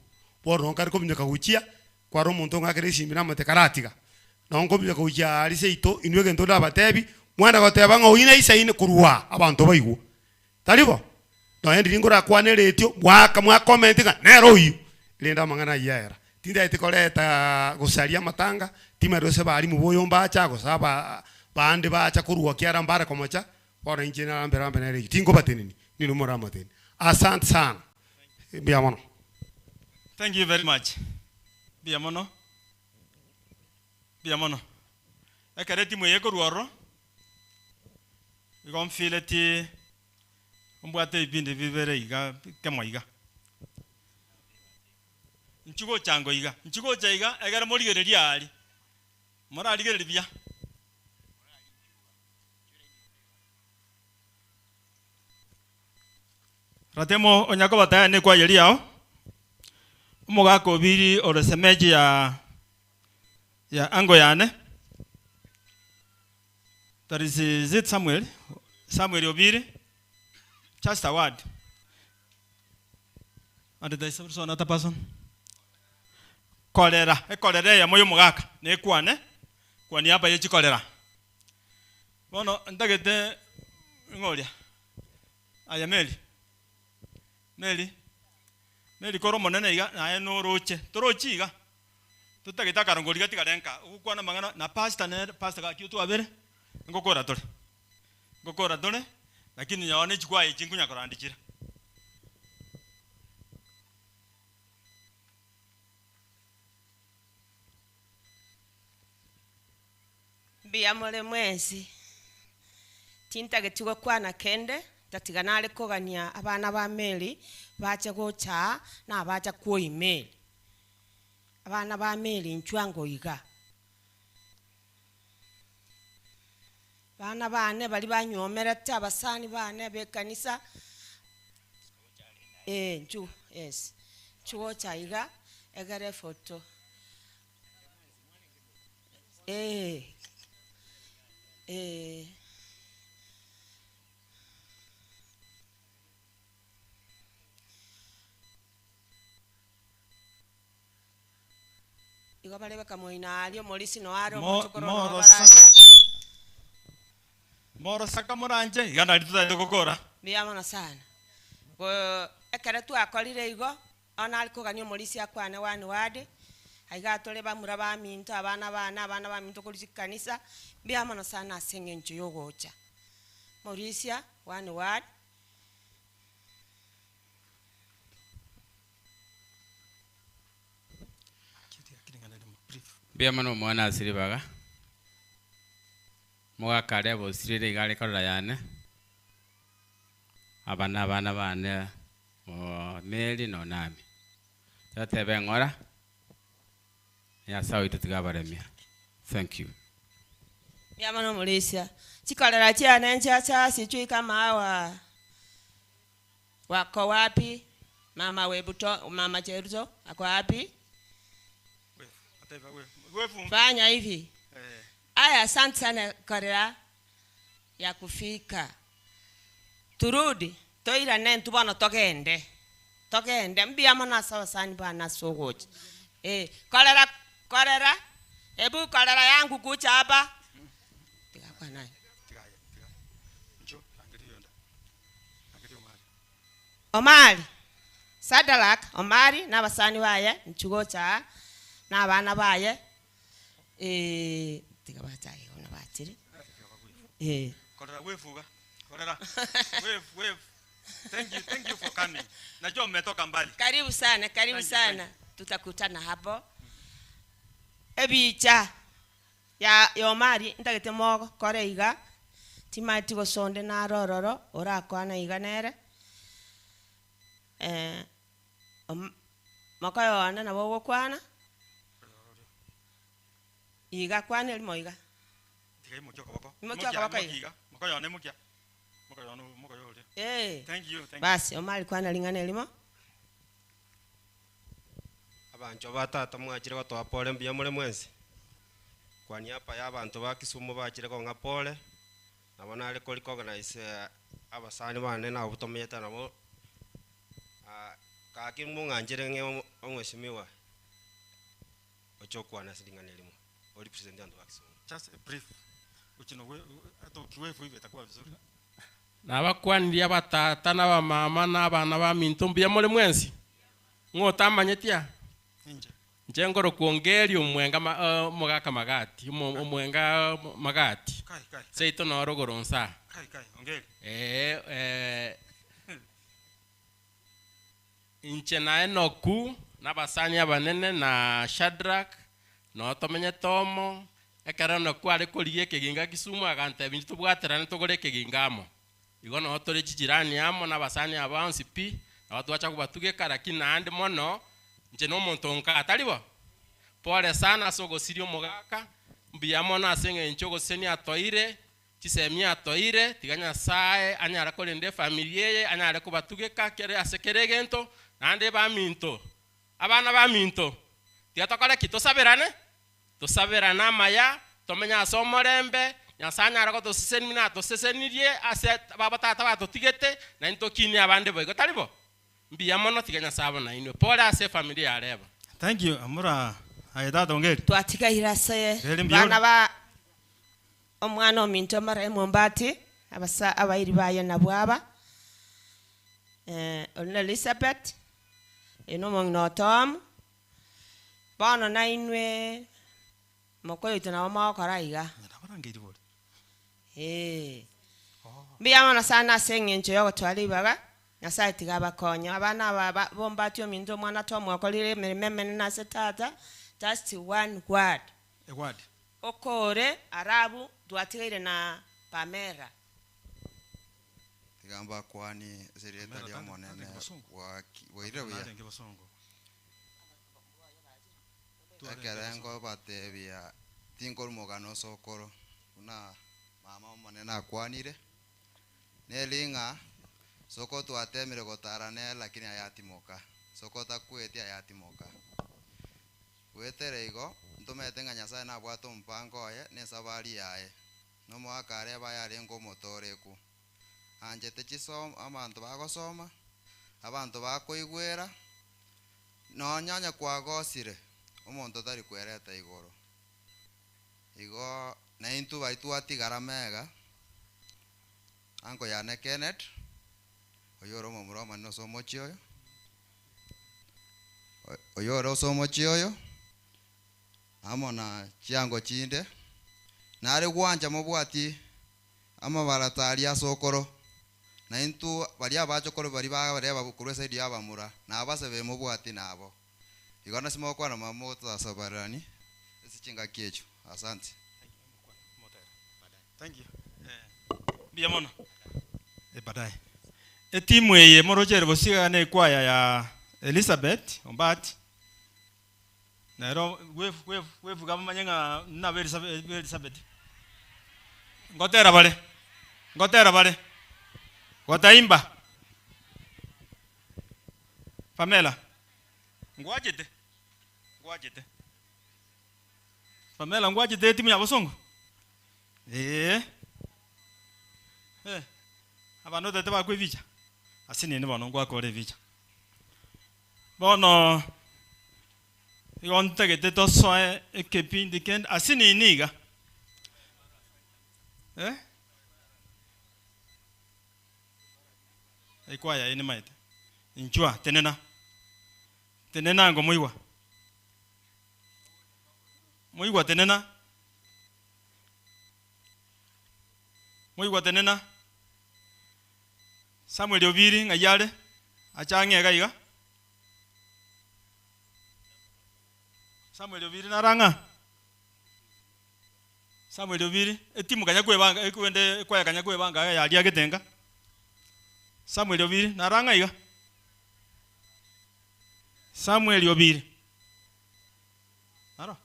bono kari komnyaka kuchia kwa romuntu ngakere simbira matekaratiga nongo bya kuja ali seito inwege ntoda batebi mwana goteba ngo ina isa ine kurwa abantu bayigo talibo no endi ngora kwaneretio mwa comment ga nero uyu linda mangana yera tinda itikoleta gusaria matanga timerose bali mu boyomba cha gusaba bande bacha kurwa kiara mbara komocha ora injina mbera mbere tingo batenini ni numora mateni asante sana biamono. Thank you very much. Biamono. Biamono. Ekareti mu yego ruoro. Igom fileti ombwate ibinde vivere iga kemo iga. Nchugo chango iga. Nchugo cha iga egara morigereria ali. Mora aligereria bia. Ratemo onyako bataya ne kwa yeriao. Umugako biri orosemeji ya ango yane. That is it Samuel Obiri. Just a word. And there is also another person. Kolera. Kolera ya moyo mugaka. Ne kwane. Kwa niaba yechi kolera. Bono ndagete ngolia. Aya Meli koro monene iga na eno roche. Torochi iga. Tutagita karongoli gati karenka. Ukwana mangana na pasta ga kiutu abere. Ngokora tole. Lakini nyaone chikwa ichingunya korandichira. Biamole mwezi. Tintage tuwa kwana kende. Tatiganale kogania abana ba meli bacha gocha na bacha ko email abana ba meli nchwango iga bana bane bali banyomera ta basani bane be kanisa nchu yes chuo cha iga egare foto Igo balebe kamoina alio molisi no aro mochokoro no baraja. Moro saka moranje igana lituta ndokokora. Biyamona sana. Go ekere tu akolire igo ona aliko ganyo molisi akwane wani wade. Aiga tole bamura ba minto abana ba minto kolisi kanisa biyamona sana asenge ncho yogocha. Morisia wani wade. Biamano mwana asiribaga moga kare bo sirire igare korora yane abana bane meli no nami tatebe ngora ya sawi tutigabaremia. Thank you. Biamano Malaysia chikolera chia nencha sichui kama wako wapi mama webuto mama Cheruto ako wapi? Fanya hivi. Aya, asante sana Korea ya kufika. Turudi. Toira nentu bana togende. Mbia mona sawa sani bana sogochi. Kolera. Ebu kolera yangu kucha hapa. Tika kwa nani? Omari. Sadalak, Omari na basani baye nchugocha na bana baye tika bataye ona batiri kolera wefuga Korera. Wave. Thank you for coming. Najua mmetoka mbali. Karibu sana, karibu Thank you, sana. Tutakutana hapo. Ebicha ya yomari ndagete mogo koreiga. Timati go sonde na rororo ora kwana iganere. Makayo ana na bogo kwana. Iga kwana elmo iga. Tigai mukyo kabako. Mukyo kabako iga. Makayo ne mukya. Makayo ule. Thank you. Basi omali kwana lingana elimo. Abancho batata mwachire gotoa pole mbia muri mwensi. Kwa niaba y'abantu ba Kisumu bachire konga pole. Nabona ari kuri organize abasani bane na obutomyeta nabo. Kaki munganjire nge omweshimiwa. Ochokwana silingana elimo. Oli president wa Kisumu. Just a brief. Uchino we atokiwefu hivi itakuwa vizuri. Nabakwanira batata na bamama n'abana ba minto mbia muri mwensi. Ngotamanyetia. Njengoro kuongeri omwenga mogaka magati omwenga magati seito no rogoronsa ongeri inche na Enoku na basani abanene na Shadrach no tomenye tomo ekara no kware koriye keginga Kisumu agante bintu tubwaterane tugore kegingamo igo no tore chijirani amo na basani abansi pi na watu acha kubatuge karaki na ande mono nje no muntu nkatalibo pole sana sogo sirio mogaka mbiyamo na senge nchogo seni atoire chisemia atoire tiganya sae anyara kolende familie anyara kubatuge kakere asekeregento nande ba minto abana ba minto tiatokale kitosaberane tosaberana maya tomenya somorembe nyasanya rako to sesemina to sesenirie ase baba tata bato tigete na intokini abande boygo talibo mbiyamo no tiganya sabo na ino pole ase familia ya Areba. Thank you amura ayedada ongeri Twatika irase bana ba omwana ominto mara emombati abasa abairi baye na bwaba olna Elizabeth eno mongno Tom bana na inwe mokoyo tana ma karaiga nabangeri bole mbiyamana sana sengencho yo twali baga Nyasaye tigaba konya abana baba bombati ominto mwana Tom akolire mememe na setata just one word. A word. Okore Arabu duatigaire na Pamera. Tigamba kwani zireta lya monene wa irebuya. Akarengo batebia tinkor mogano sokoro una mama monene akwanire. Nelinga soko twatemire gotarane lakini ayatimoka. Soko takweti ayatimoka. Wetereigo ntumetenga Nyasaye na bwato mpango ye nesabari yaye no mwaka Areba yari ngo motoreku anje techisom amantu bagosoma abantu bakoigwera no nyanya kwagosire omonto tari kwereta igoro igo na intu baitu atigara mega ango yane Kenneth oyoro momuroma no somo chioyo oyoro somo chioyo amona chiango chinde nare gwanja mobwati ama baratari asokoro na intu bali abachokoro bali bareba bukuru saidi abamura na abasebe mobwati nabo igona simoko na mamoto asabarani esichinga kiecho asante thank you biamono baadaye etimu ye morojere bosiga ne kwaya ya Elizabeth ombati Nero wefu kama manyenga na Elizabeth. Ngotera bale. Wataimba. Pamela. Ngwajete. Pamela ngwajete timu ya Bosongo. Abano tete ba kwevicha. Asini ni bono ngwakore vicha. Bono yon tegete to soe ekepin diken asini iniga ekwaya ine maite inchua tenena ngo muiwa tenena Samuel Obiri ngayale achange gaiga. Samuel Obiri naranga. Samuel Obiri etimu kanya kwebanga ekwende kwaya kanya kwebanga yali agetenga. Samuel Obiri naranga iga. Samuel Obiri. Aro.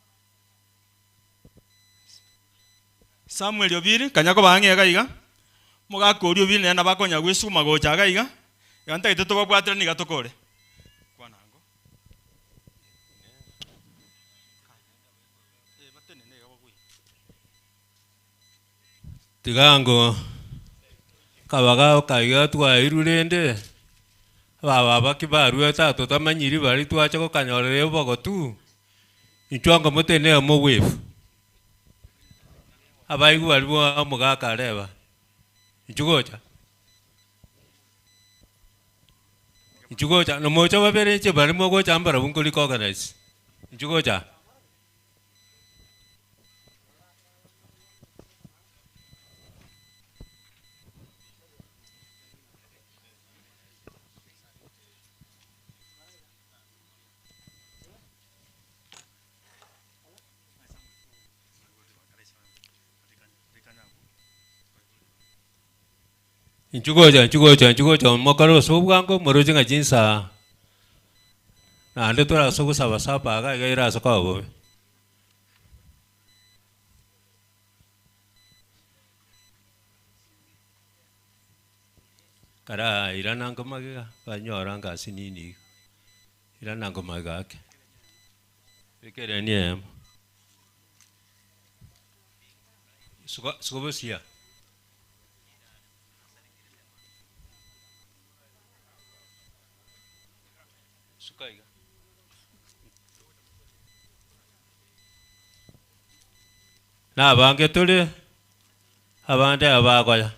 Samuel Obiri kanya ko bange gaiga. Muga kori Obiri na bakonya gwesuma gocha gaiga. Yanta iteto babwatira ni gatokore. Tigango kabaga kaiga twairurende baba bakibarua tato tamanyiri bari twacha ko kanyorere bogo tu ichwanga mutene mo wefu abaigu bari bo amugaka reba ichugocha no mocha babere che bari mo gocha ambara bunkoli ko organize ichugocha Inchugocha mokaro sobwango morojinga jinsa na ande tora sogo saba ga ira sokabo kara irana ngamaga kanyora ngasi nini irana ngamaga ke ekere ni sugo sia na bange tuli abande abagoya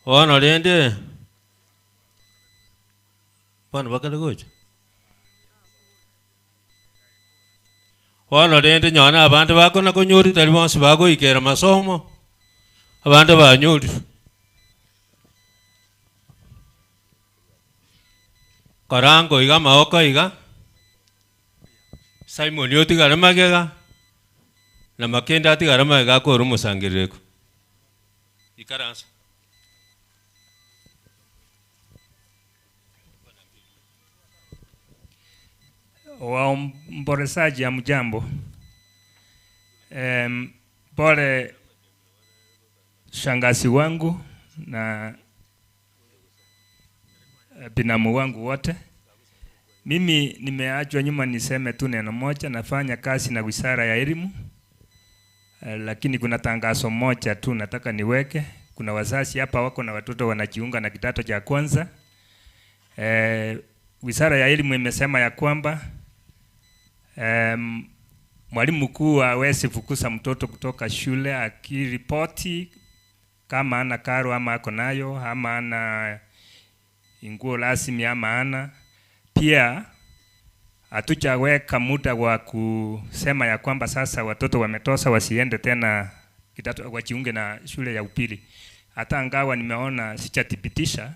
ono lende bana bakale gocha ono lende nyona abande bakona konyori tali bonse bago ikera masomo abande banyori karango iga maoka iga Simon yoti garamagega na makenda ati garamagega ko rumusangireko ikaransa waombolezaji ya mjambo. Pole shangazi wangu na binamu wangu wote. Mimi nimeachwa nyuma, niseme tu neno moja. Nafanya kazi na Wizara ya Elimu, lakini kuna tangazo moja tu nataka niweke. Kuna wazazi hapa wako na watoto wanajiunga na kidato cha kwanza. Wizara ya Elimu imesema ya kwamba mwalimu mkuu hawezi fukuza mtoto kutoka shule akiripoti kama ana karo ama ako nayo ama ana nguo rasmi ama ana. Pia hatujaweka muda wa kusema ya kwamba sasa watoto wametosa wasiende tena kidato wajiunge na shule ya upili. Hata angawa nimeona sijathibitisha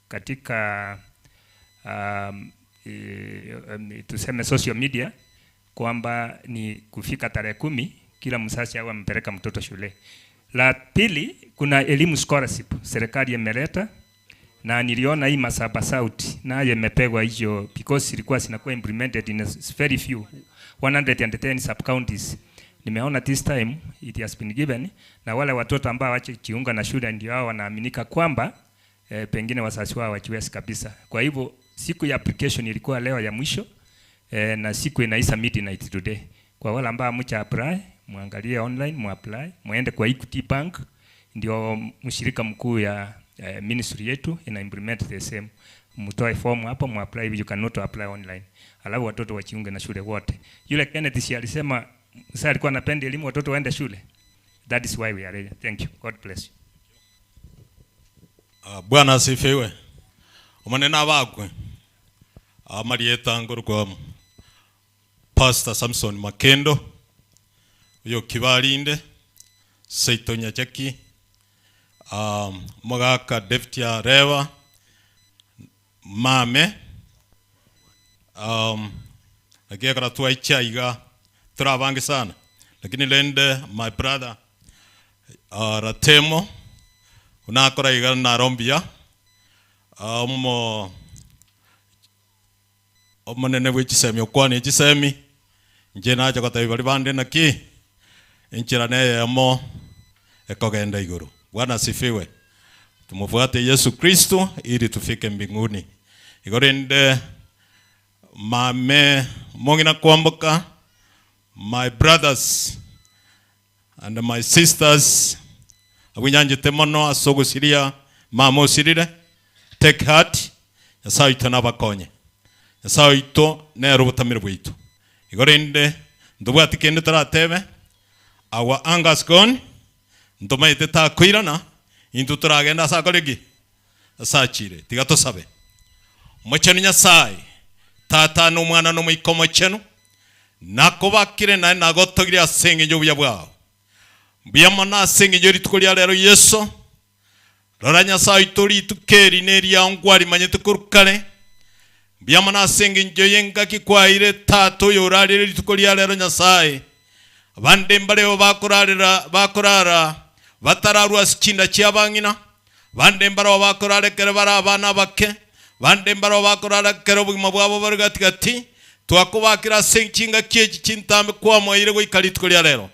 katika tuseme social media kwamba ni kufika tarehe 10 kila mzazi awe ampeleka mtoto shule. La pili, kuna elimu scholarship serikali imeleta, na niliona hii Masaba South nayo imepegwa hiyo because ilikuwa sinakuwa implemented in very few 110 sub counties. Nimeona this time it has been given, na wale watoto ambao wache jiunga na shule ndio hao wanaaminika kwamba pengine wazazi wao wachiwezi kabisa. Kwa hivyo siku ya application ilikuwa leo ya mwisho, na siku inaisha midnight today. Kwa wale ambao mcha apply, muangalie online, muapply, muende kwa Equity Bank, ndio mshirika mkuu ya ministry yetu ina implement the same. Mtoe form hapo muapply, you cannot apply online. Alafu watoto wajiunge na shule wote. Yule Kenneth alisema sasa alikuwa anapenda elimu watoto waende shule. That is why we are here. Thank you. God bless you. Bwana asifiwe. Umanena bakwe amarieta ngorwa Pastor Samson Makendo uyo kibalinde Saitonya Jackie Mogaka Deputy Areba, Mame, agia kara tuwa ichaiga, turavangi sana. Lakini lende, my brother, Ratemo, unakora iga narombia, omanene wichisemi, okwani ichisemi, njena acha kata ibalibande na ki, inchirane yamo, ekogenda iguru. Bwana asifiwe. Tumufuate Yesu Kristo ili tufike mbinguni. Igorende mame mongina kuamboka, my brothers and my sisters, awinyanje temono asogo siria mamo sirire, take heart, yasao ito nabakonye, yasao ito nero butamire bwitu. Igorende ndubuati kende taratebe, our anger's gone, ntomaite takwirana, into turagenda sakolegi, asachire, tigato sabe. Mochenu Nyasaye, tata no mwana no mwikomo chenu, nakobakire na nagotogire asenge nyo bwabo. Biyamana asenge nyo ritukolia lero Yesu. Rora Nyasaye tori tukeri neri ya ngwari manyetu kurukane. Biyamana asenge nyo yenga kikwaire tato yorari ritukolia lero Nyasaye. Bande mbale bakorara batararwa sichinda cyabangina. Bande mbaro bakorare kere bara abana bake. Bande mbaro bakorara kere bugima bwabo bargatigati. Twakubakira senkinga kyeji kintambe kwa moire go ikalitkolia lero.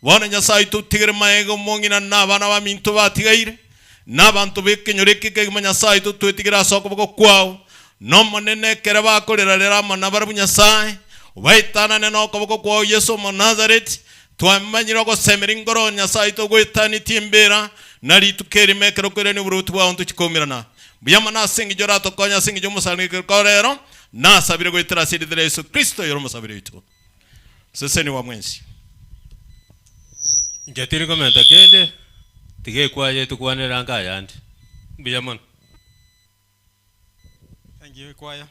Bone Nyasaye tutigere maego mongina nabana ba minto batigaire. Nabantu bekenyoreke ke Nyasaye tutwetigira soko boko kwao. No monene kere bakorera lera mana barabu Nyasaye. Waitana neno koboko kwa Yesu mo Nazareth. Twamanyira ko semering Nyasaye to gwetani timbera nari tukeri mekero kwereni burutu bwa ontu kikomirana. Biyamana singi jora to konya singi jo musangi korero na sabire gwetera sidire Yesu Kristo yoro musabire itu. Seseni wa mwensi. Njatiri komenta kende tige kwaje tukwanera anga yandi. Biyamana. Thank you, choir.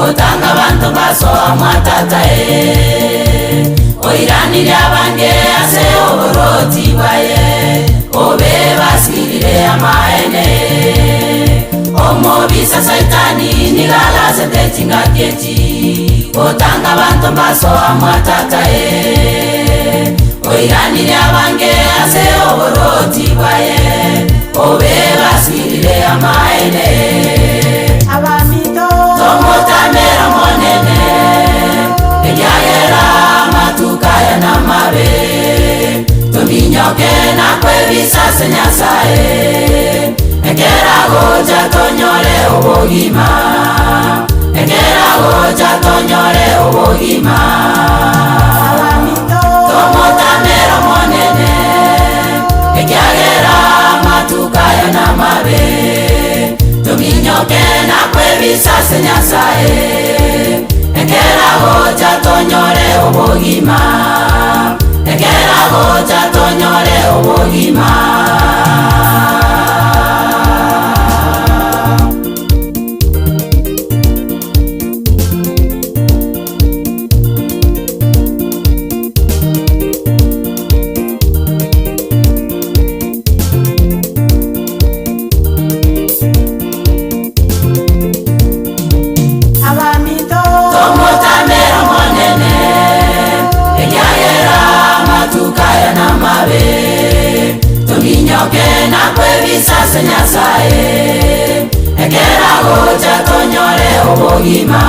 otanga bantu basoa mwatata oiranire abange ase oboroti bwaye obe basirire amaene omobisa saitani nigalase techingaketi otanga bantu basoa mwatata oiranire abange ase oboroti bwaye obe basirire amaene abamito tomotamero monene ekyagera matukaya namabe tominyoke nakwebisase nyasaye ekeragoja tonyore obogima ekeragoja tonyore obogima tomotamero monene ekyagera matukaya namabe tominyoke nakwebisase nyasaye ekeragoja tonyore obogima ekeragoja tonyore obogima tominyoke nakwebisase nyasaye ekeragoja tonyore obogima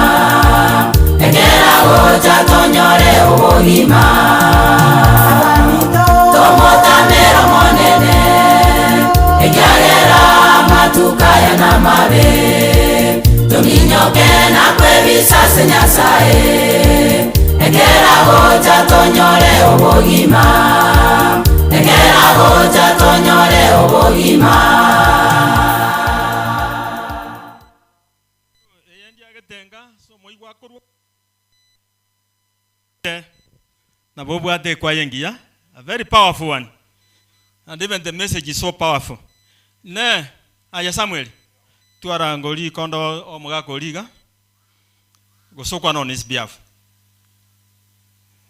ekeragoja tonyore obogima tomotamero monene ekyagera matukaya namabe tominyoke nakwebisase nyasaye ekeragoja tonyore obogima ekeragoja tonyore obogima na bobwate kwa yengia, a very powerful one, and even the message is so powerful. Ne aya Samuel tuarangoli kondo omugakoliga gosokwa on his behalf.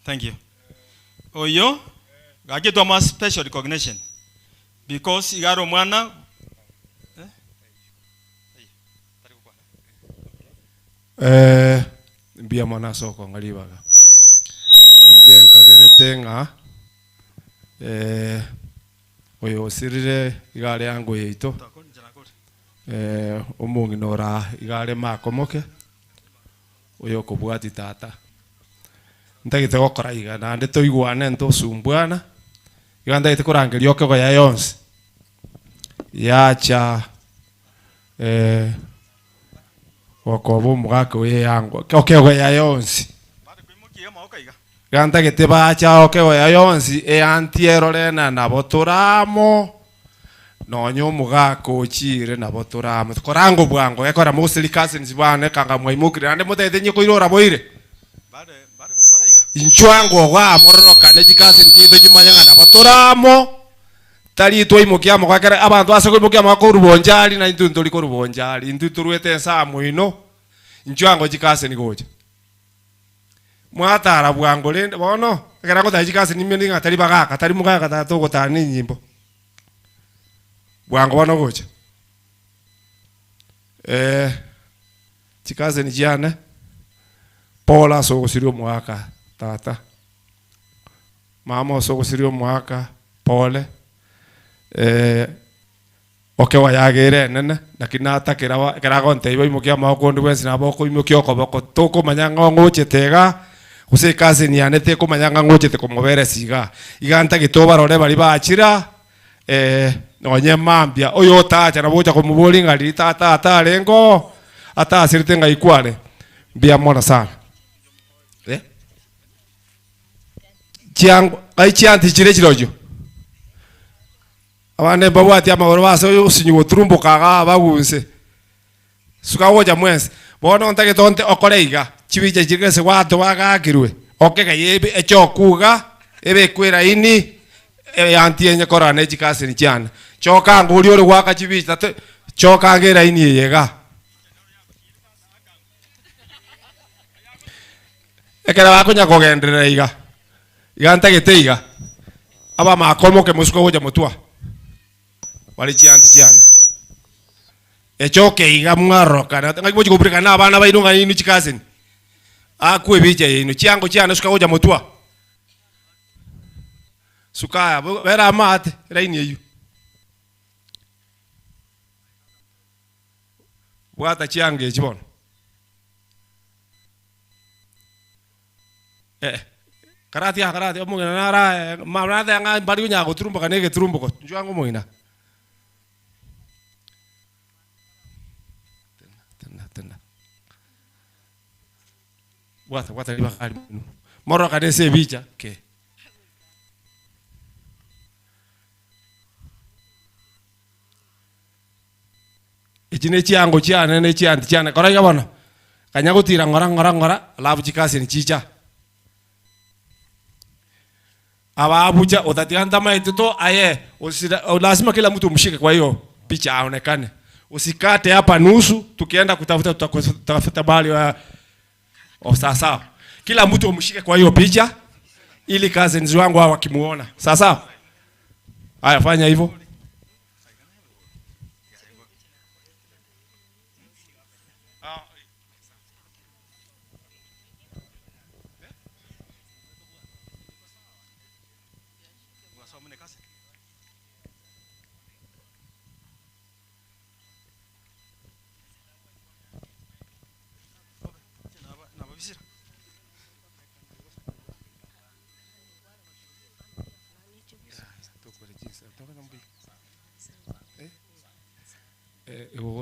Thank you. Oyo gagetwa ma special recognition because igaro mwana mbia mwana soko ngalibaga ingen kagerete nga oyo sirire igare yangu yeito omungi nora igare makomoke oyo kubwati tata ndagite gokora iga na nde toigwane nto sumbwana iga ndagite kurangeria okego ya yonse yacha wakobo mugaka we yangu okego ya yonse ganta gete bacha okego ya yonse e antiero rena na boturamo nonyo mugaka ochire na boturamo korango bwango ekora musili cousins bane kanga mwaimukire ande mutethenye koirora boire inchwango wa mororoka ne jikase nkido jimanyanga na baturamo tali to imokia mugakera abantu ase ko imokia makuru bonjali na intu ntoli ko bonjali intu turwete samu ino inchwango jikase ni goja mwatara bwango lende bono ekera ko tajikase ni mendinga tali bagaka tali mugaka tato ko tani nyimbo bwango bono goja jikase ni jana Paula so sirio mwaka tata mama so sirio mwaka pole okewa yagere nene nakinata kera gonte ibo imokia mako ndu wensi na boko imokia okoboko toko manyanga ngochitega use kazi ni anete ko manyanga ngochite ko mobere siga iganta gitoba rore bari bachira onye mambia oyo tacha na bocha ko mubolinga li tata lengo ata asirite nga ikwale bia mona sana chiango ai chianti chire chirojo abane babwati amagoro base oyo usinyu trumbo kaga bagunse suka woja mwense bono ntake tonte okoreiga chibije chigese watu bagakirwe okega yebe echokuga ebe kwera ini anti enye korane chikase ni cyane choka nguri ori waka chibije tate choka ngera ini yega ekera bakonya kugenderera iga iganta giteiga aba makomoke musuko goja mutwa bali chianti chiana echoke iga mwaroka na ngai moji kubrika na abana bairunga inu chikazini akwe biche inu chiango chiana suka goja mutwa sukaya bera mate raini eyu bwata chiange chibono karati omugina nara marada nga bari nyago turumba kanege turumba ko njwango moina tena wata liba kali moro kanese bicha ke echine chiango chiane ne chianti chiane kora yabona kanyago tira ngora labu chikasi ni chicha aba abuja utatianda maituto aye lazima kila mtu mshike kwa hiyo picha aonekane usikate hapa nusu tukienda kutafuta bali wa sasa kila mtu mshike kwa hiyo picha ili cousins wangu hao wakimuona sasa haya fanya hivyo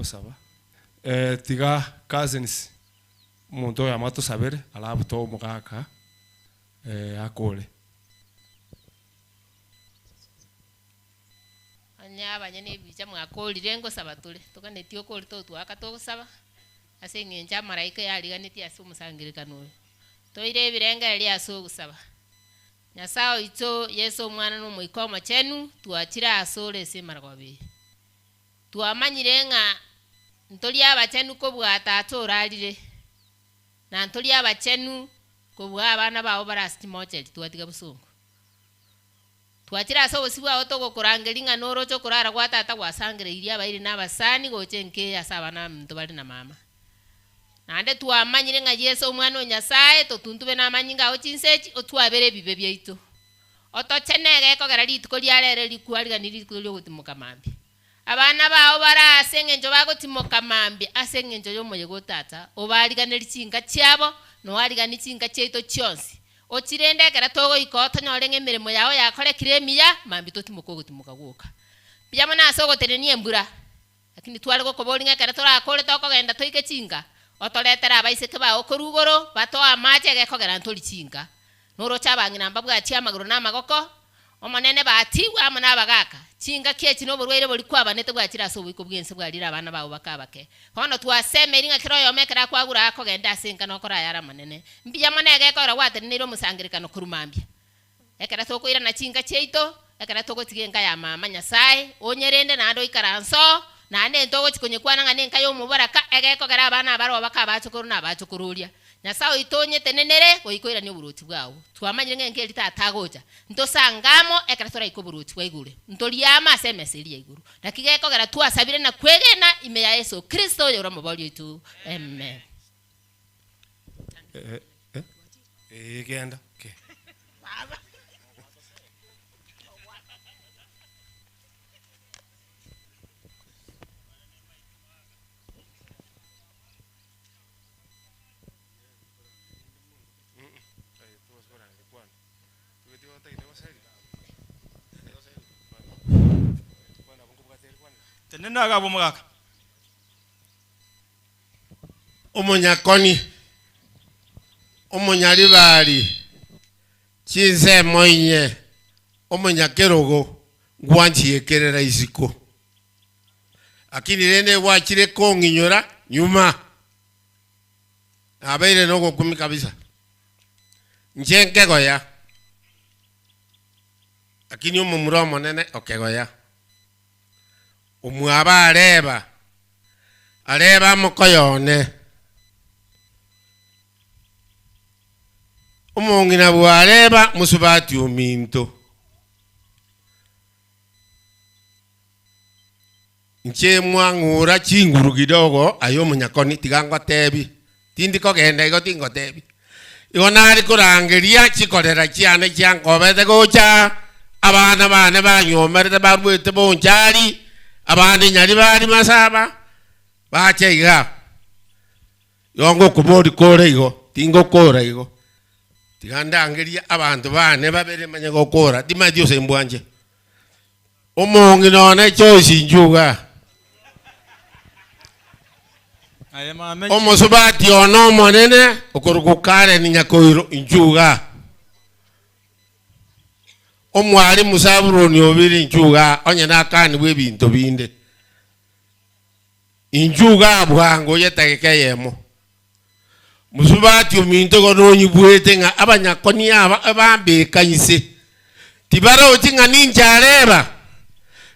saba tiga cousins muntu ya mato sabere alabu to mugaka akole anya abanyene bicha mwakolire ngo saba tule tokaneti okoli to twaka to saba ase ngenja maraika yaliganeti ase umusangirikano toire birenge yali aso gusaba nyasao ito yeso mwana no muikoma chenu tuachira asole semara kwabe tuamanyire nga ntoli abachenu ko bwata atoralire na ntoli abachenu ko bwa abana bawo barasti moche tuatiga busungu twachira so bosibwa otogo kurangelinga noro cyo kurara kwa tata gwasangire iria bairi nabasani goche nke asabana muntu bali na mama nande tuamanyire nga Yesu omwana onyasaye totuntube namanyinga ochinsechi otwabere bibe byaitu otochenege kogera lituko lyarere likwariga nilituko lyogutimuka mambi abana bawo barasenge njo bagotimoka mambi asenge njo yomoye gotata obariganira chinga cyabo no warigani chinga cyeito cyonsi ochirende kera togo ikoto nyorenge mirimo yawo yakore kiremiya mambi totimuko gutimuka guka byamo naso goterenie mbura lakini twari gokoboringa kera torakore tokogenda toike chinga otoletera abaiseke bawo korugoro bato amache gekogera ntoli chinga noro chabangina mbabwa chiamaguru namagoko omonene batiwa amana bagaka chinga kiechi no burwaire buri kwabanete bwa kiraso bwiko bwense bwarira abana bawo bakabake hono twasemeringa kiroyo mekera kwagura akogenda asenga no kora yara manene mbiya manege kora wateniro musangirikano kurumambia ekera tokoira na chinga cheito ekera toko tigenga ya mama nyasaye onyerende na ando ikaranso na ane ntogo chikonye kwana ngane nkayo mubaraka egekogera abana baro bakabachukuru na bachukururia nyasao itonye tenenere goikoira ni uburuti bwawo twamanyire ngenge litatagoja ntosangamo ekaratora ikoburuti bwaigure ntoliama semeseri yaiguru nakigekogera twasabire na kwegena ime ya Yesu Kristo yoro mabali yetu amen genda okay tenena gabo mugaka omonyakoni omonyalibali chinse moinye omonyakerogo gwanchiekerera isiko akini rene wachire konginyora nyuma abaire nogo kumi kabisa njenke goya akini omumuromo nene okegoya omwaba areba mokoyone Umongina bwa Areba musubati uminto. Nche mwangura chinguru kidogo ayo munyakoni tigango tebi. Tindi ko genda igo tingo tebi. Igonari kurangeria chikorera chiane chiankobete gocha. Abana bane banyomerete barwete bonchari. Abana nyari bari masaba. Bache iga. Yongo kubori kore igo. Tingo kore igo. Tiganda angeria abantu bane babere manye gokora. Tima Dios embwanje. Omongi none choice njuga. Omosubati ono monene okurukukare ni nyakoiro njuga. Omwari musaburo ni obiri njuga onye nakani bwebinto binde. Njuga bwango yetakekeyemo. Musubati ominto gononyi bwete nga abanyakoni aba abambe kanyise. Tibaro tinga ninja Areba.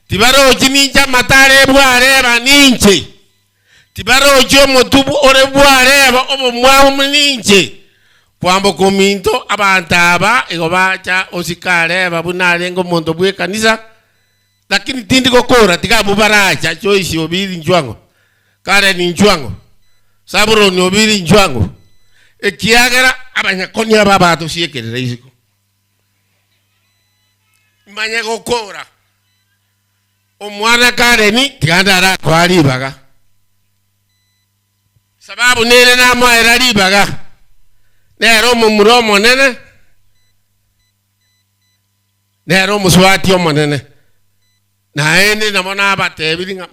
Tibaro ninja matare bwa Areba ninche. Tibaro jomo tubu ore bwa Areba obo mwawo mninche. Kwambo kominto abantaba egobacha osikare babunarengo mondo bwe kanisa. Lakini tindi kokora tigabu baracha choice obiri njwango. Kare ni njwango. Saburo ni obiri njwango. Ekiagera abanyakoni ababato siekerera isiko. Manya gokora. Omwana kare ni tiganda ara kwali baga. Sababu nene na mwa erali baga. Nero mumuromo nene. Nero muswati omonene. Na ene na mona abatebiri nga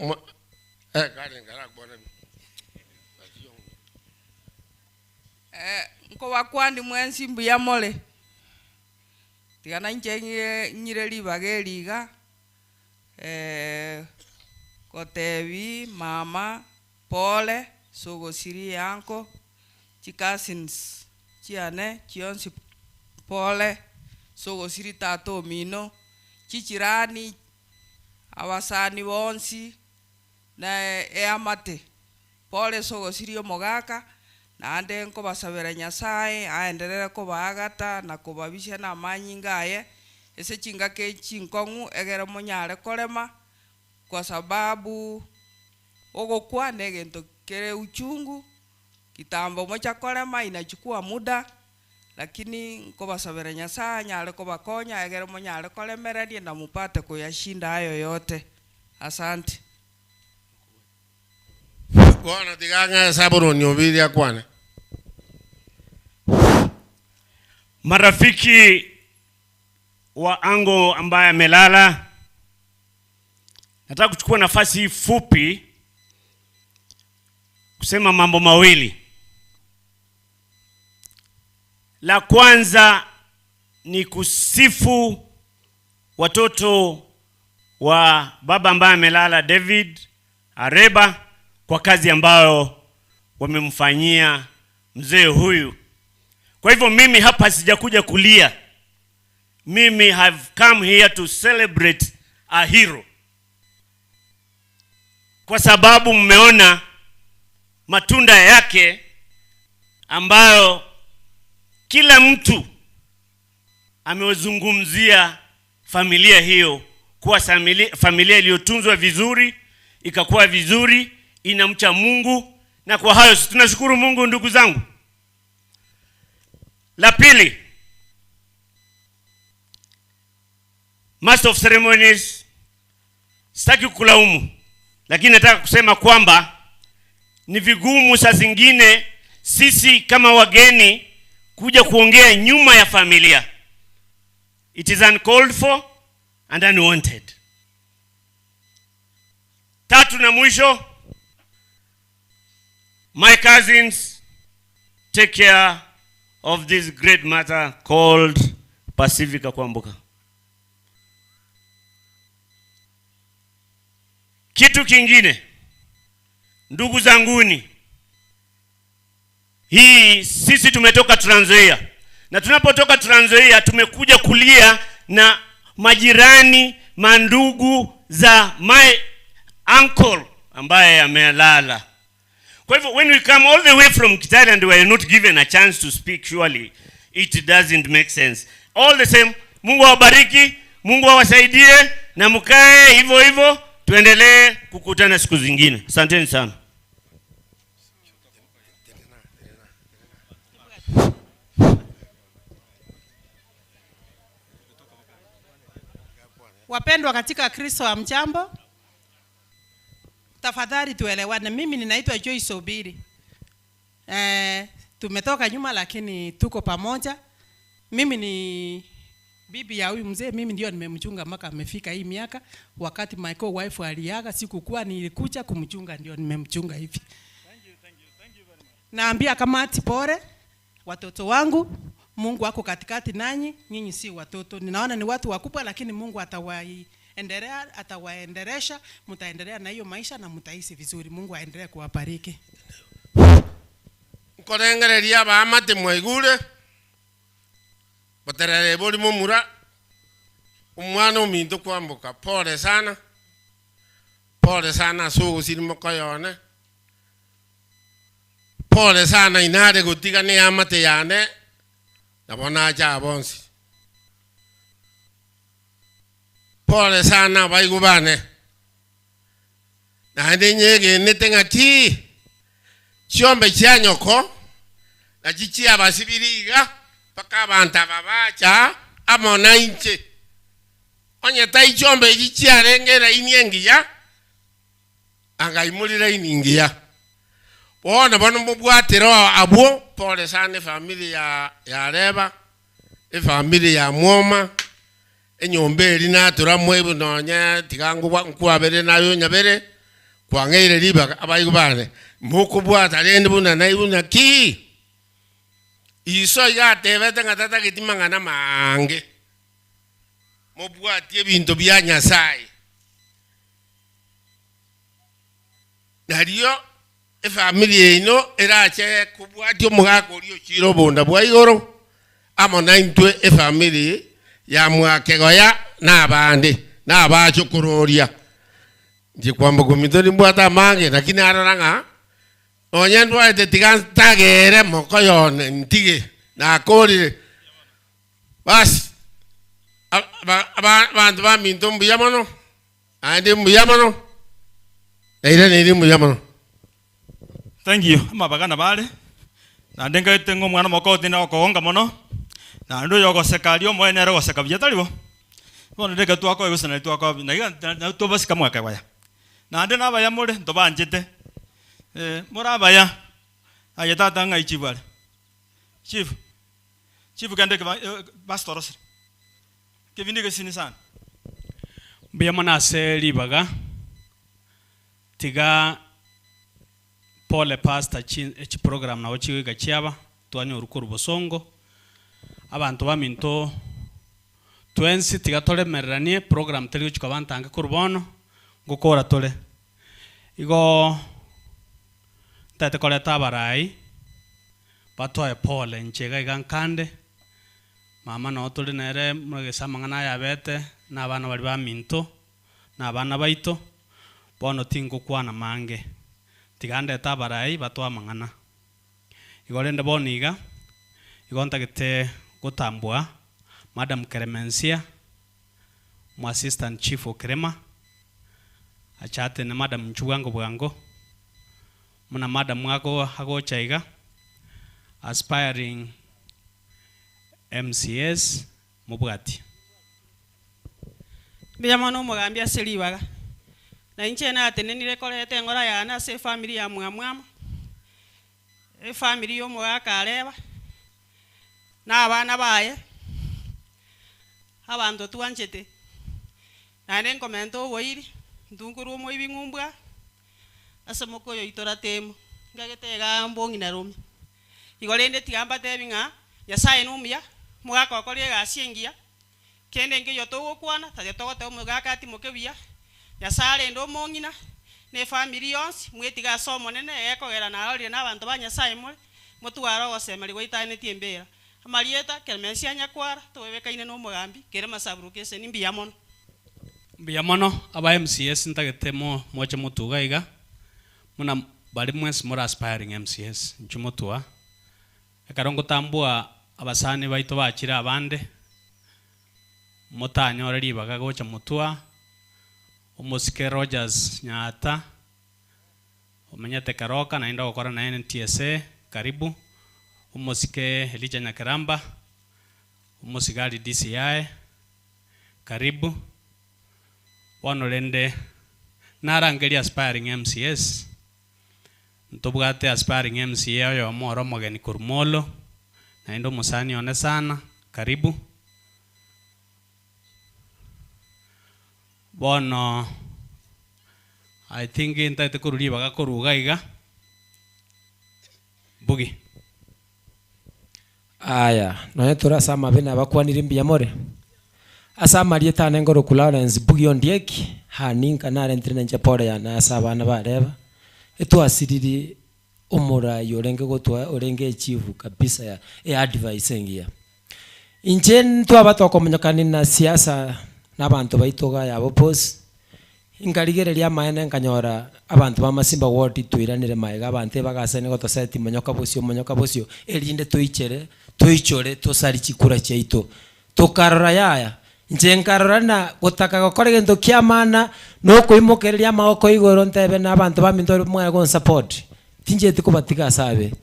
kare ngara kubona. Nko wakwandi mwensi mbuya mole. Tigana nche nyire libaga liga. Kotebi mama pole sogo siri yanko chikasins chiane chionsi pole sogo siri tato mino chichirani awasani bonsi na eamate pole sogo siri omogaka na ande nko basabera Nyasaye aendelea ko bagata na ko babisha na manyingaye ese chingake chinkongu egere monyare kolema kwa sababu ogokwa negento kere uchungu kitambo mocha kolema inachukua muda lakini nko basabera Nyasaye nyare ko bakonya egere monyare kolemera die na mupate kuyashinda hayo yote. Asante. Bwana tiganga saburo nyobiri akwane. Marafiki wa ango ambaye amelala, nataka kuchukua nafasi fupi kusema mambo mawili. La kwanza ni kusifu watoto wa baba ambaye amelala David Areba kwa kazi ambayo wamemfanyia mzee huyu. Kwa hivyo mimi hapa sijakuja kulia. Mimi have come here to celebrate a hero. Kwa sababu mmeona matunda yake ambayo kila mtu amewazungumzia familia hiyo kuwa familia iliyotunzwa vizuri, ikakuwa vizuri, inamcha Mungu, na kwa hayo tunashukuru Mungu ndugu zangu. La pili, Master of Ceremonies, sitaki kulaumu, lakini nataka kusema kwamba ni vigumu saa zingine sisi kama wageni kuja kuongea nyuma ya familia. It is uncalled for and unwanted. Tatu na mwisho, my cousins, take care of this great matter called Pacifica Kwamboka. Kitu kingine, ndugu zanguni, hii sisi tumetoka Trans Nzoia, na tunapotoka Trans Nzoia tumekuja kulia na majirani, mandugu za my uncle ambaye amelala. Kwa hivyo when we come all the way from Kitale and we are not given a chance to speak, surely it doesn't make sense. All the same, Mungu awabariki, Mungu awasaidie na mkae hivyo hivyo, tuendelee kukutana siku zingine. Asanteni sana. Wapendwa katika Kristo wa mjambo, tafadhali tuelewane. Mimi ninaitwa Joyce Obiri. Tumetoka nyuma lakini tuko pamoja. Mimi ni bibi ya huyu mzee, mimi ndio nimemchunga mpaka amefika hii miaka. Wakati my co-wife aliaga sikukuwa, nilikuja kumchunga, ndio nimemchunga hivi. Naambia kamati pole, watoto wangu, Mungu wako katikati nanyi, nyinyi si watoto. Ninaona ni watu wakubwa lakini Mungu atawaendelesha, mtaendelea na hiyo maisha na mtaishi vizuri. Mungu aendelee kuwabariki. Nkorengereria baamate mwaigure. Baterere boli mumura. Umwana uminto kwambuka. Pole sana. Pole sana sugusiri mokoyone. Pole sana inare gutiga ni amate yane. Nabona aja bonsi. Pole sana baigubane. Na hende nyege netenga ti. Chiombe chia nyoko. Na chichi abasibiriga. Paka banta babacha. Amona inche. Onye tai chiombe chichi arengera iniengia. Anga imulira iningia. Bona bono mubwatiro abo. Pole sana familia ya Areba. Familia ya Amwoma. Enyombe erina turamwe nonya tigangu nkwabere nayo nyabere. Kwangeire riba abayigubane. Mukubwata rende buna naibuna ki. Iso ya tebeta ngatata kitimangana mange. Mubwati ebintu bya Nyasaye. Nariyo familia ino erache kubwati omugako lyo chiro bonda bwa igoro. Amona intwe familia ya mwakegoya nabande nabachukuroria. Ndikwamba kumitoni mbwata mange lakini araranga onyandwa etetigan tagere mokoyone ntige na kori bas abantu baminto mbuyamano ande mbuyamano ire mbuyamano. Thank you. Mabagana bale. Na ndenga tengo mwana mokoti na okonga mono. Na ndo yoko sekalio moene ro sekabya talibo. Bona ndeka tu ako yosana tu ako na to basi kamwa kaya. Na ndena baya mole to banjete. Mora baya. Ayata tanga ichibale. Chief kande ke pastoros. Ke vinde ke sinisan. Biyamana se libaga. Tiga pole pastor chi program na ochi ga chiaba tuanyo rukuru bosongo. Abantu baminto twensi tigatole meranie program teli chikabantanga kurbono gukora tole igo tate kole tabarai batoe pole nchega igankande mama no tole nere mugesa mangana ya bete na bana bali baminto na bana baito bono tingo kwana mange tigande tabarai batoa mangana igolende boniga igonta gete gutambua Madam Keremensia, my assistant chief Okrema, achate na Madam Nchugango Bwango, muna Madam Wago Hago Chaiga, aspiring MCS Mubugati. Biyamano mugambia selibaga. Na inche na ateneni rekolete ngora ya na se family ya Amwoma. Family yo mwaka Areba. Na abana baye. Abantu tuanchete. Na nengo mento woiri. Ndunguru mo ibingumbwa. Asamoko yo itora temu. Ngagete ga mbongi na rumi. Igolende tigamba tebinga. Nyasaye numya. Mwaka okolie ga siengia. Kende nge yoto kwana. Taje togo te mwaka ati mokebia. Nyasaye ndo mongina. Ne family yonsi. Mwetiga somo nene ekogera na oli na abantu ba Nyasaye mole. Mutuaro gosemali goitane tiembera. Amalieta Keremensia nyakwara toweka ine no mugambi kere masabruke se nimbi yamono aba MCS ntagetemo moche mutuga iga muna bali mwes mora aspiring MCS nchumutua ekarongo tambua abasani baito bachira abande motanyora ribaga gocha mutua omosike Rogers Nyata omenyete Karoka naenda gukora na NTSA karibu omosike Elijah Nyakaramba omosigari DCI karibu wanorende narangeri aspiring MCS ntobwate aspiring MCA oyo moro mogeni kurmolo naenda musani one sana karibu bono I think intaite kururi baga kuruga iga bugi aya noye turasama bina bakwanira mbia more asama rieta nengoro Clarence bugi ondieki haninka nare ntrine nje pore ya nasa bana bareba etu asiriri omura yorenge gotwa orenge chivu kabisa ya advice ngia injen tu abatoko munyakani na siasa n'abantu baitoga yabo pose ingarigereria maene nkanyora abantu bamasimba ward tuiranire maega abantu bagasene gotoseti monyoka bosio erinde tuichore tosari chikura chaito tukarora yaya njenkarora na gotaka gokora gento kiamana no kuimokereria maoko igoro ntebe n'abantu baminto mwe go support tinje tikubatika sabe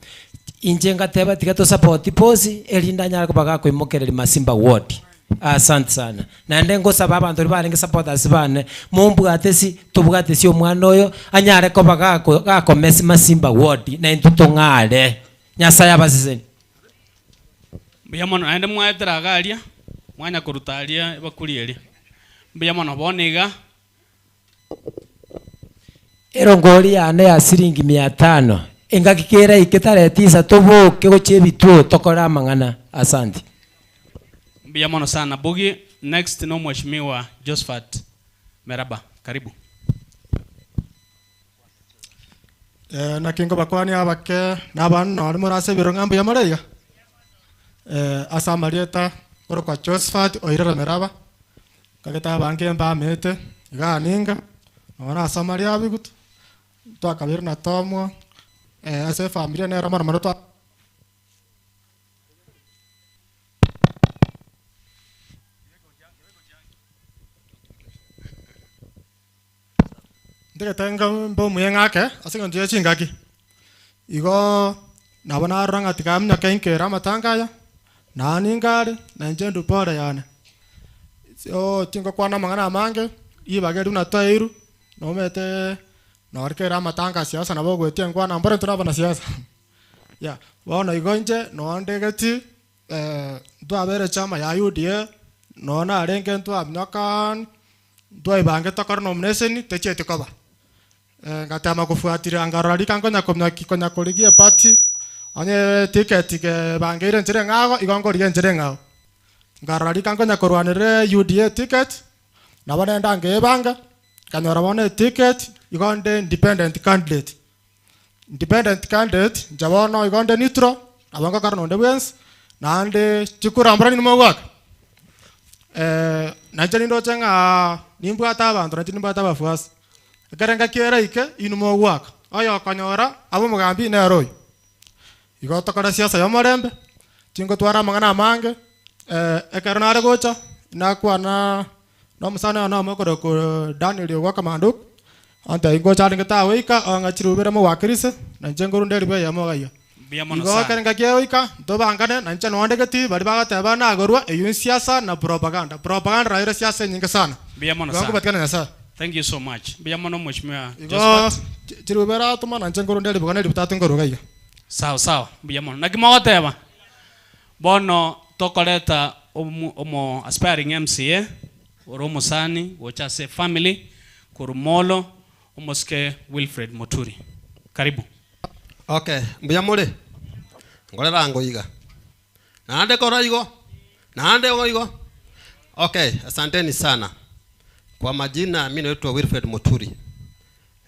injenga teba tikato support pose erinda nyara kubaga kuimokereria masimba ward. Asante sana. Na ndengo sababu abantu balinga supporters bane mumbwatesi tubwatesi omwana oyo anyare ko bagako Messi Masimba ward na intutongale nyasaya basizeni biyamono ande mwaetera galia mwanya kurutalia bakulielia biyamono boniga erongori ane ya siringi 500 engakikera iketaretiza toboke gochebituo tokora mangana. Asante biyamono sana bugi. Next no mheshimiwa Josephat Meraba karibu. Na kingo bakwani abake nabantu nari murase birongambo ya marega asamarieta koro kwa Josephat oirera Meraba kageta bange mba mete ganinga ona asamaria bigutu twakabira na tomo ase familia ne ramara maroto ndege tenga mbo muyengake asinga ndiye chingaki igo nabona ranga tikamnya kenke ramatangaya nani ngari na njendu pore yana so tingo kwana mangana mange ibageri na toiru no mete norke ramatanga siasa nabo gwetie ngwana mbore turabana siasa ya bona igo nje no ndegeti ndo abere chama ya UDA no na renge ndo amnyakan ndo ibange tokor nomination techete koba ngatama kufuatira ngarari kangonya konya koligie party anye ticket ke bangire njere ngago igongo rie njere ngago ngarari kangonya korwanire UDA ticket nabone ndange banga kanyora bone ticket igonde independent candidate jabono igonde nitro abango karno nde wens nande chikura ambrani ni mwak najani ndo chenga nimbwata abantu nimbwata bafuasi Karenga kiera ike inumo wak ayo kanyora abo mugambi ne roy igo tokora siasa yo marembe tingo twara mangana mange ekarnare gocha na kwana no musana na mokoro ko Daniel yo wakamando anta ingo chali ngata wika angachirubere mo wakirise na njengo nderi be ya mogaya igo karenga kiera to bangane na nchano ndegati bari baga taba na gorwa eyun siasa na propaganda raira siasa nyinga sana biyamono batkana sa. Thank you so much. Biyamono mheshimiwa Josephat. Chirubera tuma na nchengoro ndeli bugane diputati ngoro gaya. Sawa. Biyamono. Nakimogoteba. Bono tokoleta omo aspiring MCA oromo sani wochase family kurumolo omoske Wilfred Moturi. Karibu. Okay, mbiyamole. Ngolera ngo iga. Naande kora igo. Naande igo. Okay, asanteni sana. Kwa majina mimi naitwa Wilfred Moturi.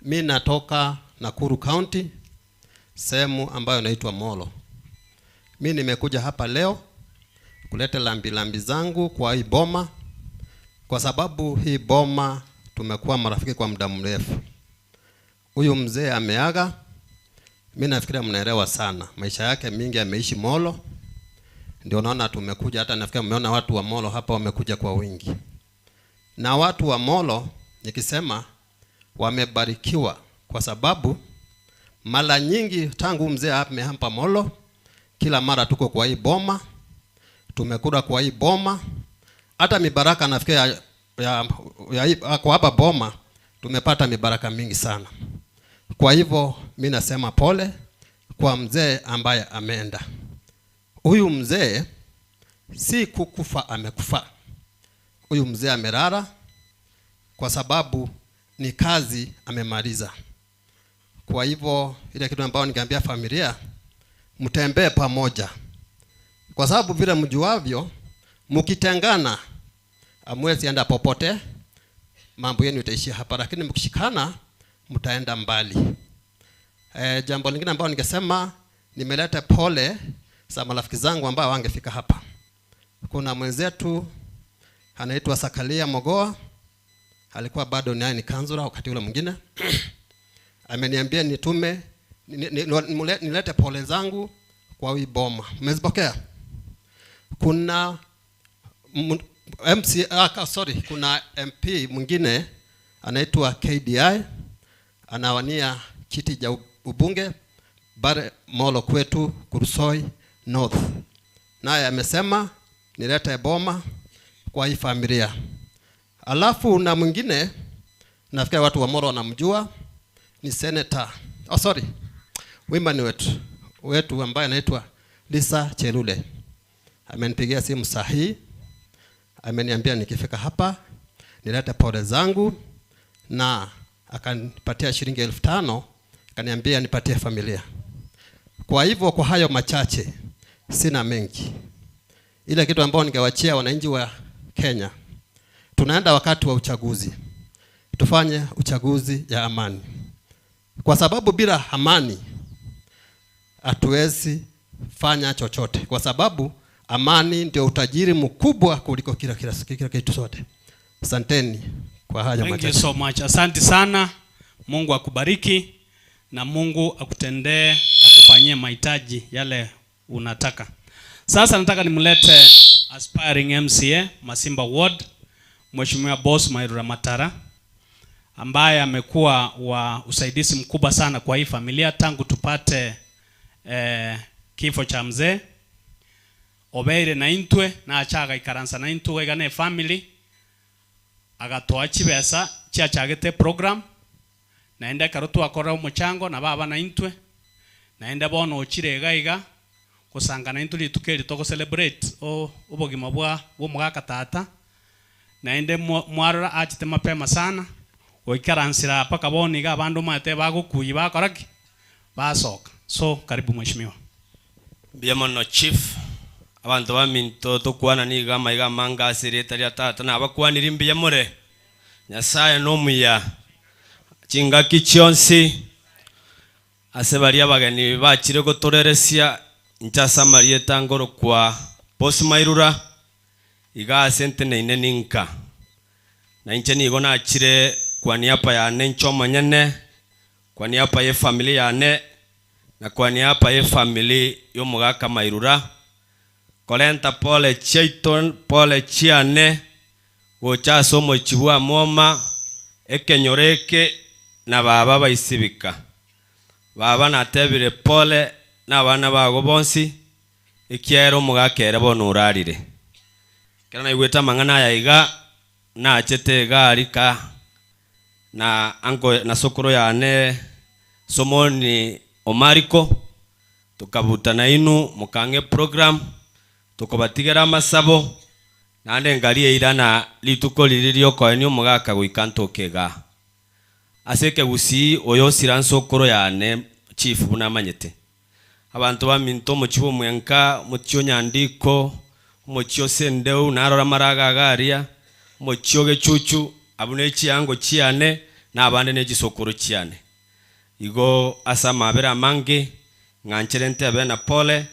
Mimi natoka Nakuru County, sehemu ambayo inaitwa Molo. Mimi nimekuja hapa leo kuleta lambi zangu kwa hii boma kwa sababu hii boma tumekuwa marafiki kwa muda mrefu. Huyu mzee ameaga. Mimi nafikiria mnaelewa sana. Maisha yake mingi ameishi Molo. Ndio naona tumekuja, hata nafikiri mmeona watu wa Molo hapa wamekuja kwa wingi. Na watu wa Molo nikisema wamebarikiwa kwa sababu mara nyingi tangu mzee hapa Molo, kila mara tuko kwa hii boma, tumekula kwa hii boma, hata mibaraka nafikiri kwa hapa boma tumepata mibaraka mingi sana. Kwa hivyo mimi nasema pole kwa mzee ambaye ameenda. Huyu mzee si kukufa amekufa. Huyu mzee amelala kwa sababu ni kazi amemaliza. Kwa hivyo ile kitu ambayo ningeambia familia, mtembee pamoja. Kwa sababu vile mjuavyo, mkitengana hamwezi enda popote, mambo yenu itaishia hapa, lakini mkishikana mtaenda mbali. Jambo lingine ambalo ningesema, nimeleta pole za marafiki zangu ambao wangefika hapa. Kuna mwenzetu anaitwa Sakalia Mogoa, alikuwa bado ni kanzura wakati ule mwingine. Ameniambia nitume nilete pole zangu kwa hii boma. Mmezipokea? Kuna kuna MP mwingine anaitwa KDI, anawania kiti cha ubunge bare Molo kwetu Kursoi North. Naye amesema nilete boma kwa hii familia. Alafu na mwingine nafikiri watu wa Molo wanamjua, ni senator. Women wetu ambaye anaitwa Lisa Chelule. Amenipigia simu sahihi. Ameniambia nikifika hapa nilete pole zangu, na akanipatia shilingi 5,000, akaniambia nipatie familia. Kwa hivyo kwa hayo machache sina mengi. Ile kitu ambayo ningewachia wananchi wa Kenya, tunaenda wakati wa uchaguzi. Tufanye uchaguzi ya amani. Kwa sababu bila amani hatuwezi fanya chochote. Kwa sababu amani ndio utajiri mkubwa kuliko kila kitu sote. Asanteni kwa haya machache. Thank you so much. Asante sana. Mungu akubariki na Mungu akutendee, akufanyie mahitaji yale unataka. Sasa nataka nimlete aspiring MCA Masimba Ward, Mheshimiwa Boss Mairura Matara, ambaye amekuwa wa usaidizi mkubwa sana kwa hii familia tangu tupate kifo cha mzee. Obeire na intwe na achaga ikaransa na intwe gane family agatoa chibesa chia chagete program naenda karotu akora umuchango na baba na intwe naenda bono ochirega iga kusanga na intuli tukeri toko celebrate ubogima bwa mugaka tata naende mwarora achite mapema sana oikaransira paka boni ga bandu mate bagukuyi bakoraki basoka. So karibu mheshimiwa. Biamono chief abantu baminto tukwana niga maiga manga asireta lya tata na bakwanira imbiya more Nyasaye no muya chinga kichionsi asebali abageni bachire gotoreresia nchasa marieta ngoro kwa Boss Mairura iga sente neine ninka na inche nigo na achire kwa niapa ya nencho manyene, kwa niapa ya familia yane, na kwa niapa ya familia yo mugaka Mairura kolenta pole chaiton pole chiane gocha somo chibua Amwoma ekenyoreke na baba baisibika baba natebire pole na bana bago bonsi ikiero mugakere bono urarire kana igweta mangana ya iga na achete garika na ango na sokoro yane somoni omariko tukabuta na inu mukange program tukobatigera masabo nande ngari irana lituko liririo ko enyo mugaka guikanto kega aseke gusi oyo siranso koro yane chief bunamanyete abantu baminto muchibo mwenka mutyo nyandiko mutyo sendeu narora maraga garia mutyo gechuchu abune chiango chiane na abande ne gisokoro chiane igo asa mabera mangi ngancherente abena pole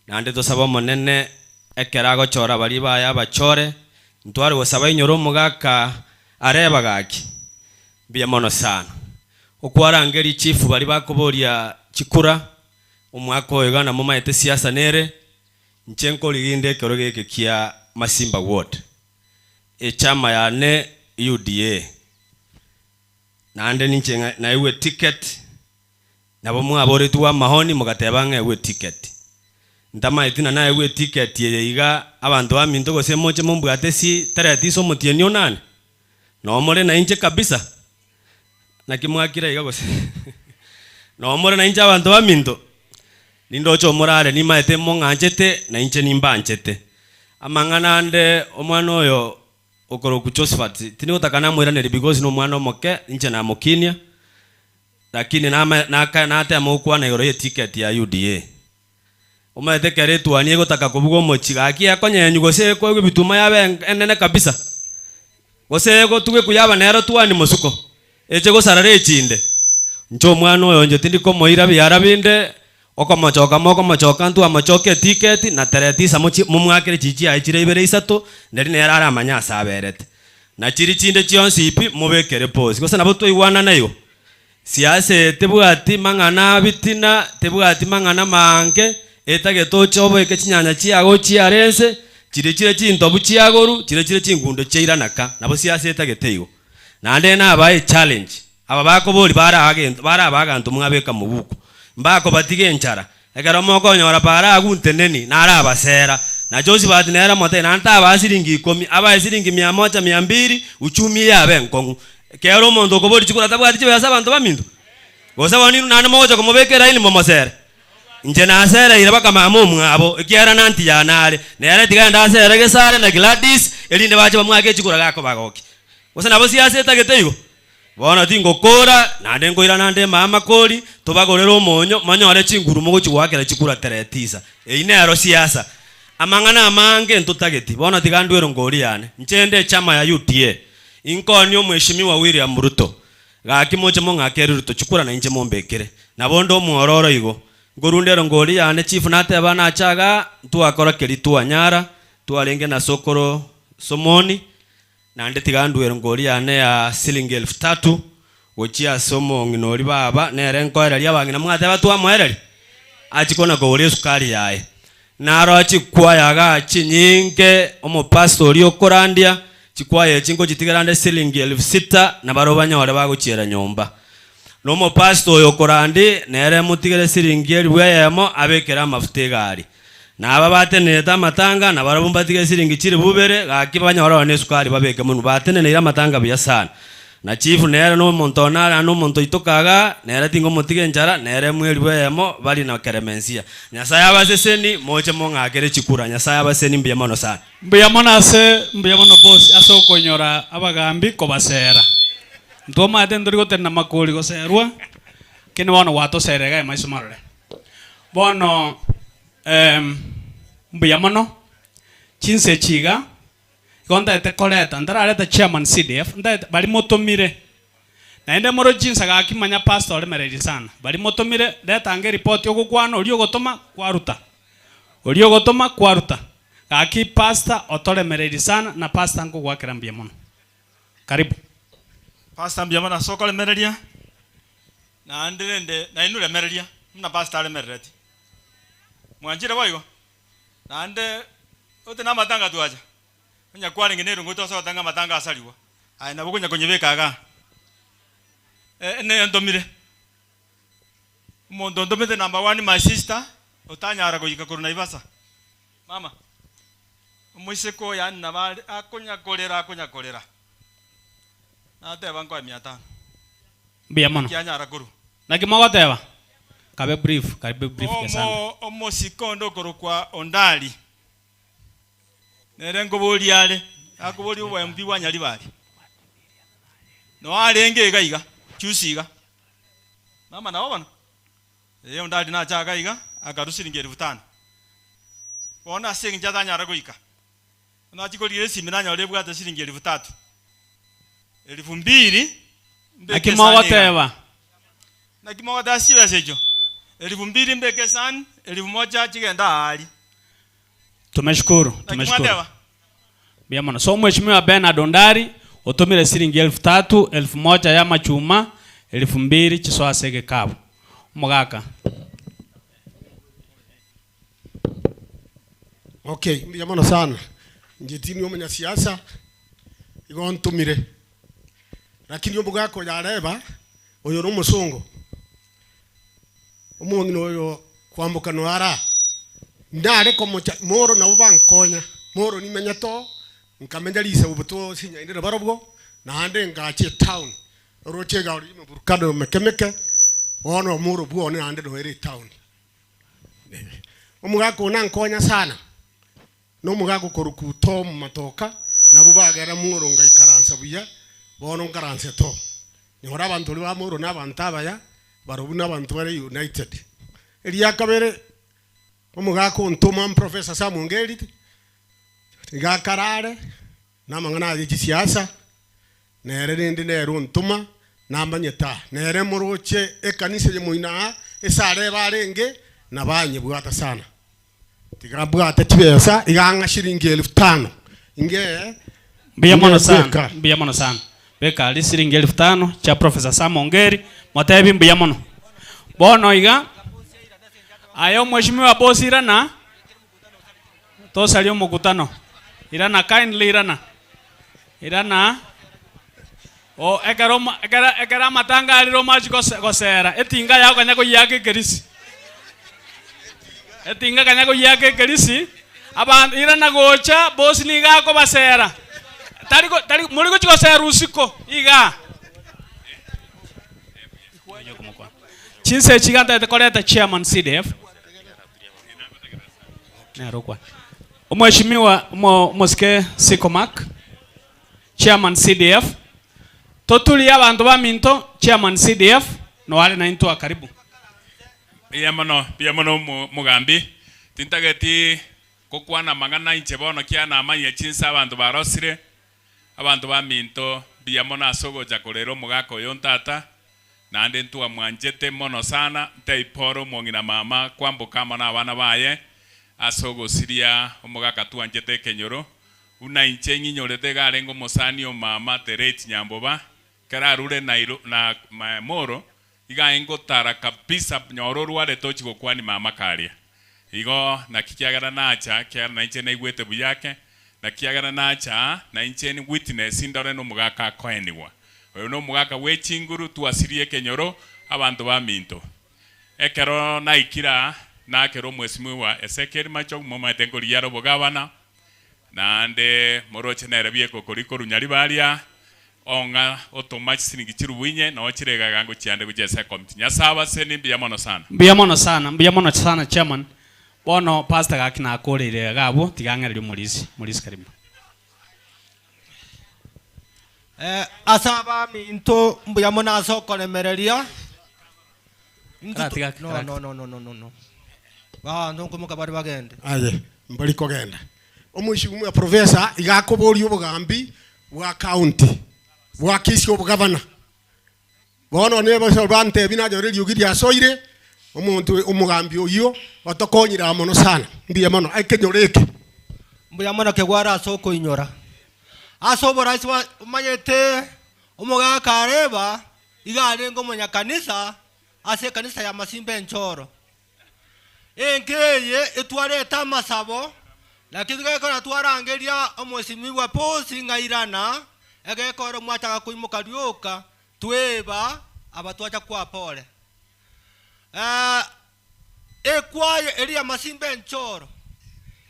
nande tosaba monene ekerago chora bali baya bachore ntwari gosaba inyoro mugaka Areba gaki bia mono sana okwara ngeri chief bali bakoboria chikura umwako yegana mama ete siasa nere nchenko liginde koroge kia Masimba Ward chama yane UDA nande ninche na iwe ticket nabo mwabore tuwa mahoni mugatebanga iwe ticket ndama itina na iwe ticket yeiga abantu aminto gose moche mumbwate si taratiso mutienyo nane no more na inche kabisa na kimwakira iga gose no more na inche abantu aminto nindocho morale ni maete monganchete na inche nimbanchete amangana ande omwana oyo okoro ku Josephat tini utakana mwiraneri because no mwana moke inche na mokinia lakini na ate amokwa na igoro ticket ya UDA omaete kere tuanie gotaka kubugo mochiga akia konyenyu gose ko bituma yabe enene kabisa gose go tuge kuyaba nero tuani musuko eche go sarare chinde ncho mwana oyo nje tindi ko moira byara binde okomochoka mokomochoka ntu amochoke ticket na teretisa mumwakire chichi aichire ibere isato nderi nerara amanyasa aberete na chiri chinde chionsi ipi mubekere pose gose nabo toiwana nayo siase tebwati mangana bitina tebwati mangana mange etage tochobo eke chinyanya chiago chiarense chire chintobu chiagoru chire chingundo cheiranaka nabo siase etage teigo nande na abaye challenge aba bakobori bara abagantu mwabeka mubuku mbako batige nchara ekero moko nyora para agunteneni nara abasera na Josephat nera mote nanta abasiringi 10 aba siringi 100 200 uchumi yabe nkongu kero mondo kobori chikura tabwati chibe yasabantu bamindu gosa wani nane moja komobekera ili momosera nje na sera ile baka mamu mwabo ekiara nanti ya nare nere tiganda sera gesare na Gladys elinde bache bamwake chikura gako bagoki gosa nabo siasa etagete bona tingo kora nande ngoira nande mama koli tobagorero monyo manyore chinguru mugo chiwakera chikura teretisa einero siasa amangana amange ntutageti bona tigandwero ngori yane nchende chama ya UDA inkonyo mheshimiwa William Ruto gaki moche mongakeru Ruto chikura na inche mombekere nabondo muororo igo ngorundero ngori yane chief nate bana achaga tuakora keri tuanyara tualenge na sokoro somoni nande tigandwero ngori yane ya silingi 3000 gochia somo nginori baba nere nkoera lya bangina mwate batu amwereri achikona gori sukari yae naro achikwayaga chinyinge omo pastori okorandia chikwaye chingo chitigerande silingi 6000 na baroba nyore bagochiera nyomba no mo pastor okorandi nere mutigere silingi 1000 abekera amafuta gari na aba bateneta matanga na barabumba tige siringi chiri bubere gakibanya wara ne sukari babeke munu batene ira matanga bya sana na chief nere no montona no monto itokaga nere tingo motige njara nere mweli bwemo bali na keremensia nyasaya baseseni moche mongakere chikura nyasaya baseni mbiya mono sana mbiya mono boss asokonyora abagambi kobasera ntoma ate ndori gotena makoli goserwa kene bono wato serega maiso marore bono mbuya mono chinse chiga gonda ete koleta ndarareta chairman CDF nda bali motomire naende moro chinsa gakimanya pastor mereri sana bali motomire leta report yogukwana olio gotoma kwaruta gaki pastor otole mereri sana na pastor ngo gwakira mbuya mono karibu pastor mbuya mono sokole mereria na andende na inule mereria na pastor ale merereti mwanjira boigo nande ote na matanga tuaja nya kwani ngenero ngoto so tanga matanga asaliwa ai na bukunya konyebekaga ne ndomire mondo ndomete number 1 my sister otanya aragoyika koruna ibasa mama muiseko ya na bali akonya kolera na te banko 500 bia mono kyanya araguru na kimogoteba kabe brief kesana omo sikondo korokwa ondali nerengo boliale akoboli obwa mbi wanyali bali no alenge gaiga chusiga mama na obana ondali na chaga iga akarusiringe 5000 bona singi nyara goika na chikolire simiranya olebwa ata siringi 3000 2000 akimogoteba na kimogota siwa sejo 2000 mbeke sana 1000 chigenda ali tumeshukuru bia mono so mheshimiwa Bernard Ondari otomire siringi 3000 1000 ya machuma 2000 chiswasege kabo mugaka Okay, mbiyamano sana. Njitini omenya siasa igontumire. Lakini omugako ya Areba oyo no musongo. Omongino oyo kwambuka no ara. Ndare komo moro na ubankonya. Moro ni menya to nkamenya lisa ubuto sinya indira barobwo na ande ngache town. Roche gauri burkado mekemeke ono moro buo ne ande do ere town. Omugako nankonya sana. No mugako koruku tom matoka na bubagera muro ngaikaransa buya bono ngaranse to nyora abantu ba muro n'abantaba ya barobu n'abantu bari united eri yakabere omugako ntoma professor Samungeri tigakarare namangana ya siasa nere ndi nero ntuma nambanyeta nere muroche ekanise ye muina esare barenge nabanye bwata sana tigabwata tibesa iganga shiringi 1500 inge mbiyamono sana beka ali shiringi 1500 cha professor Samongeri motebi mbiyamono bono iga ayo mheshimiwa boss irana to salio mkutano irana kindly irana o ekara matanga aliro maji kosera etinga yako nyako yake kerisi etinga kanyako yake kerisi abantu irana gocha boss ni gako basera tari muri ko chikosera usiko iga chinse chiganta tekoleta chairman CDF narokwa omheshimiwa Moske Sikomak chairman CDF totuli abantu ba minto chairman CDF no wale na into karibu Biyamano mugambi tintageti kokwana mangana inche bono kiana amanya chinsa abantu barosire abantu ba minto biyamano asogo jakolero mugako yontata nande ntuwa mwanjete mono sana teiporo mwongina mama kwambuka mana abana baye asogo siria omugaka tuanjete kenyoro una inche nyinyorete garengo mosani o mama tereti nyamboba kararure na moro iga engo tara kabisa nyororo wale tochi gokwani mama karia igo na kikiagara nacha kia na inche na igwete buyake na kiagara nacha na inche ni witness indore no mugaka koeniwa oyo no mugaka wechinguru tuasirie kenyoro abantu ba minto ekero na ikira na kero mwesimiwa esekeri macho moma tengo liyaro bogabana nande moroche na rabie kokoriko runyari baria onga otomachi sinigichiru winye na ochirega gango chiande kujesa komiti nyasaba seni biyamono sana chairman bono pastor gakina akorere gabo tigangereri mulisi karibu asaba minto mbuyamona asokolemereria no ndonko mukabari bagende aye mbali kogenda omwishimu ya professor igakobori obugambi bwa county bwa kisi obugavana bono nebo so bante binajo reli ugiri asoire omuntu umugambi oyo otokonyira mono sana ndiye mono akenyoreke mbuyamona kegwara asoko inyora asobora iswa manyete omugaka Areba igale ngo munya kanisa ase kanisa ya Masimbe Nchoro enkeye etwareta masabo lakini gakora twarangeria omwesimiwa posi ngairana egekora mwataka kuimuka ryoka tweba abatwacha kwa pole ekwaye elia Masimbe Nchoro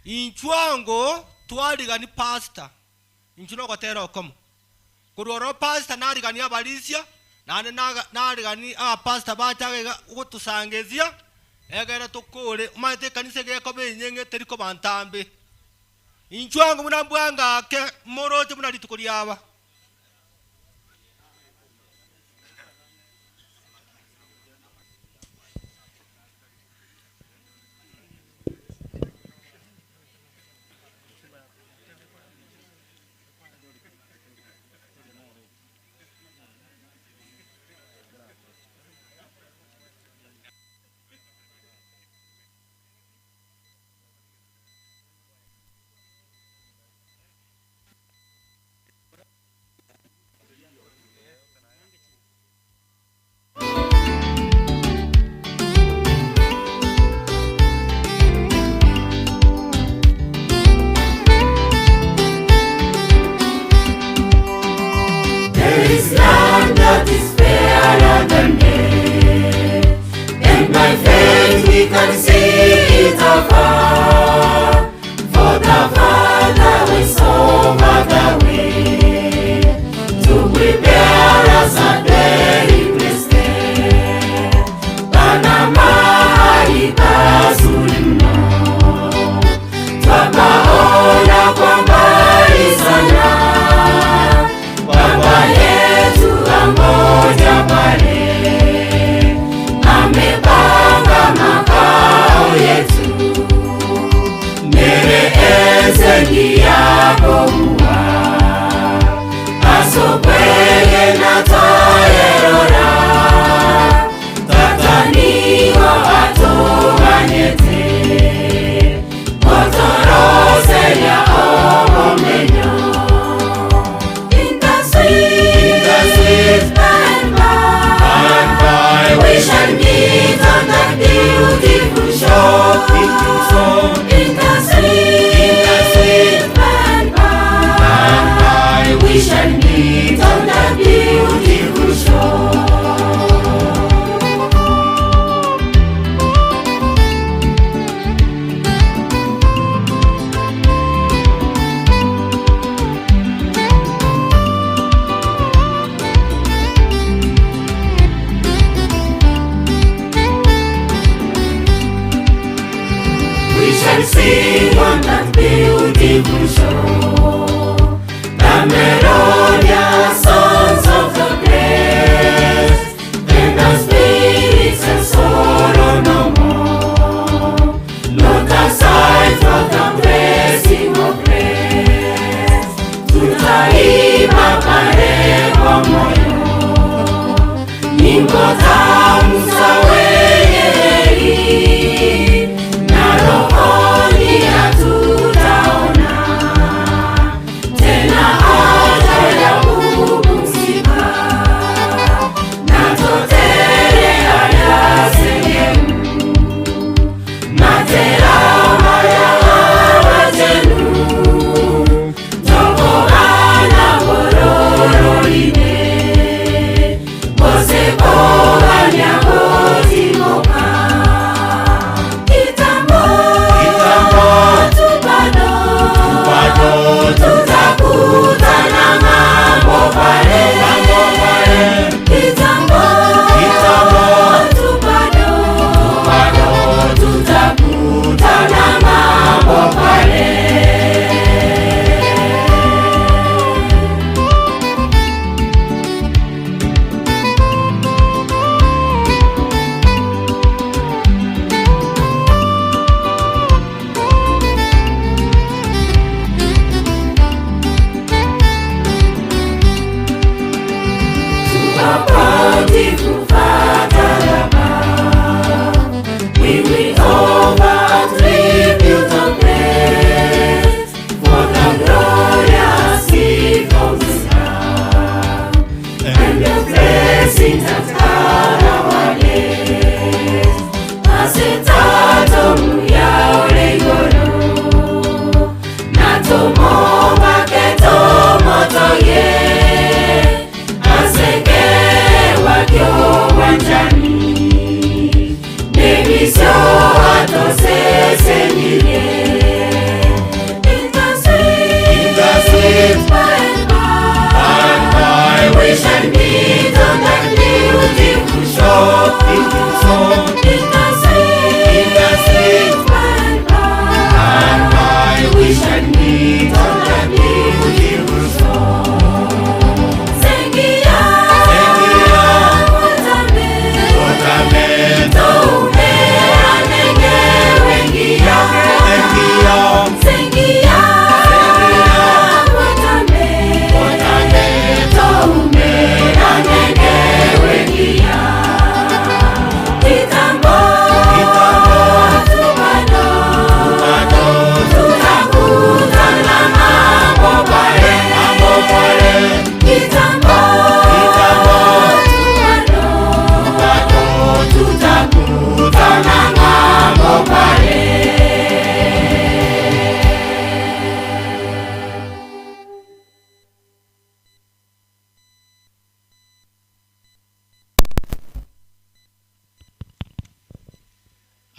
inchwango twaligani pastor inchuno gotera okomo kuroro pastor naligani abalisia nane naligani pastor bachaga gutusangezia egera tukule umate kanise geko benyenge teriko bantambe inchwango munambwanga ke morote munalitukuliaba we can see it afar. For the Father will over the way to prepare us a very blessed day. Bana mahali pazuri mno, twapaona kwa mbali sana. Baba yetu angoja pale, amepanga makao yetu. Mereheze yako huwa asokweye na tayerora, tataniwa atobanyete otorose ya obomenyo. In the sweet by, we shall meet on that beautiful shore. In the sweet by, we shall meet on that beautiful shore. Sing on that beautiful shore, the melodious songs of the blessed, and the spirits and sorrow no more. Not aside from the blessing of grace, tutaimba pale kwa moyo, nyimbo tamu za wenye heri, na rohoni hatutaona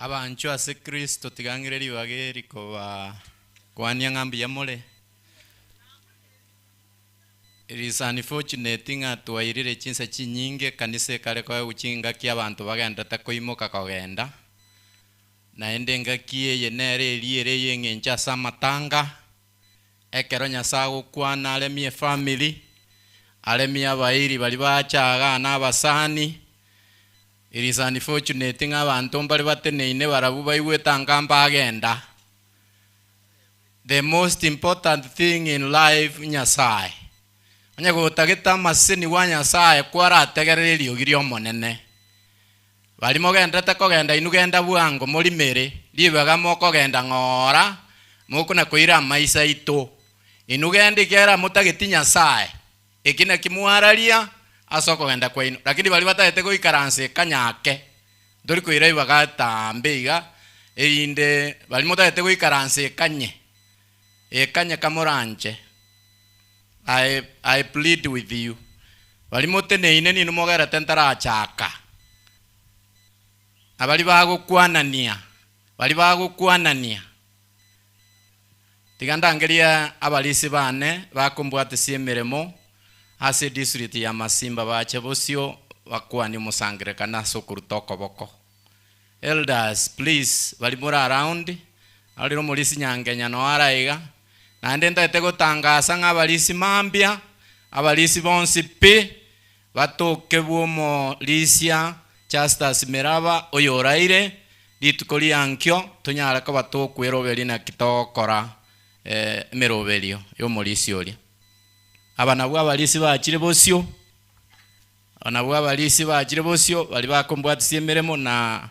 Abancho ase Kristo tigangire riwageri koba kwania ngambi yamole. It is unfortunate nga twairire chinsa chinyinge kanise kare kwa uchinga kia abantu bagenda takoimoka kogenda. Na ende ngakie yenere eliere yengencha samatanga. Ekero nyasago kwana alemie family. Alemie abairi bali bachaga na abasani. It is unfortunate nga abantu mbali bateneine barabu baiwetanga mbagenda. The most important thing in life Nyasaye. Anya gutagita masini wa Nyasaye kwara ategererio girio monene. Bali mogenda takogenda inugenda bwango muri mere libaga moko genda ngora mukuna kuira maisa ito. Inugenda igera mutagiti Nyasaye. Ekina kimwaralia asoko genda kwa ino. Lakini bali batayete goikaranse kanyake. Dori kuira ibaga tambeiga inde bali mutayete goikaranse kanye. Ekanya kamoranche. I plead with you. Bali moteneine ni numogera tentara chaka. Abali bago kwanania. Bali bago kwanania. Tiganda angelia abalisi bane bakumbwate siemeremo ase district ya Masimba bache bosio bakwani musangire kana sokuru toko boko. Elders, please bali mura around. Aliro mulisi nyangenya no araiga. Na ndenda etego tangasa ng'abalisi mambia abalisi bonsi pe batoke buomo lisia Justus Meraba oyoraire litukoli ankyo tunyara ko batokweroberi na kitokora meroberio yo molisi oli abana bwa abalisi bakire bosio bali bakombwatise meremo na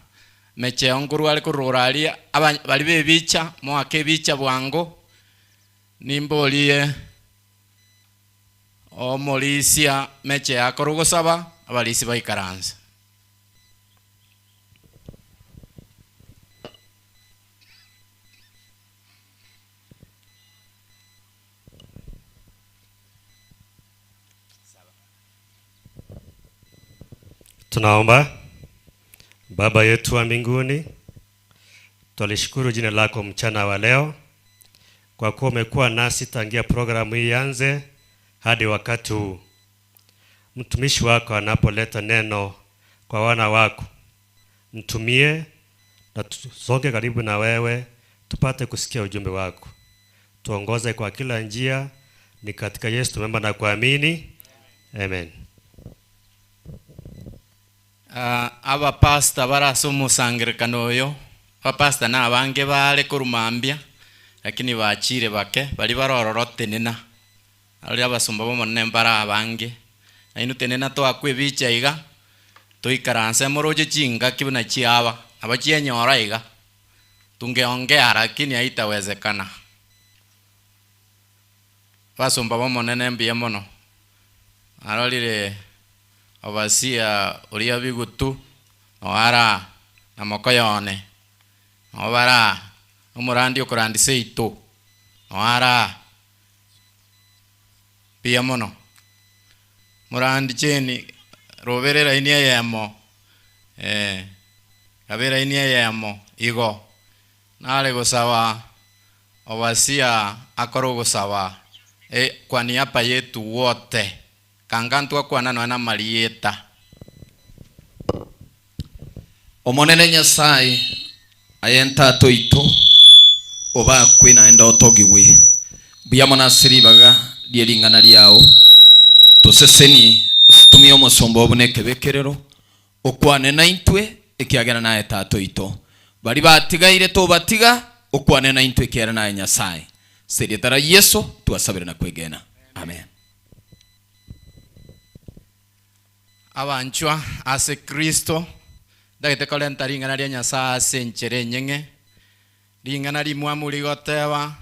meche onguru ali kurorali bali bebicha mo akebicha bwango nimbolie omolisia meche yakorogosaba abalisi baikaranza. Tunaomba. Baba yetu wa mbinguni, tulishukuru jina lako mchana wa leo kwa kuwa umekuwa nasi tangia programu hii ianze hadi wakati huu. Mtumishi wako anapoleta neno kwa wana wako, mtumie na tusonge karibu na wewe tupate kusikia ujumbe wako. Tuongoze kwa kila njia, ni katika Yesu tumeomba na kuamini. Amen. Aba pastor barasumu sangirikano yo. Aba pastor na abange bale kurumambia. Lakini bachire bake bali barororote nena ali abasumba bo monembara abange ainu tenena to akwe bicha iga to ikaranse moroje chinga kibuna chiaba abachie nyora iga tungeongea lakini haitawezekana. Basumba bo monembe mono arolire obasia uria bigutu oara na mokoyone obara umurandi okurandi seito oara pia mono murandi cheni roberera inia yamo kabera inia yamo igo nale gosawa obasia akoro gosawa kwa niaba yetu wote kangantu akwana na marieta omonene Nyasaye ayenta toito oba kwina enda otogigwe biyamona siribaga lyelingana lyao toseseni tumie omosombo obuneke bekerero okwane na intwe ekiagera naye tatoito bali batigaire to batiga okwane na intwe ekiagera naye Nyasaye serietara Yesu tuasabire na kwegena. Amen. Abanchwa ase Kristo dagete kolenta ringana lya Nyasaye ase enchere nyenge ringana limwamuri goteba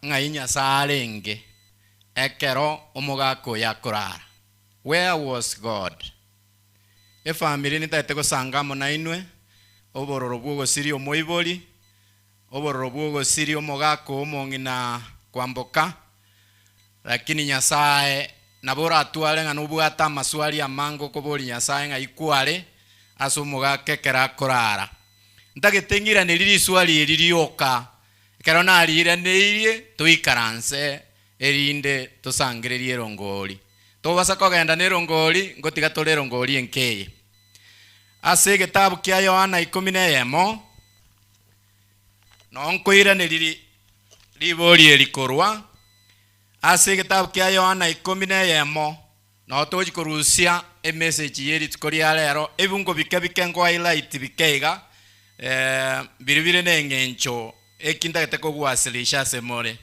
ngai Nyasaye arenge ekero omogako yakorara. Where was God? Efamily nitagete gosangamo na inwe obororo bwogosiri omoibori obororo bwogosiri omogako omong'ina kwamboka lakini Nyasaye nabora atwale ng'ana obwata amaswali amango kobori Nyasaye ng'aikware ase omogake kera korara Ndagetengira niriri swali eririoka. Ekero nariraneirie tuikaranse erinde tusangererie rongori. Tobasa kogenda ne rongori ngotiga tole rongori enkeye. Ase gitabu kia Yohana 11 nonkoira niriri ribori erikorwa. Ase gitabu kia Yohana 11 no tochikurusia message yeri tukoria lero ebungo bikabike ngo highlight bikeiga biribire nengencho ekinda geteko gwasilisha semore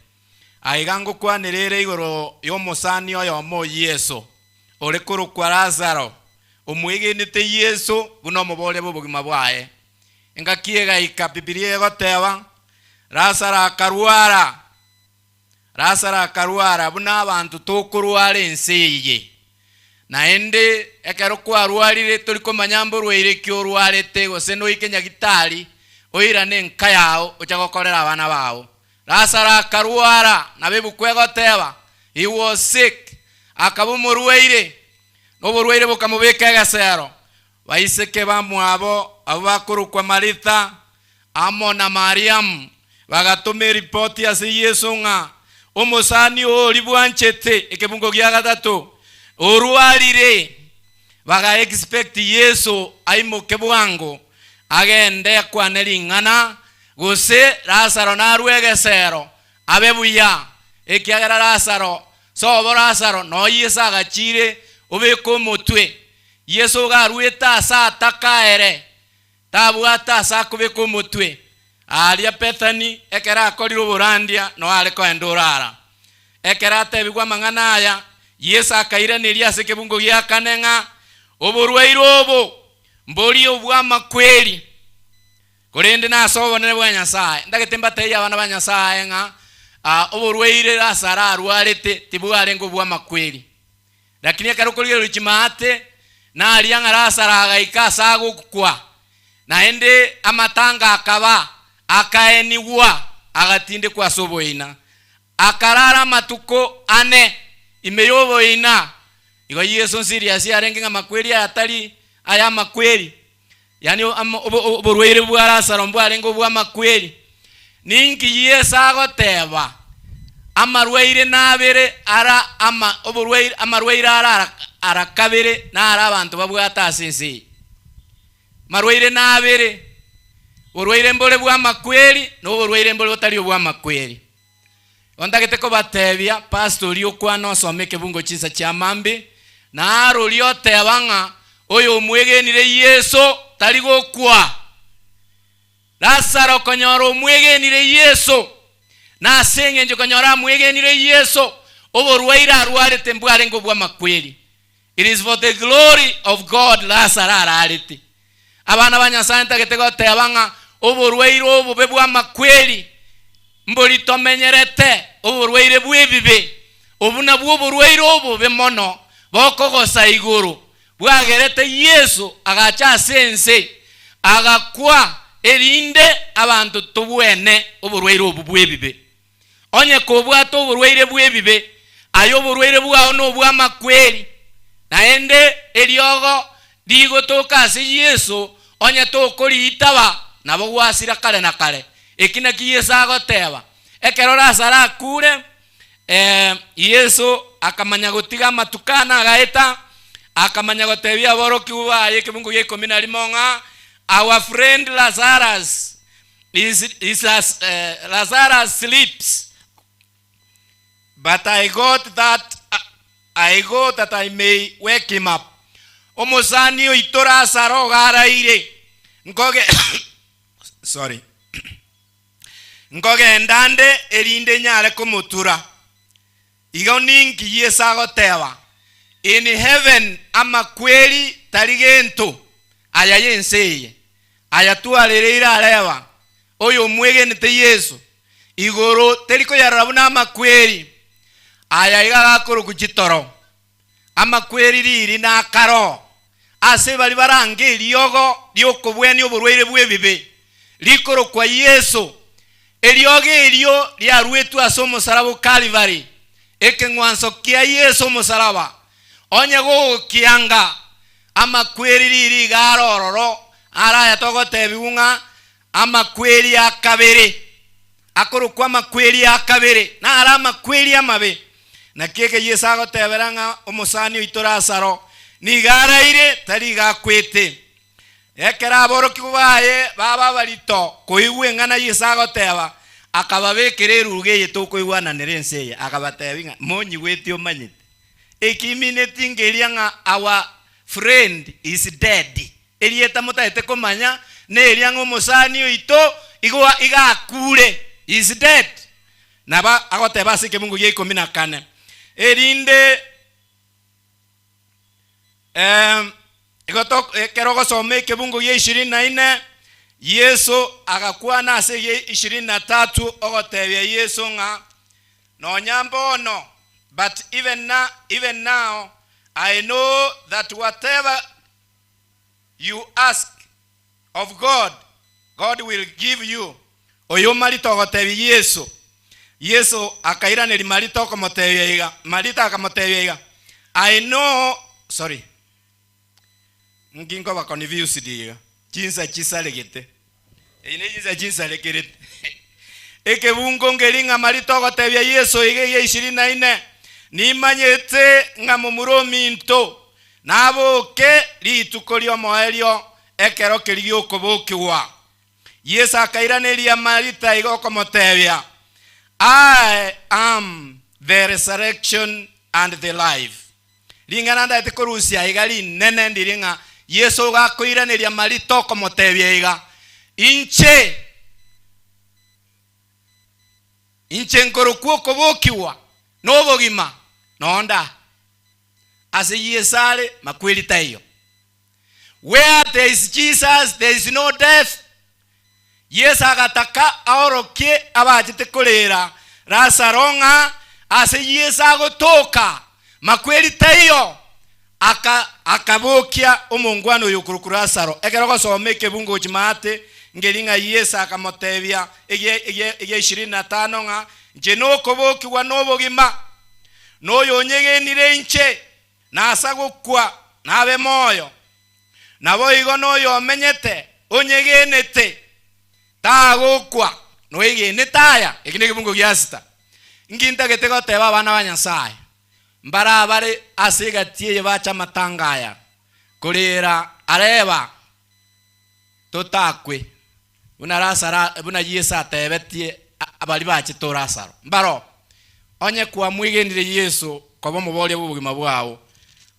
aigango kwanirire igoro yomosani oyo mo Yesu ore kuru kwa Lazaro omwigenete Yesu buno mobole bobugima bwae engakiega ikabibirie gotewa Lazaro akarwara buna abantu tokurwara enseye naende ekero kwa rwarire tuliko manyambo rwire kyo rwarete gose no ikenya gitari oira nenka yao uchagokorera abana bao Lazaro akarwara nabebu kwegoteba he was sick akabumurweire no burweire bukamubeka gasero baiseke bamwabo abakuru kwa Maritha amo na Mariam bagatumira report ya Yesu nga omusani oli bwanchete ekebungo gya gatatu orwarire baga expect Yesu aimoke bwango agende kwaneringana gose Lazaro narwegesero abebuya ekiagera Lazaro so Lazaro no Yesu agachire obeko mutwe Yesu garweta sa takaere tabwata sa kubeko mutwe alia Bethany ekera akoriro burandia no areko endurara ekera tebigwa mangana aya Yesu akairaniria ase kebungo gya kanenga oburwairo obo mbori obwa makweli korende na sobonere bwa Nyasaye ndagetemba teya abana ba Nyasaye nga oburwaire Lazaro arwarete tibware ngo bwa makweli lakini ekero koliro chimate na alianga Lazaro agaika sago kukwa naende amatanga akaba akaeniwa agatinde kwa soboina akarara matuko ane imeyobo ina igo Yesu serious yarenga makweli atali aya makweli yani oborweire bwa Lazaro mbwarengo bwa makweli ninki Yesu agoteba amarweire nabere ara oborweire amarweire ara kabere na ara abantu babwata asense marweire nabere orweire mbole bwa makweli no orweire mbole otali bwa makweli ondagete batebya pastor lyokwa no someke bungo chisa cha mambe na aro lyotebanga oyo mwegenire Yesu tali gokwa Lazaro konyoro mwegenire Yesu na senge njo konyora mwegenire Yesu oborweire arwarete mbware ngo bwa makweli. It is for the glory of God Lazaro ararete abana banyasaye ntagete gotebanga oborweire obo bebwa makweli mboli tomenyerete oborweire bwebibe obuna bwo oborweire obo bemono bokogosa iguru bwagerete Yesu agacha sense agakwa erinde abantu tubwene oborweire obo bwebibe onye kobwato oborweire bwebibe ayo oborweire bwao no bwa makweli naende eriogo digo tokase Yesu onye tokori itaba nabo gwasira kale na kale ekina ki Yesu agoteba ekero Lazaro akure Yesu akamanya gotiga matukana agaeta akamanya gotebia boroki ubaye kibungu ye 11 our friend Lazarus Lazarus sleeps but I got that I may wake him up omosani oitora Lazaro garaire ngoge sorry ngoge ndande erinde nyale kumutura igo ninki Yesu agoteba in heaven ama kweli taligento aya yenseye aya tualereira areba oyo mwegenete Yesu igoro teliko yarabuna ama kweli aya igara kuru kugitoro ama kweli riri na karo ase bali barange lyogo lyokobweni oborweire bwebibe likoro kwa Yesu elioge elio lyarwetu asomo sarabo Calvary ekengwanso kia Yesu musaraba onyego kianga ama kweli riri garororo ara yatogo tebiunga amakweli ya kabere akoro kwa makweli ya kabere na ara makweli ya mabe na keke Yesu agoteberanga omusani itorasaro nigaraire tari gakwete ekera boroki bubaye baba balito koigwe ngana Yesu agoteba akababekere ruge yetokoigwana nerense akabatebinga monyi wetio manyite ekimineti ngerianga our friend is dead elieta mutaete komanya ne elianga omusani oito igwa igakure is dead naba agoteba sike Mungu ye 14 erinde igotok kerogo some ke Mungu ye 24 Yesu agakuwa nase ye 23 ogotebya Yesu nga no nyambono but even now I know that whatever you ask of God will give you. Oyo marito gotebya Yesu akaira neri marito komotebya marita akamotebya I know sorry ngingo bakonifuse diga jinsa chisalegete ine jinsa chisalegete eke bungo ngeringa marito gotebya Yesu ige 24 nimanyete ngamumuro minto naboke litukolio moelio ekero keligio kobokiwa Yesu akairaneria marita igokomotebya I am the resurrection and the life lingana ndate korusia igali nene ndiringa Yesu gakoiraneria marito komotebya iga inche nkorokuo kobokiwa nobogima nonda ase Yesale makweli tayo where there is Jesus there is no death Yesu agataka aorokie abajite kolera rasaronga ase Yesu agotoka makweli tayo akabokia omongwano yokurukuru Rasaro ekerogo someke bungo chimate ngelinga Yesu akamotebya ege 25 nga jeno kobokiwa nobogima noyo nyegenire nche nasagokwa nabe moyo nabo igo noyo menyete onyegenete tagokwa noigene taya ekine kibungo giasta nginta getego teba abana banyasaye mbara bare asigatie bacha matangaya kulira areba totakwe unarasara buna Yesu atebetie abali bache torasaro mbaro onye kwa mwigendire Yesu kobo mubole bubugima bwawo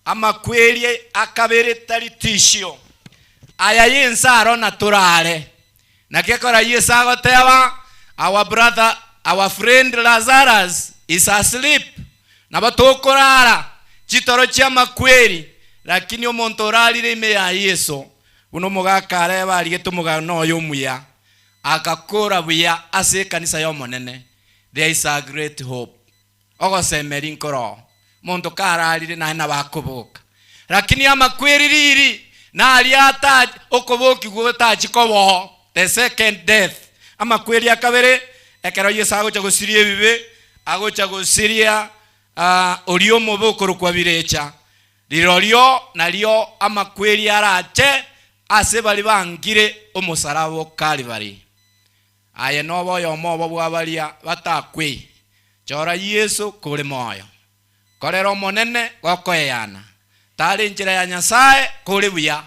amakweli akabere tari tishio aya yensaro naturale nakekora Yesu agoteba our brother our friend Lazarus is asleep nabatokorara chitoro cha makweli lakini omontorali ime ya Yesu uno mugaka areba aligeto mugano yomuya akakora buya ase kanisa yomonene there is a great hope ogosemeri nkoro mondo karalire na bakoboka lakini amakweli riri na aliata okoboki gota chikobo the second death amakweli akabere ekero Yesu agocha gosirie bibe agocha gosiria olio mobokoro kwa birecha lirorio nalio amakweli arache ase bali bangire omusarabo Calvary aye nobo yomo bwabalia batakwe chora Yesu kule moyo korero monene gokoyana tali njira ya Nyasaye kule buya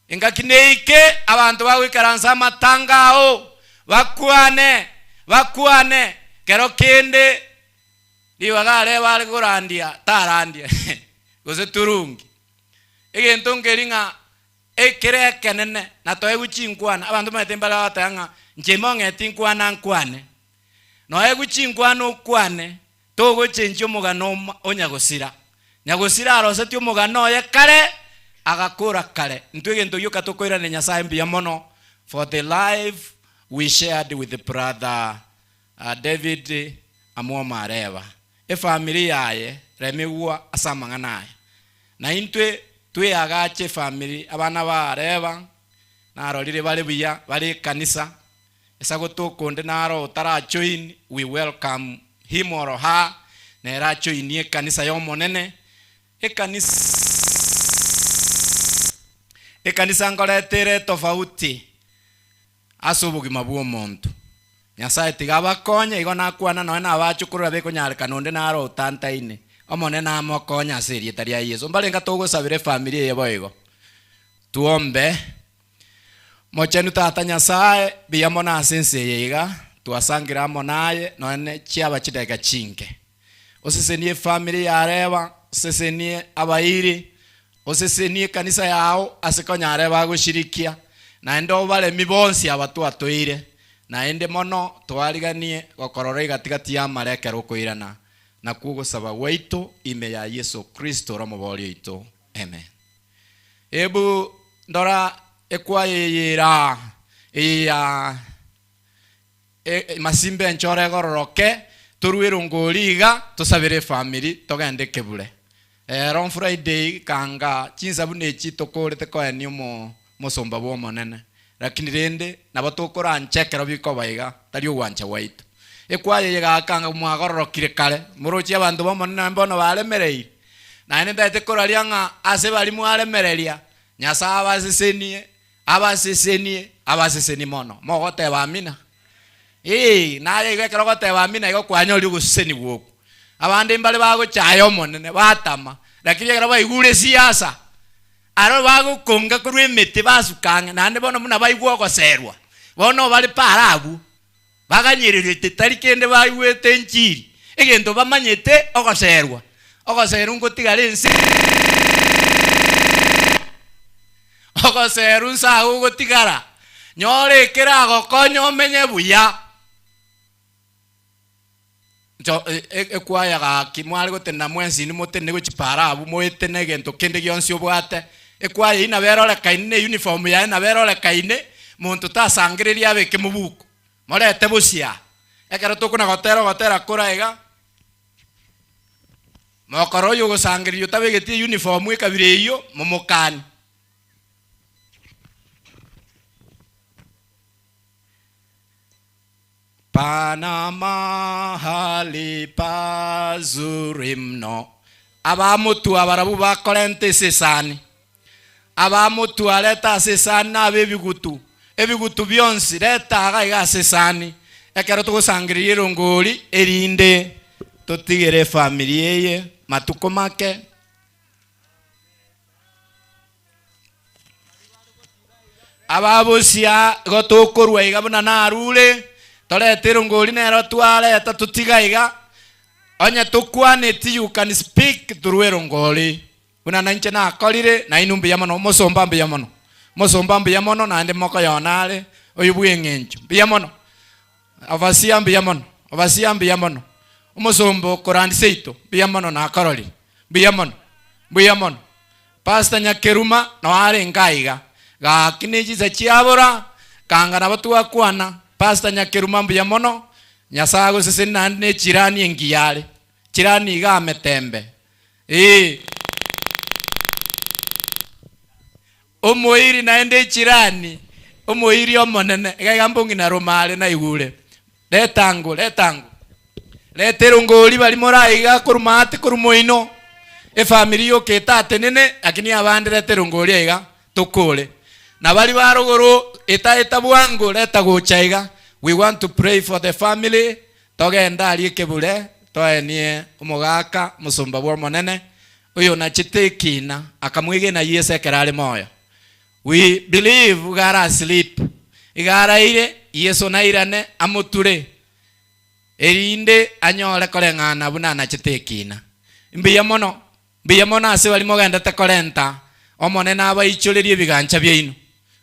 ingakineike abantu bagwikaransa matangao bakwane kero kende liwagare bali kurandia tarandia gose turungi egento ngeringa ekereke nene na toye guchinkwana abantu matembala batanga njemonge tinkwana nkwane no eguchinkwana okwane togo chenjo mugano onyagosira nyagosira arose tio mugano ye kare agakora kare ntwegento yoka tokoira ne Nyasaye mbia mono for the life we shared with the brother David Amwoma Areba family yaye remiwa asamanga naye na intwe twe agache family abana ba Areba na arolire bale buya bale kanisa esago tokonde naro tara join we welcome him or her na ra join kanisa yomonene ekanisa ngoletere tofauti ase obogima bwa omonto nyasaye tiga bakonye igo nakwana noe nabachukurura bekonyareka nonde naro otantaine omone namokonya ase erieta ria Yesu mbarenga togosabire family eyebo igo tuombe mochenu tata nyasaye biyamo nase ense eye iga twasangira amo naye noene chiaba chidega chinke osesenie family ya Areba osesenie abairi osesenie kanisa yao asekonya Areba goshirikia naende obaremi bonsi abatu atoire naende mono twariganie gokorora igatigati ya marekero koirana na kugosaba waitu ime ya Yesu Kristo ramobori ito amen. Ebu ndora ekwayira ya masimbe nchore gororoke turuirungoliga tusabire family togende kebule on Friday kanga chinsabu nechi tokorete ko eni musomba bwo monene lakini rende nabatokora nchekero biko baiga tari uwanja waitu ekwaye gakanga mwagororokire kare murochi abantu bomonene mbono balemerei na ene ndete korarianga ase bali mwalemereria nyasa abasesenie mono mogote bamina naye igekero gote bamina igo kwanyori guseni gwoku abandi mbale bago chayo monene batama lakini egera baigure siasa aro bago konga kurwe mete basukanga nande bono muna baigwo goserwa bono bali parabu baganyirire tari kende baigwete nchiri egento bamanyete ogoserwa ngotigare nsi ogoseru nsa ugotigara nyore kera gokonyo menye buya ekwaya ga kimwari gotenda mwensi ni motene go chiparabu moetene gento kende gyonsi obwate ekwaya ina berole kaine uniform ya ina berole kaine muntu tasangiriria abeke mubuku morete busia ekero tokuna gotera koraiga mokoro yo gosangiririo tabegeti uniform ekabire iyo momokani pana mahali pazuri mno abamutu abarabu bakorente sesani abamutu aleta sesani na ebigutu byonsi leta agaiga sesani ekero tugusangiririe rongori erinde totigere family eye matuko make ababusia gotokorwa igabuna narure toretero ngori nero twareta tutigaiga onya tukwaneti you can speak turuero ngori una nanche na akorire na inumbi yamono mosomba mbi yamono na ande moko yonale oyubwe ngencho biyamono avasia mbi yamono umosombo korandi seito biyamono na akorori biyamono pastor nyakeruma no are ngaiga ga kineji za chiabora kanga na batu akwana pastor nyakeruma mbuya mono nyasago sese nane chirani engiyale chirani ga metembe omoiri naende chirani omoiri omonene gagambongi na romale na igure letango letero ngoli bali moraiga kurumate kurumoino family yo ketate nene akini abande letero ngoli aiga tokole na bali barogoro eta bwango leta gochaiga. We want to pray for the family togenda ali kebule toenie umugaka musumba bwa monene uyo na chitekina akamwige na Yesu kerale moyo. We believe ugara asleep igara ire Yesu na irane amuture erinde anyole kolengana buna na chitekina mbiya mono ase bali mogenda tekolenta omone naba icholerie bigancha byeinu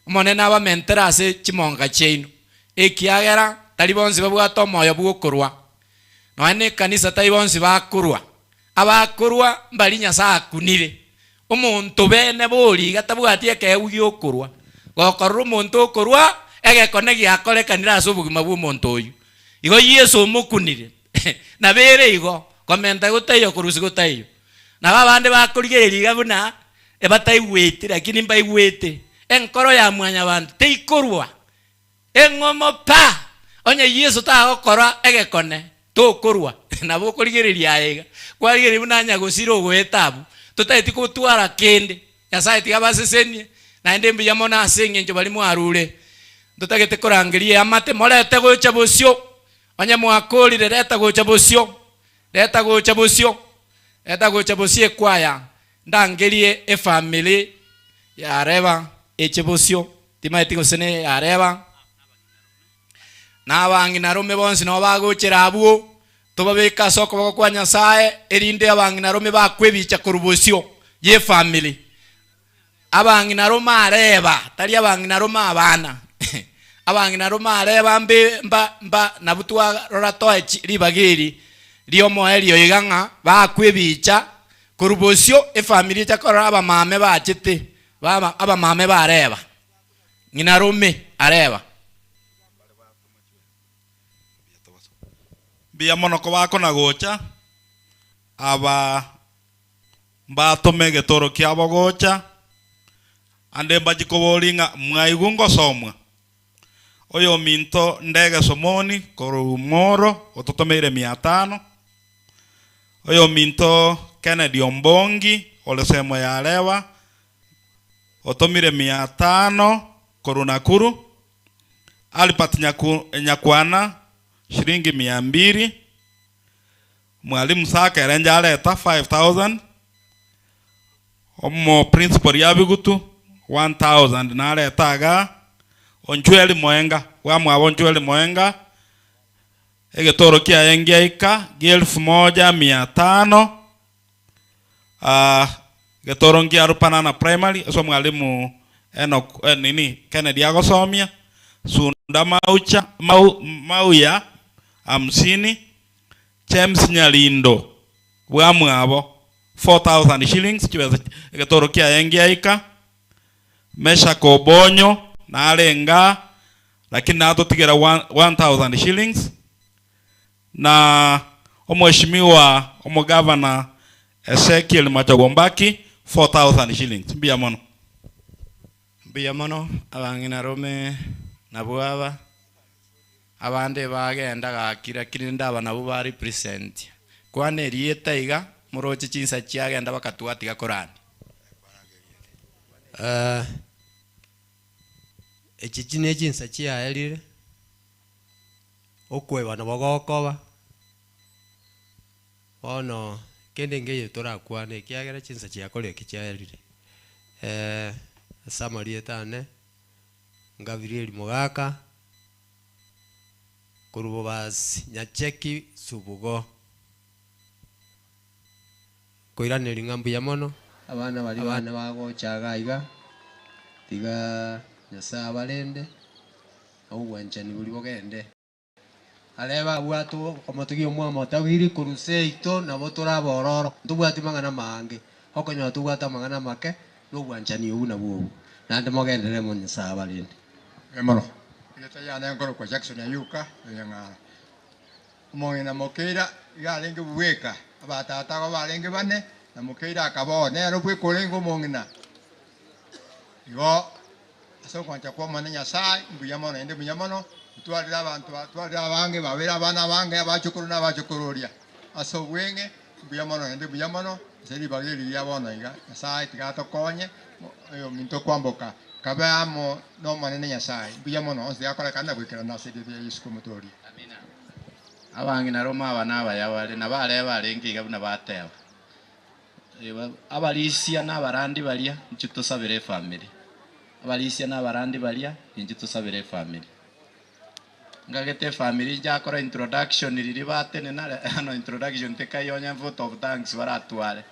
omone naba mentera ase chimonga cheinu ekiagera tari bonsi babwato moyo bwokorwa noane kanisa tari bonsi bakorwa abakorwa mbali Nyasaye akunire omuntu bene bori gatabwatie kewi okorwa gokorwa omuntu okorwa egekone giakorekanira ase obugima bwa omuntu oyu igo Yesu omokunire na bere igo komenta gotayo kurusi gotayo na babande bakorigereria buna ebataigwete lakini mbaigwete enkoro ya mwanya bantu teikorwa engomo pa onye Yesu ta gokora egekone tokorwa na bokorigereria aiga kwarigereria buna nya gosiro gwetabu tutaiti kutwara kende Nyasaye tiga basesenie na ende mbiya mona asenge njo bali mwarure ndutagite kurangiria amate morete gocha bucio onye mwakurire reta gocha bucio reta gocha bucio reta gocha bucio kwaya ndangerie e family ya Areba echebucio timaiti gusene ya Areba na abangi na rume bonsi no bagochera abuo tubabika soko bako kwa Nyasaye erinde abangi na rume bakwebicha kurubucio ye family abangi na rume Areba tari abangi na rume abana abangi na rume Areba mba na butwa rorato libagiri liomo elio iganga bakwebicha kurubucio e family chakora aba mame bachite aba mame ba Areba ngina rume Areba bia mono ko bako na gocha aba batome getoro kia bogocha ande bajiko bolinga mwaigungo somwa oyo minto ndege somoni koru moro ototomeire 500 oyo minto Kennedy Ombongi ole semo ya Areba otomire 500 koru Nakuru alipata nyakwana shilingi 200 mwalimu saka erenja aleta 5000 omo principal ya bigutu 1000 na aletaga onchweli moenga wa mwabo onchweli moenga egetoro kia yengeika 1500 getoro ngia rupana na primary so mwalimu nini Kennedy agosomia sunda mauya 50 James Nyalindo wa mwabo 4000 shillings chibeza getoro kia yengeika mesha kobonyo na alenga lakini nato tigera 1000 shillings na omheshimiwa omogavana Ezekiel Machagombaki 4000 shillings Mbia mono abangina rome nabwaba abande bagenda gakira kirinda abana bo bari present kwane rieta iga muroche chinsa chiagenda bakatwatiga Korani echichine chinsa chiaelire okweba na bogokoba ono kende ngeye torakwane kiagera chinsa chiakore kichaelire samarietane ngabiriri mugaka kurubo basi nyacheki subugo koiraneri ngambu ya mono abana bali bana bagochaga iga tiga Nyasaye balende obwanchani buli bogende Areba bwatu omotugi omwamo tawiri kuruse ito na botora bororo tubwati mangana mange okonyo tubwata mangana make n'obwanchani obu na bwo nande mogendere mu Nyasaye balende emono yeta yana ngoro kwa Jackson ayuka yanga umongena mokera yalenge buweka abatata ko balenge bane na mokera akabone aro bwe kolengo mongena yo aso kwanja kwa mana Nyasaye mbuyamono ende mbuyamono twalira abantu twalira bange babera bana bange abachukuru na bachukururia aso bwenge mbuyamono ende mbuyamono seri bageri yabona iga Nyasaye tigatokonye yo minto kwamboka kabamo no manene Nyasaye mbuyamono onse yakora kana gwikira na seri ya Yesu kumutori amina abangi na Roma abana bayabale na Areba alengiga na bateba abalisia na barandi balia nchuto sabere family abalisia na barandi balia nchuto sabere family ngagete family jakora introduction riri batene na no introduction tekayonya vote of thanks baratwale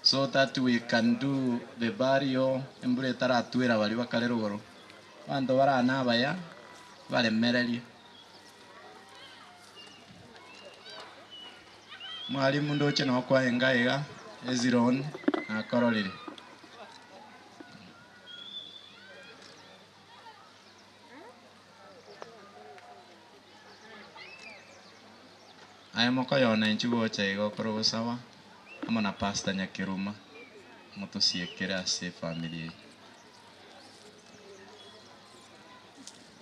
so that we can do the burial embure taratwera bali bakalero goro bando barana baya bale mereli mwalimu ndoche no kwa engaiga eziron akororire ayamoko yona inchugo chaigo korogo sawa amana pasta nyakiruma moto siekera se family.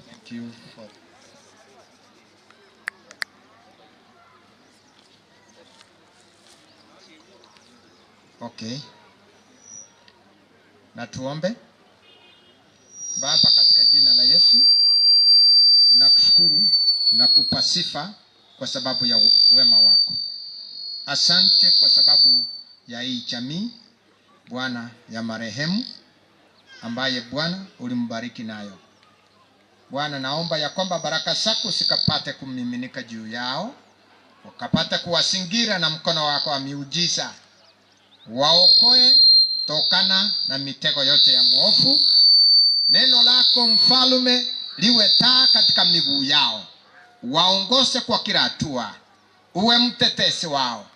Thank you for okay. Na tuombe. nakupa sifa kwa sababu ya wema wako. Asante kwa sababu ya hii jamii Bwana ya marehemu ambaye Bwana ulimbariki nayo. Bwana, naomba ya kwamba baraka zako sikapate kumiminika juu yao, wakapate kuwasingira na mkono wako wa miujiza, waokoe tokana na mitego yote ya mwovu. Neno lako mfalume liwe taa katika miguu yao, waongoze kwa kila hatua, uwe mtetesi wao.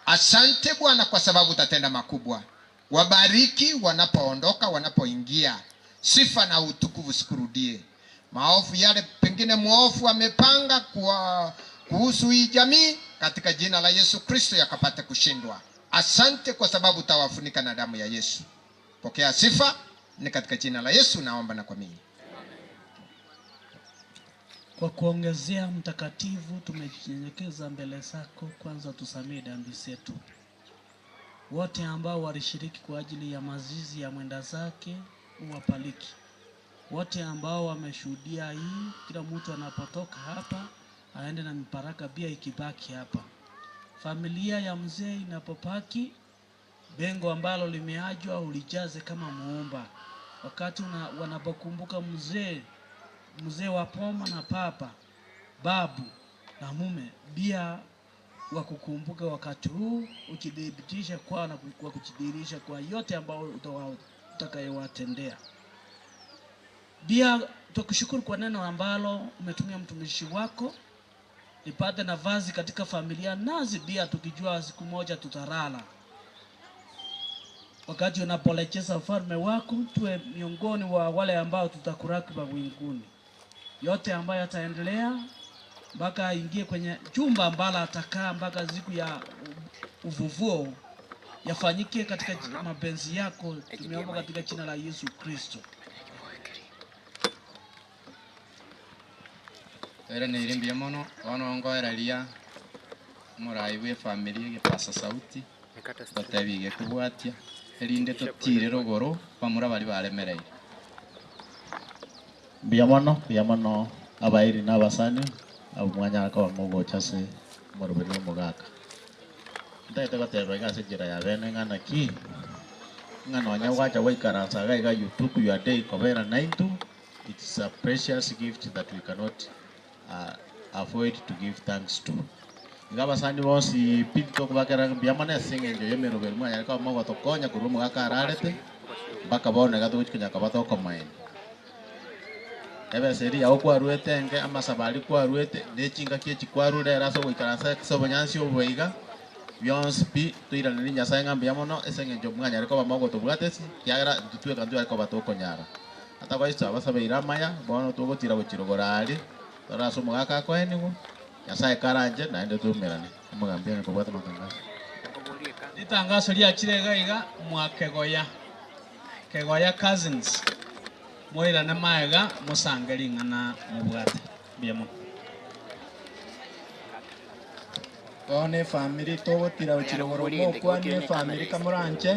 Asante Bwana kwa sababu utatenda makubwa. Wabariki wanapoondoka, wanapoingia. Sifa na utukufu sikurudie. Maovu yale pengine mwovu amepanga kuhusu hii jamii, katika jina la Yesu Kristo yakapate kushindwa. Asante kwa sababu utawafunika na damu ya Yesu. Pokea sifa, ni katika jina la Yesu naomba na kuamini. Kwa kuongezea mtakatifu, tumejinyenyekeza mbele zako. Kwanza tusamee dhambi zetu. Wote ambao walishiriki kwa ajili ya mazizi ya mwenda zake uwapaliki. Wote ambao wameshuhudia hii, kila mtu anapotoka hapa aende na mibaraka pia ikibaki hapa. Familia ya mzee inapopaki, bengo ambalo limeajwa ulijaze kama muumba. Wakati wanapokumbuka mzee wa poma na papa, babu na mume, pia wakukumbuka wakati huu, ukidhibitisha kwa na kwa kujidhihirisha kwa yote ambao utakayowatendea. Pia tukushukuru kwa neno ambalo umetumia mtumishi wako ipate nafasi katika familia, nazi pia tukijua siku moja tutarala. Wakati unapolecheza ufalme wako, tuwe miongoni wa wale ambao tutakuraki mbinguni. Yote ambayo yataendelea mpaka aingie kwenye jumba ambalo atakaa mpaka siku ya ufufuo, yafanyike katika mapenzi yako. Tumeomba katika jina la Yesu Kristo. Ere ni irimbia mono onongoera ria murai we family gipasa sauti batebige kubwatia erinde tutire ruguru pamura bari baremereire. Biamono abairi n'abasani abumwanya ko mugocha se morobero mugaka ndete gatero igase jira ya bene ngana ki ngana wanya wacha waikaransa ga YouTube your day kobera 92. It's a precious gift that we cannot avoid to give thanks to. Ngabasani bosi pitto kubakera biamana singe njo yemero berumanya ka mago tokonya kurumu gaka ararete baka bone gatu kunya kabato komain. Ebe seri au kwa ruete nge ama sabali kwa ruete nechinga kiechi kwa rude raso wikaransa kisobonyansi obweiga byons pi tuira ninya saenga biamono esenge njo mwanya ariko bamago tobwatesi kiagra tutwe kantu ariko batokonyara ata baisa basabe iramaya bono tugotira guchirogorari raso mugaka ko enigo yasaye karanje naende tumerane mugambia ko bwata matangazo Itangazo lya kirega iga mwakegoya kegoya cousins moira na maega musangeri ngana mubwate biamo one family togotira uchirogoro mo kwa ne family kamuranje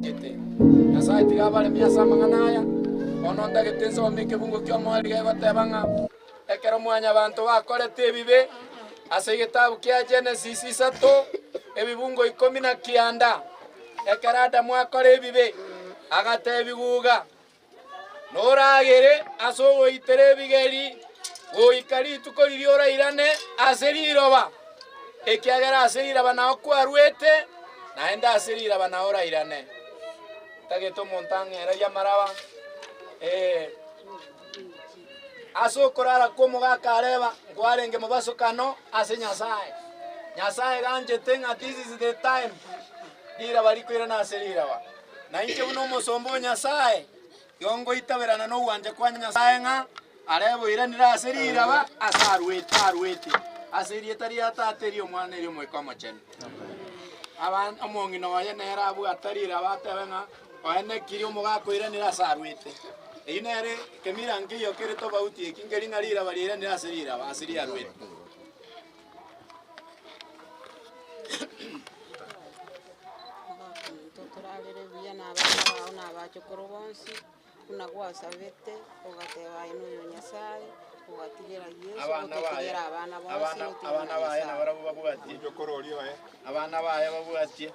7, Nyasaye tiga bale miasa manganaya ono ndagete nsome kibungo kyo mwali gotebanga ekero mwanya abantu bakorete ebibe ase egitabu kia Genesis 3 ebibungo 19 ekero Adamu akora ebibe agata ebiguga noragere ase ogoitera ebigeri goikari ituko riria orairane ase riroba ekiagera ase riroba nao kwarwete naende ase riroba nao orairane tagete omonto ang'era yamaraba ase okorara kwa omogaka Areba nkwarenge mobasokano ase Nyasaye. Nyasaye ganchete ng'a this is the time riroba rikoirana ase riroba na inche buna omosomba o Nyasaye igo ngoitaberana na ogwancha kwa Nyasaye ng'a areboiranire ase riroba ase arwete ase erieta ria Tata eri Omwana eri Omoika Omochenu. Omong'ina oye nere abwate riroba atebe ng'a oye nekiri omogaka oiranire ase arwete. Eyio nere kemira nkeiyo kere tofauti eki nkeri ng'a riroba riairanire ase riroba ase riarwete. Turarere buya na abana bao na abachokoro bonsi buna gwasabete ogateba ino yo Nyasaye ogatigera Yesu ogatigera abana bonsi abana baye nabarabu babwatie abana baye babwatie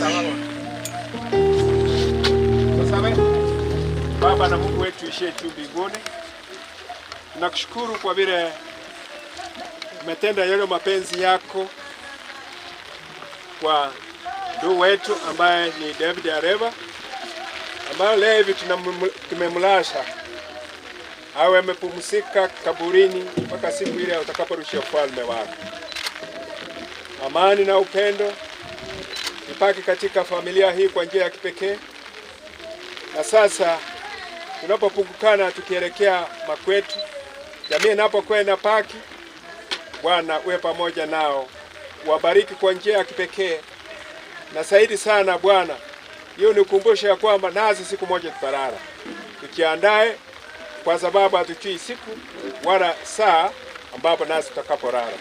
Tusabe. Baba na Mungu wetu ishie juu mbinguni, tunakushukuru kwa vile umetenda yale mapenzi yako kwa ndugu wetu ambaye ni David Areba, ambaye leo hivi tumemlasha awe amepumzika kaburini mpaka siku ile utakaporushia ufalme wako. Amani na upendo ipaki katika familia hii kwa njia ya kipekee. Na sasa tunapopungukana tukielekea makwetu, jamii inapokwenda paki, Bwana uwe pamoja nao, wabariki kwa njia ya kipekee. Na zaidi sana Bwana, hiyo ni ukumbusho ya kwamba nasi siku moja tutarara. Tukiandae kwa sababu hatujui siku wala saa ambapo nasi tutakaporara.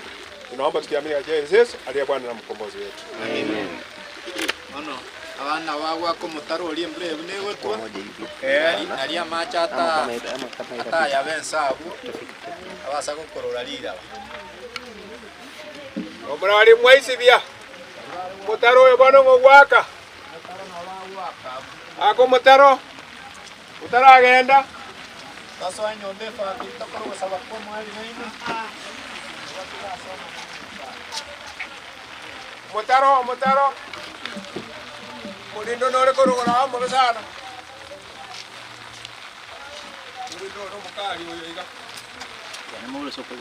Tunaomba tukiamini kwa Yesu aliye Bwana na mkombozi wetu. Amen. Ono abana bagwa ko mutaro uri mbere bune gotwa aria machata ata ya bensabu abasa gukorora lira omura wali mwaisi bia mutaro oyo bono ngwaka ako mutaro utaragenda sasa anyombe fa bitokoro saba kwa mwali nini mutaro mulindo nore korogora mo sana mulindo no mukali oyo iga ya mo le soko